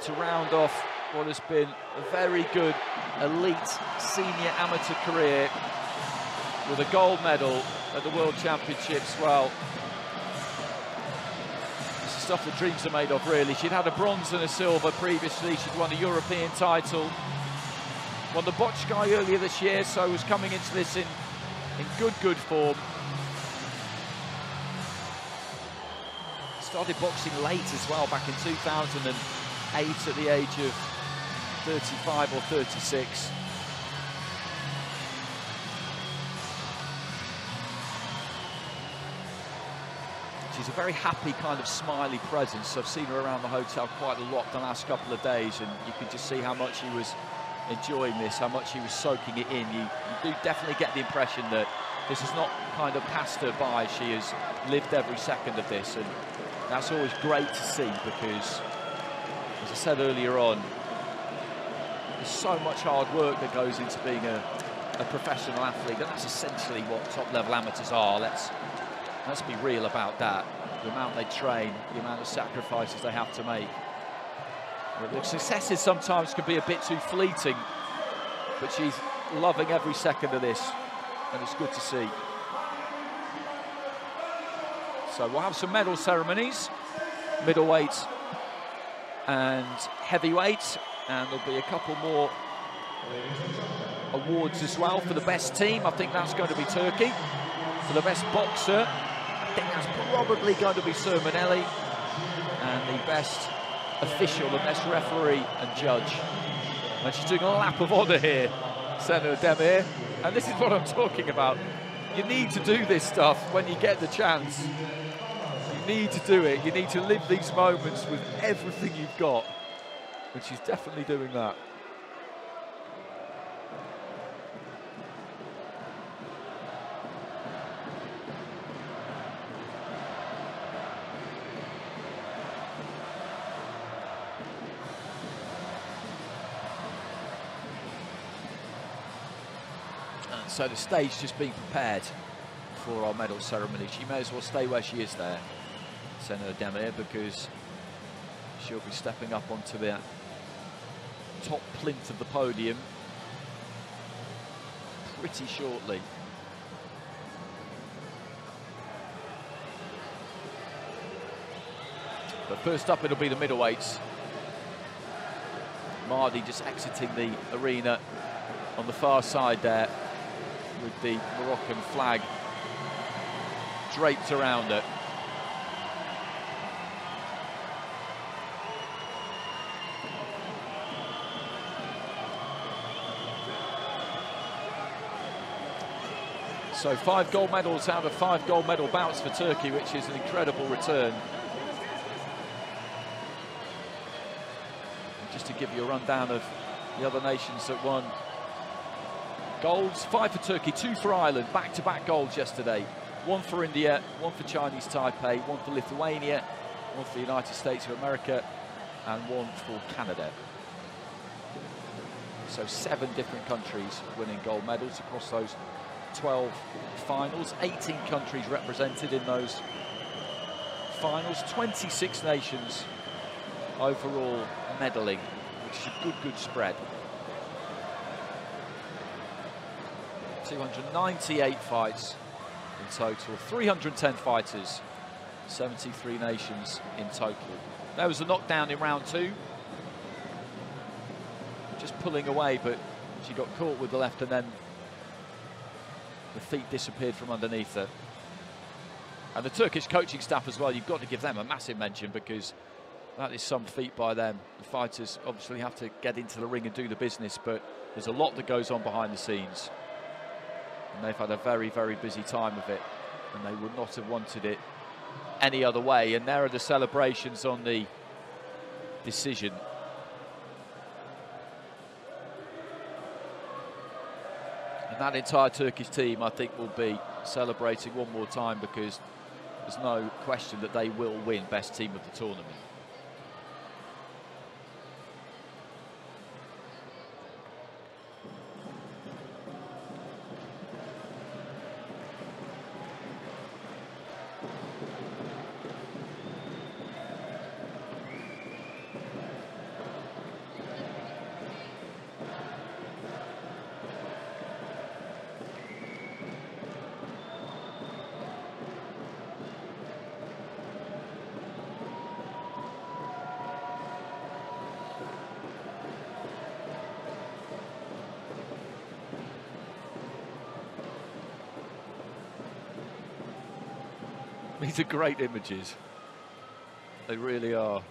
to round off what has been a very good elite senior amateur career with a gold medal at the World Championships. Well, this is stuff that dreams are made of, really. She'd had a bronze and a silver previously. She'd won a European title, won the Bochkai earlier this year, so was coming into this in good form. Started boxing late as well, back in 2008 at the age of 35 or 36. She's a very happy, kind of smiley presence. I've seen her around the hotel quite a lot the last couple of days, and you can just see how much she was enjoying this, how much she was soaking it in. You do definitely get the impression that this has not kind of passed her by. She has lived every second of this, and that's always great to see, because as I said earlier on, there's so much hard work that goes into being a professional athlete, and that's essentially what top-level amateurs are. Let's be real about that. The amount they train, the amount of sacrifices they have to make. The successes sometimes can be a bit too fleeting, but she's loving every second of this, and it's good to see. So we'll have some medal ceremonies, middleweight and heavyweight, and there'll be a couple more awards as well for the best team. I think that's going to be Turkey. For the best boxer, I think that's probably going to be Sermonelli. And the best official, the best referee and judge. And she's doing a lap of honour here, Senna Demir. And this is what I'm talking about. You need to do this stuff when you get the chance. You need to do it. You need to live these moments with everything you've got. And she's definitely doing that. And so the stage just being prepared for our medal ceremony. She may as well stay where she is there, Senna Demir, because she'll be stepping up onto the top plinth of the podium pretty shortly. But first up, it'll be the middleweights. Mardi just exiting the arena on the far side there with the Moroccan flag draped around it. So 5 gold medals out of 5 gold medal bouts for Turkey, which is an incredible return. And just to give you a rundown of the other nations that won golds: 5 for Turkey, 2 for Ireland, back-to-back golds yesterday. 1 for India, 1 for Chinese Taipei, 1 for Lithuania, 1 for the United States of America, and 1 for Canada. So 7 different countries winning gold medals across those 12 finals. 18 countries represented in those finals. 26 nations overall medaling, which is a good spread. 298 fights in total, 310 fighters, 73 nations in total. There was a knockdown in round 2. Just pulling away, but she got caught with the left, and then the feet disappeared from underneath her. And the Turkish coaching staff as well, you've got to give them a massive mention, because that is some feat by them. The fighters obviously have to get into the ring and do the business, but there's a lot that goes on behind the scenes. And they've had a very busy time of it, and they would not have wanted it any other way. And there are the celebrations on the decision. And that entire Turkish team, I think, will be celebrating one more time, because there's no question that they will win best team of the tournament. These are great images. They really are.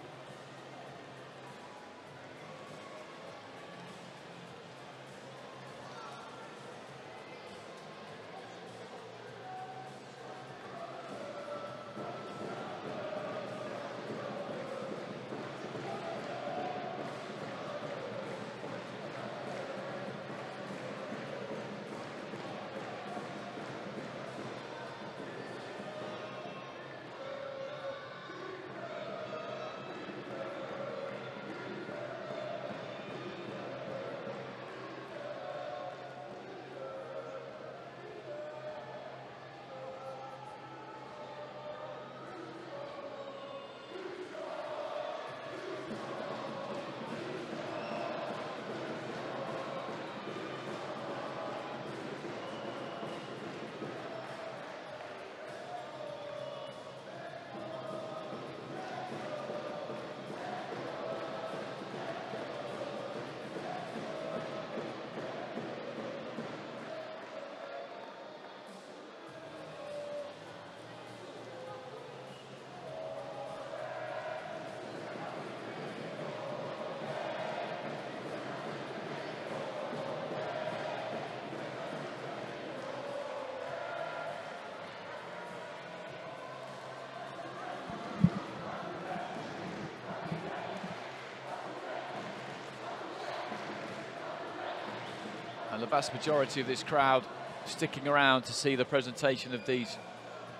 And the vast majority of this crowd sticking around to see the presentation of these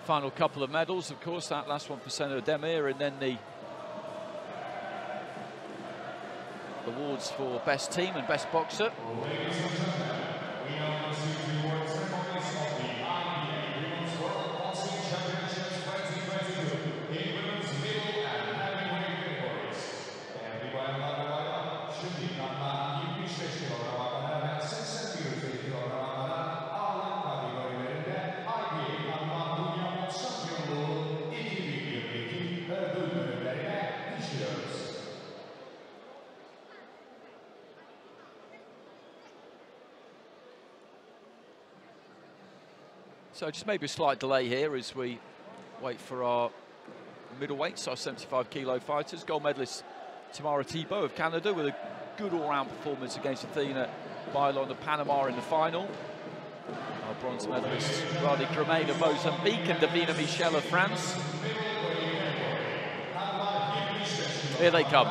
final couple of medals. Of course, that last one for Senator Demir, and then the awards for best team and best boxer. Ladies and gentlemen, we now proceed to the award ceremonies of the IBA Women's World Boxing Championships 2022 in women's middle and heavyweight categories. Değerli bayanlar ve baylar, şimdi katma 75 kilograma kadar ve 80 kilograma kadar ağırlık kategorilerinde IBA katma dünya boks şampiyonluğu 2022 ödül bölümlerine geçiyoruz. So just maybe a slight delay here as we wait for our middleweights, our 75 kilo fighters. Gold medalist Tamara Tebow of Canada with a good all-round performance against Athena Bailon of Panama in the final. Our bronze medalist Radi Kremain of Mozambique and Davina Michel of France. Here they come.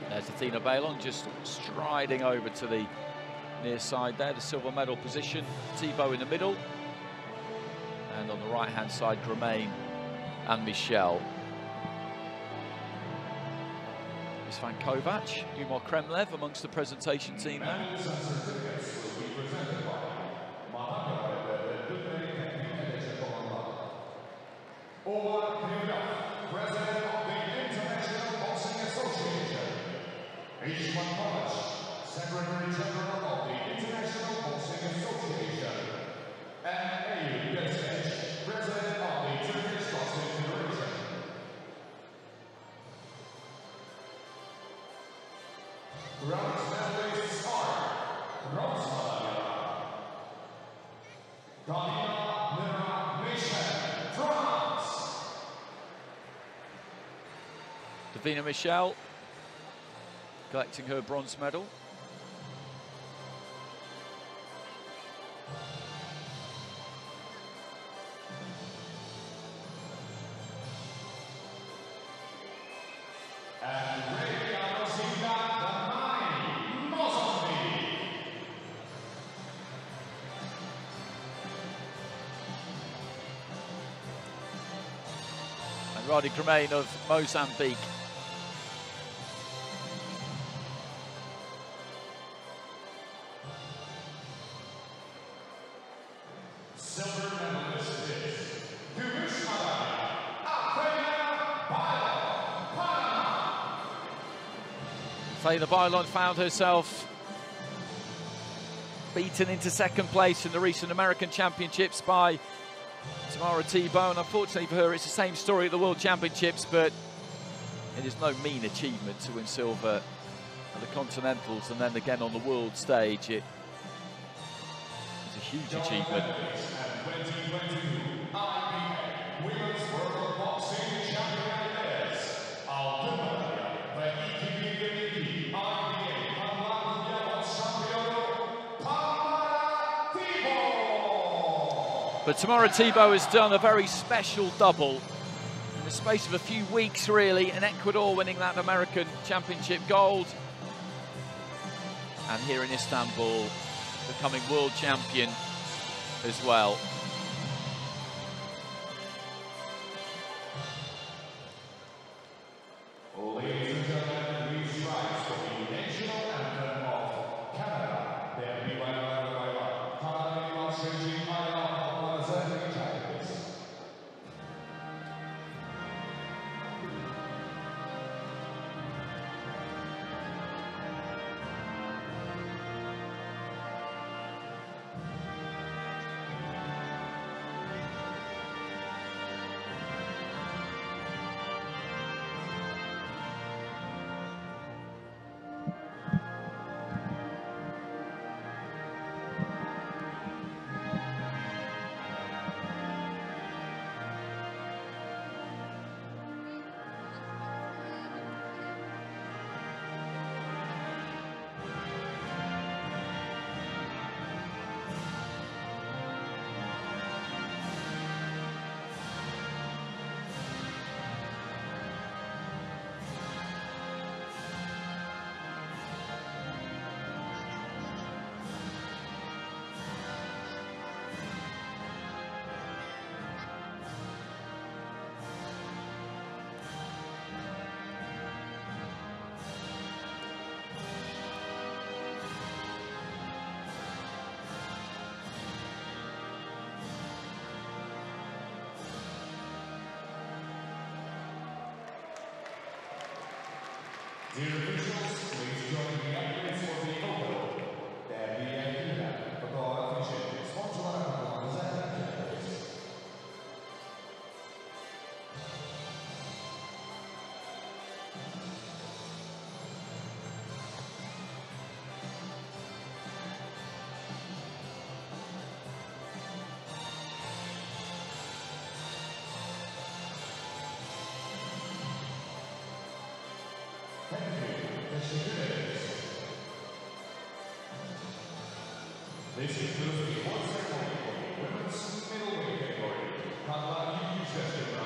There's Athena Bailon just striding over to the near side there, the silver medal position. Tebow in the middle. And on the right-hand side, Gremain and Michel. Isvan Kovac, Umar Kremlev amongst the presentation team there. President of the International Boxing Association. Isvan Kovac, Secretary General of the International Boxing Association. And Eyüp Gökçek, President of the Turkish Boxing Federation. Bronze medalists are bronze medalist France. Davina Michel collecting her bronze medal. And ready on Rosita, the 9, Mozambique. And Radi Kremain of Mozambique. Silver medalist is Gümüş madalya, Athena Bailon, Panama. Athena Bailon found herself beaten into second place in the recent American Championships by Tamara Tebow, and unfortunately for her it's the same story at the World Championships, but it is no mean achievement to win silver at the Continentals and then again on the world stage. It is a huge achievement. 2022 IBA Women's World Boxing Championships. Altın madalya ve 2022 IBA Kadınlar Dünya Boks Şampiyonu Tamara Tebow. But Tamara Tebow has done a very special double in the space of a few weeks, really, in Ecuador, winning that American Championship gold, and here in Istanbul becoming world champion as well. Ladies and gentlemen, we strive for the national anthem of Canada. Değerli bayanlar ve baylar, Kanada'nın başlayıcı bayrağı halklarınıza rica ederiz. Dear officials, please join the athletes for the photo. Der IBA fotoğrafiçin sponsorlar katılmanıza ederiz. Thank you. Teşekkür ederiz. This includes the one ceremony for the women's middleweight category. Kadınlar ilk yüz yaşlarına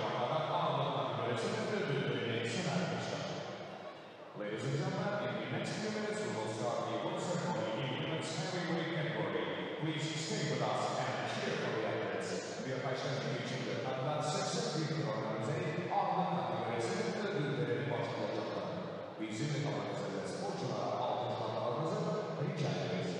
ağırlanan bölgesinin ödüllerine sona ermişler. Ladies and gentlemen, in the next few minutes we will start the one ceremony in the women's heavyweight category. Please stay with us and cheer for the athletes. Bir başlangıç için de kadınlar 81 organize ağırlanan bölgesinin ödüllerini başlayacaklar. Bizimle kalmanızı ve sporculara alkışlamalarınızı rica ederiz.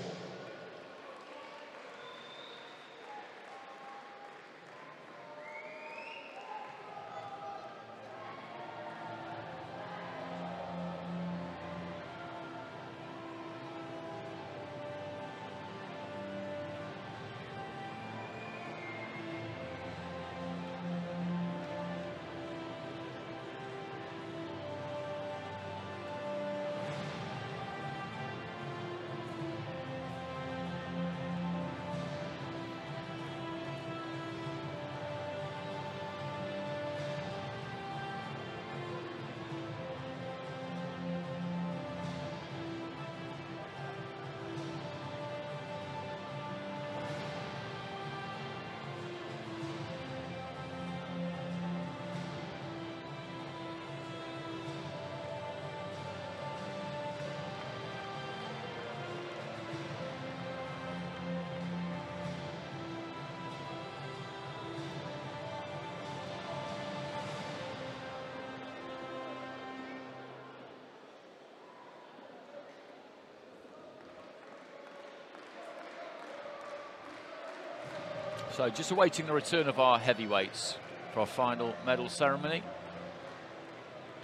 So just awaiting the return of our heavyweights for our final medal ceremony.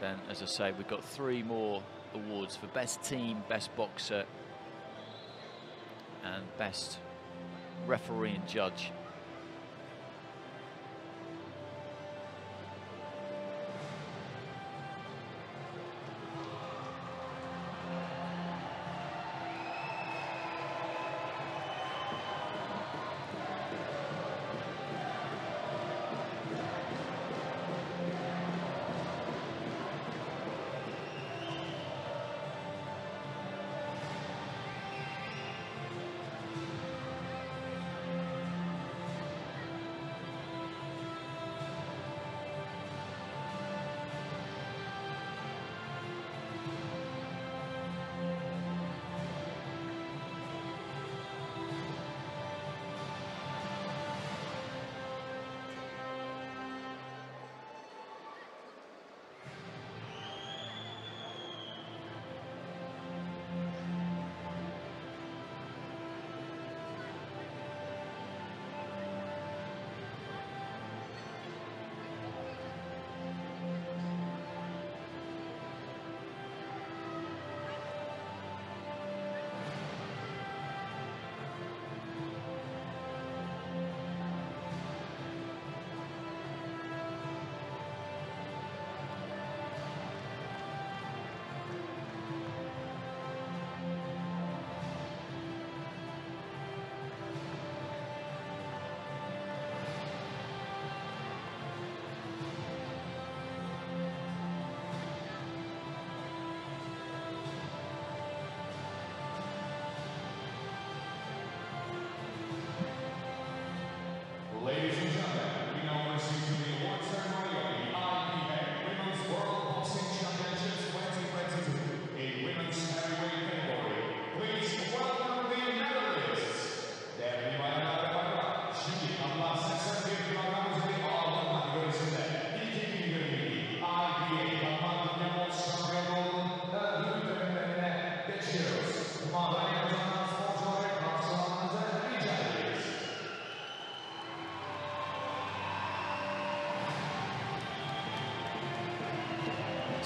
Then, as I say, we've got 3 more awards for best team, best boxer, and best referee and judge.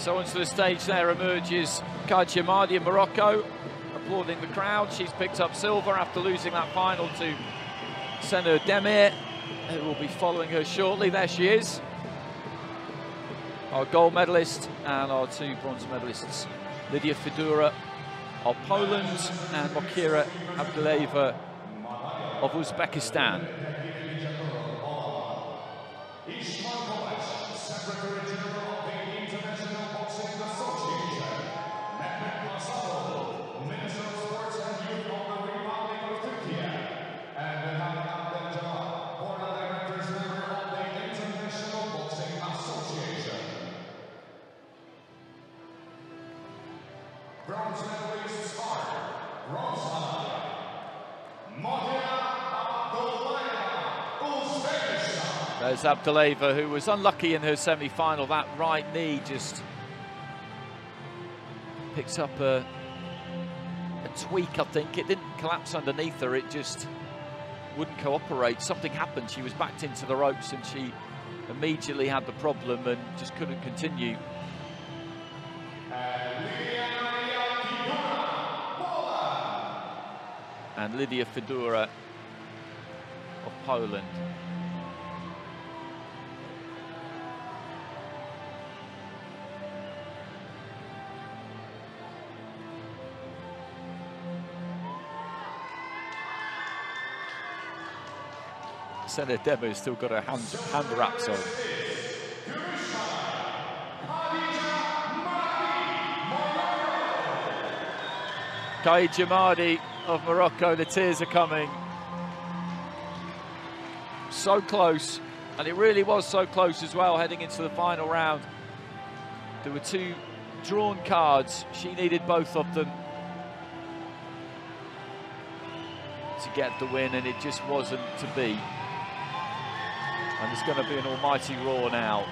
So onto the stage there emerges Kaija Mahdi in Morocco, applauding the crowd. She's picked up silver after losing that final to Senur Demir, who will be following her shortly. There she is, our gold medalist, and our two bronze medalists, Lydia Fedura of Poland and Mokira Abdullaeva of Uzbekistan. There's Abdullaeva, who was unlucky in her semi-final. That right knee just picks up a tweak, I think. It didn't collapse underneath her, it just wouldn't cooperate. Something happened, she was backed into the ropes and she immediately had the problem and just couldn't continue. And Lydia Fedura of Poland. Senur Demir's still got her hand wraps on. Kaija Mahdi of Morocco, the tears are coming. So close, and it really was so close as well, heading into the final round. There were two drawn cards. She needed both of them to get the win, and it just wasn't to be. And it's going to be an almighty roar now.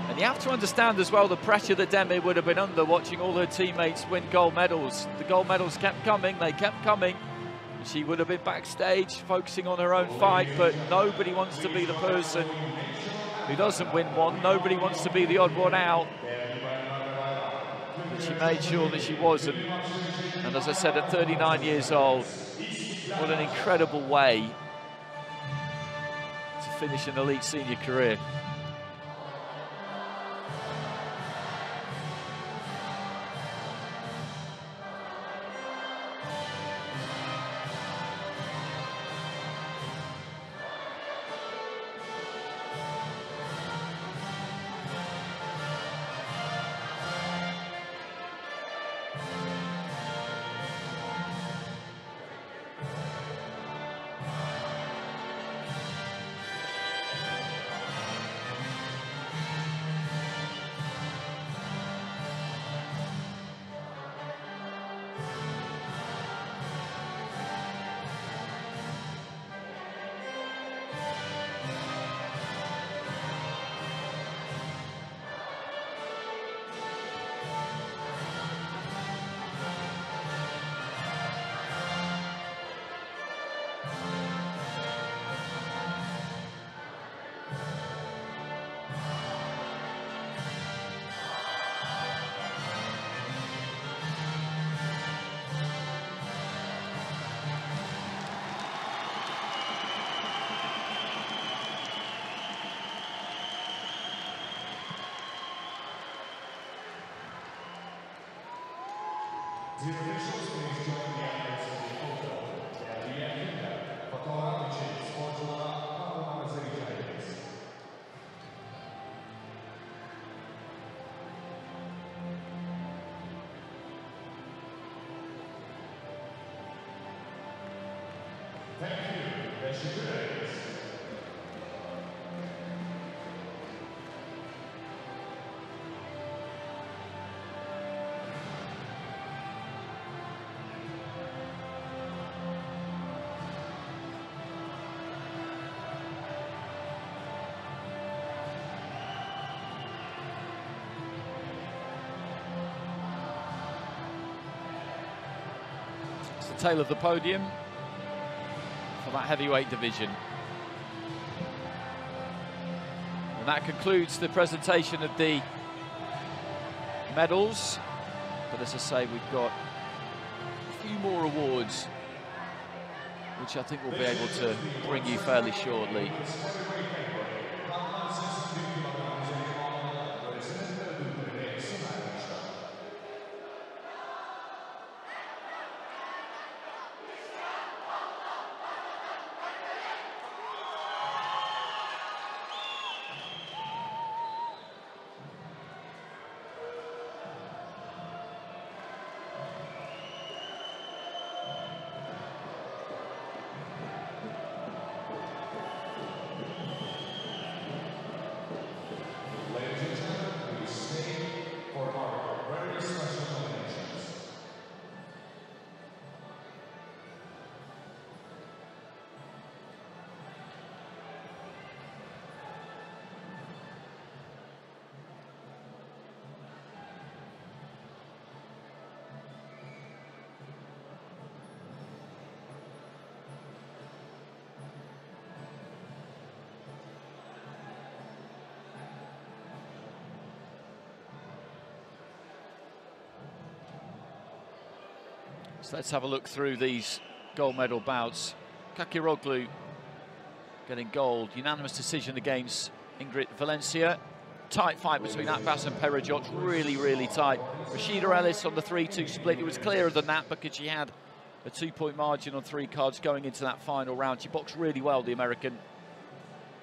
And you have to understand as well the pressure that Demir would have been under watching all her teammates win gold medals. The gold medals kept coming, they kept coming. She would have been backstage focusing on her own fight, but nobody wants to be the person who doesn't win one. Nobody wants to be the odd one out. But she made sure that she wasn't. And as I said, at 39 years old, what an incredible way to finish an elite senior career. The officials please join the athletes in the photo. Fotoğraf için sporculara katılmanızı rica ederiz. Thank you. Teşekkür ederiz. the tail of the podium for that heavyweight division. And that concludes the presentation of the medals. But as I say, we've got a few more awards, which I think we'll be able to bring you fairly shortly. So let's have a look through these gold medal bouts. Kakiroglu getting gold, unanimous decision against Ingrid Valencia. Tight fight between Akbas and Perajot, really, really tight. Rashida Ellis on the 3-2 split, it was clearer than that because she had a 2-point margin on 3 cards going into that final round. She boxed really well, the American.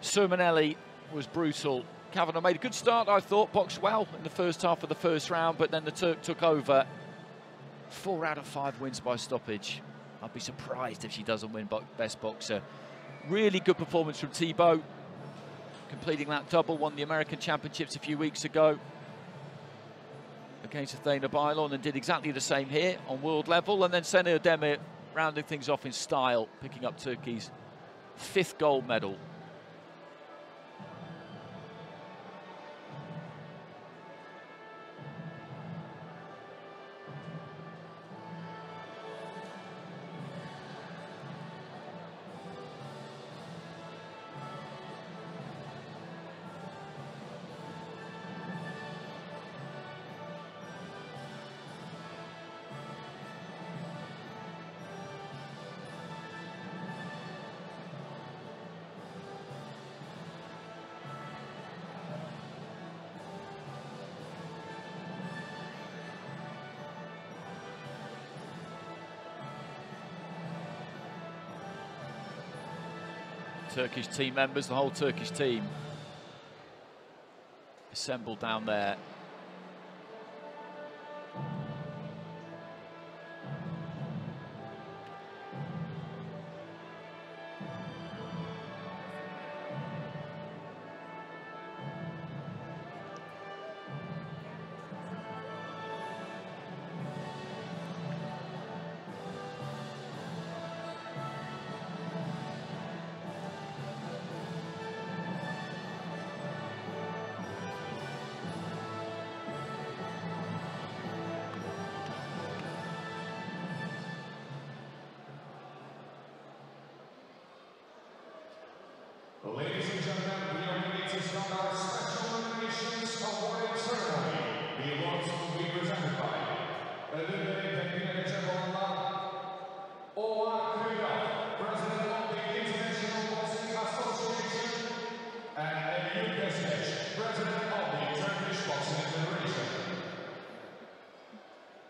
Surmanelli was brutal. Kavanagh made a good start, I thought, boxed well in the first half of the first round, but then the Turk took over. 4 out of 5 wins by stoppage. I'd be surprised if she doesn't win Best Boxer. Really good performance from Thibault, completing that double, won the American Championships a few weeks ago against Athena Bailon and did exactly the same here on world level. And then Sena Özdemir rounding things off in style, picking up Turkey's 5th gold medal. Turkish team members, the whole Turkish team assembled down there. Ladies and gentlemen, we are ready to start our special eliminations awarding ceremony. The awards will be presented by Ödülleri Teknik Edecek Oğan Krylov, President of the International Boxing Association, and Eylül Keskeç, President of the Turkish Boxing Federation.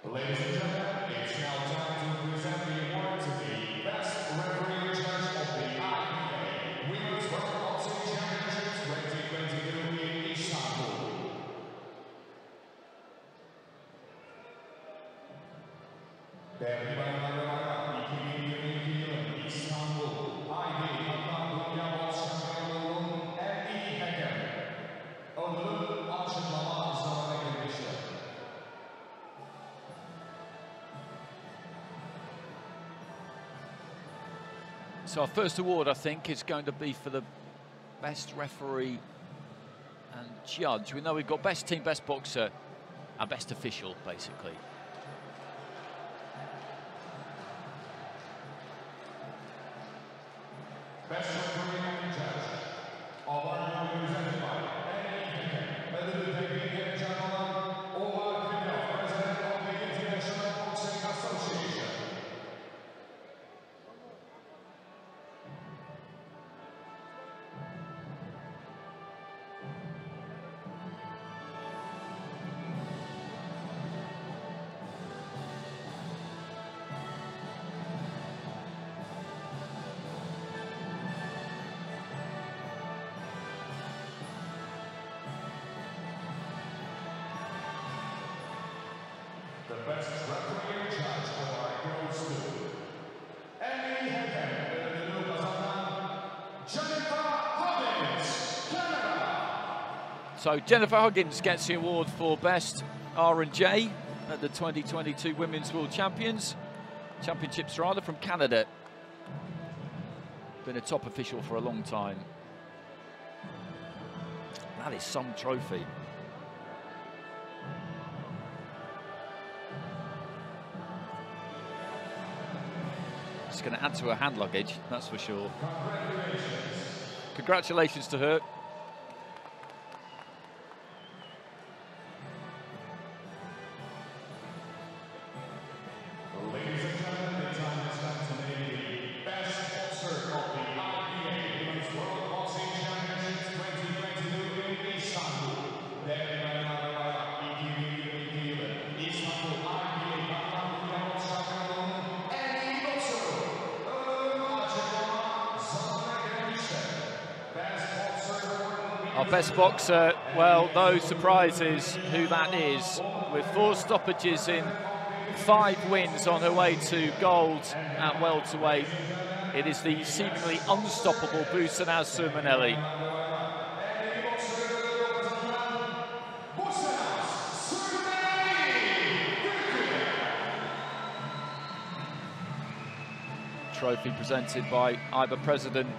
Ladies and gentlemen, it's now time to present the award to the best referee judge of the IBA Women's World Boxing Championships 2022 in Istanbul. Değerli bayanlar ve baylar, 2022 yılı İstanbul IBA Dünya Boks Şampiyonluğu'nun en iyi hakemi ödülü açıklama zamanı gelmiştir. So our first award, I think, is going to be for the best referee and judge. We know we've got best team, best boxer, and best official, basically. Best referee and judge of our newly presented by Ladies and gentlemen, Ola Kremlov, President of the International Boxing Association. The best referee and judge of our goes to Emmy Hagen, the new Jennifer Huggins, Canada. So Jennifer Huggins gets the award for Best R&J at the 2022 Women's World Championships from Canada. Been a top official for a long time. That is some trophy. It's going to add to her hand luggage, that's for sure. Congratulations to her. Ladies and gentlemen, the time has come to name the best boxer of the IBA Women's World Boxing Championships 2022 in Istanbul. Istanbul Our best boxer, well, no surprises who that is. With 4 stoppages in 5 wins on her way to gold at welterweight, it is the seemingly unstoppable Busanaz Surmaneli. Trophy presented by IBA President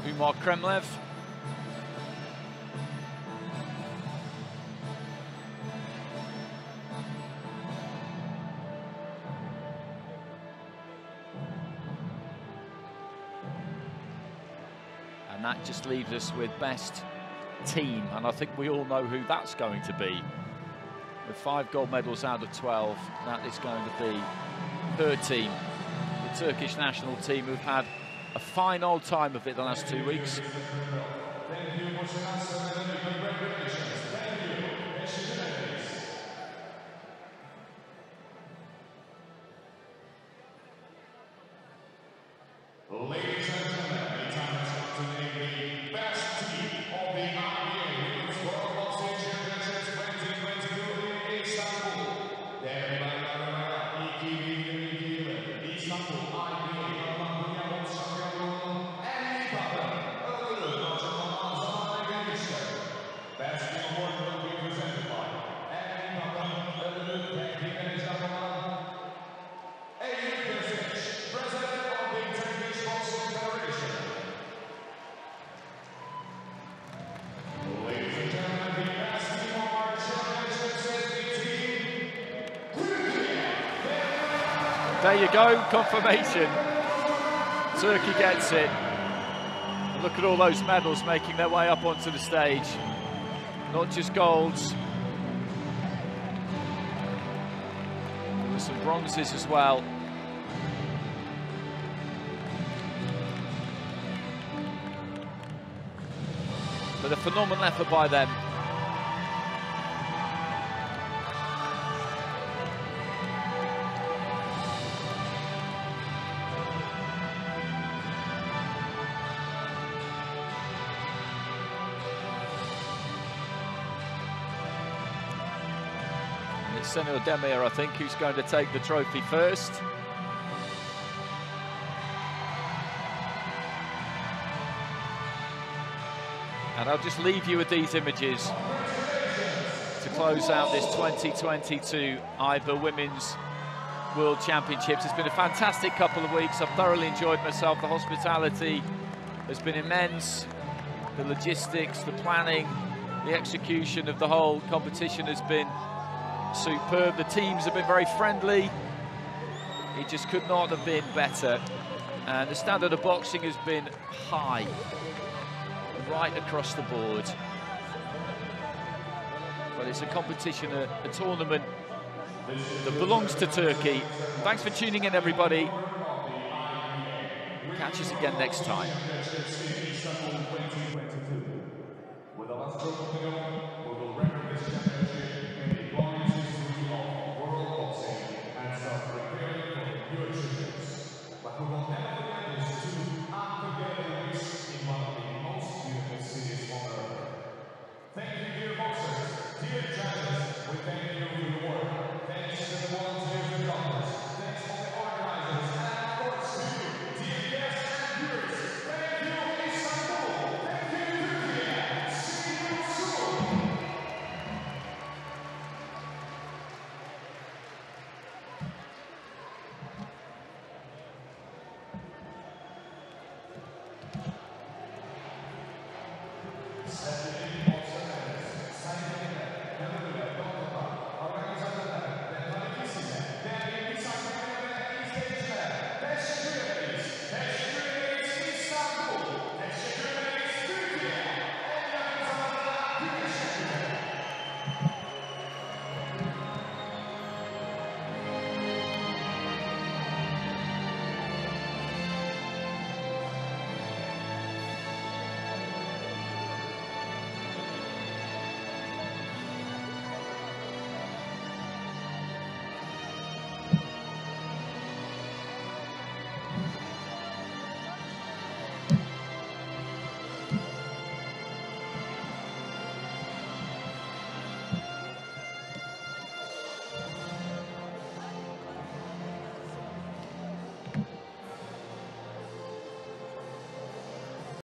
Umar Kremlev. And that just leaves us with best team, and I think we all know who that's going to be. With 5 gold medals out of 12, that is going to be her team, the Turkish national team, who've had a fine old time of it the last 2 weeks. Ladies and gentlemen, the time has come to name the best team of the IBA Women's World Boxing Championships 2022 in Istanbul. Istanbul IBA Dünya Boks Şampiyonluğu'nun en iyi kadın ödülü harcanan zamana gelmiştir. Best team award will be presented by en iyi kadın ödülü teknik menajer olan President of the Turkish Boxing Federation. Ladies and gentlemen, the best team of our championships is the team. There you go, confirmation. Turkey gets it. And look at all those medals making their way up onto the stage. Not just golds. There's some bronzes as well. But a phenomenal effort by them. And it's Senor Demir, I think, who's going to take the trophy first. And I'll just leave you with these images to close out this 2022 IBA Women's World Championships. It's been a fantastic couple of weeks. I've thoroughly enjoyed myself. The hospitality has been immense. The logistics, the planning, the execution of the whole competition has been superb. The teams have been very friendly. It just could not have been better. And the standard of boxing has been high, right across the board. But it's a competition, a tournament that belongs to Turkey. Thanks for tuning in, everybody. Catch us again next time.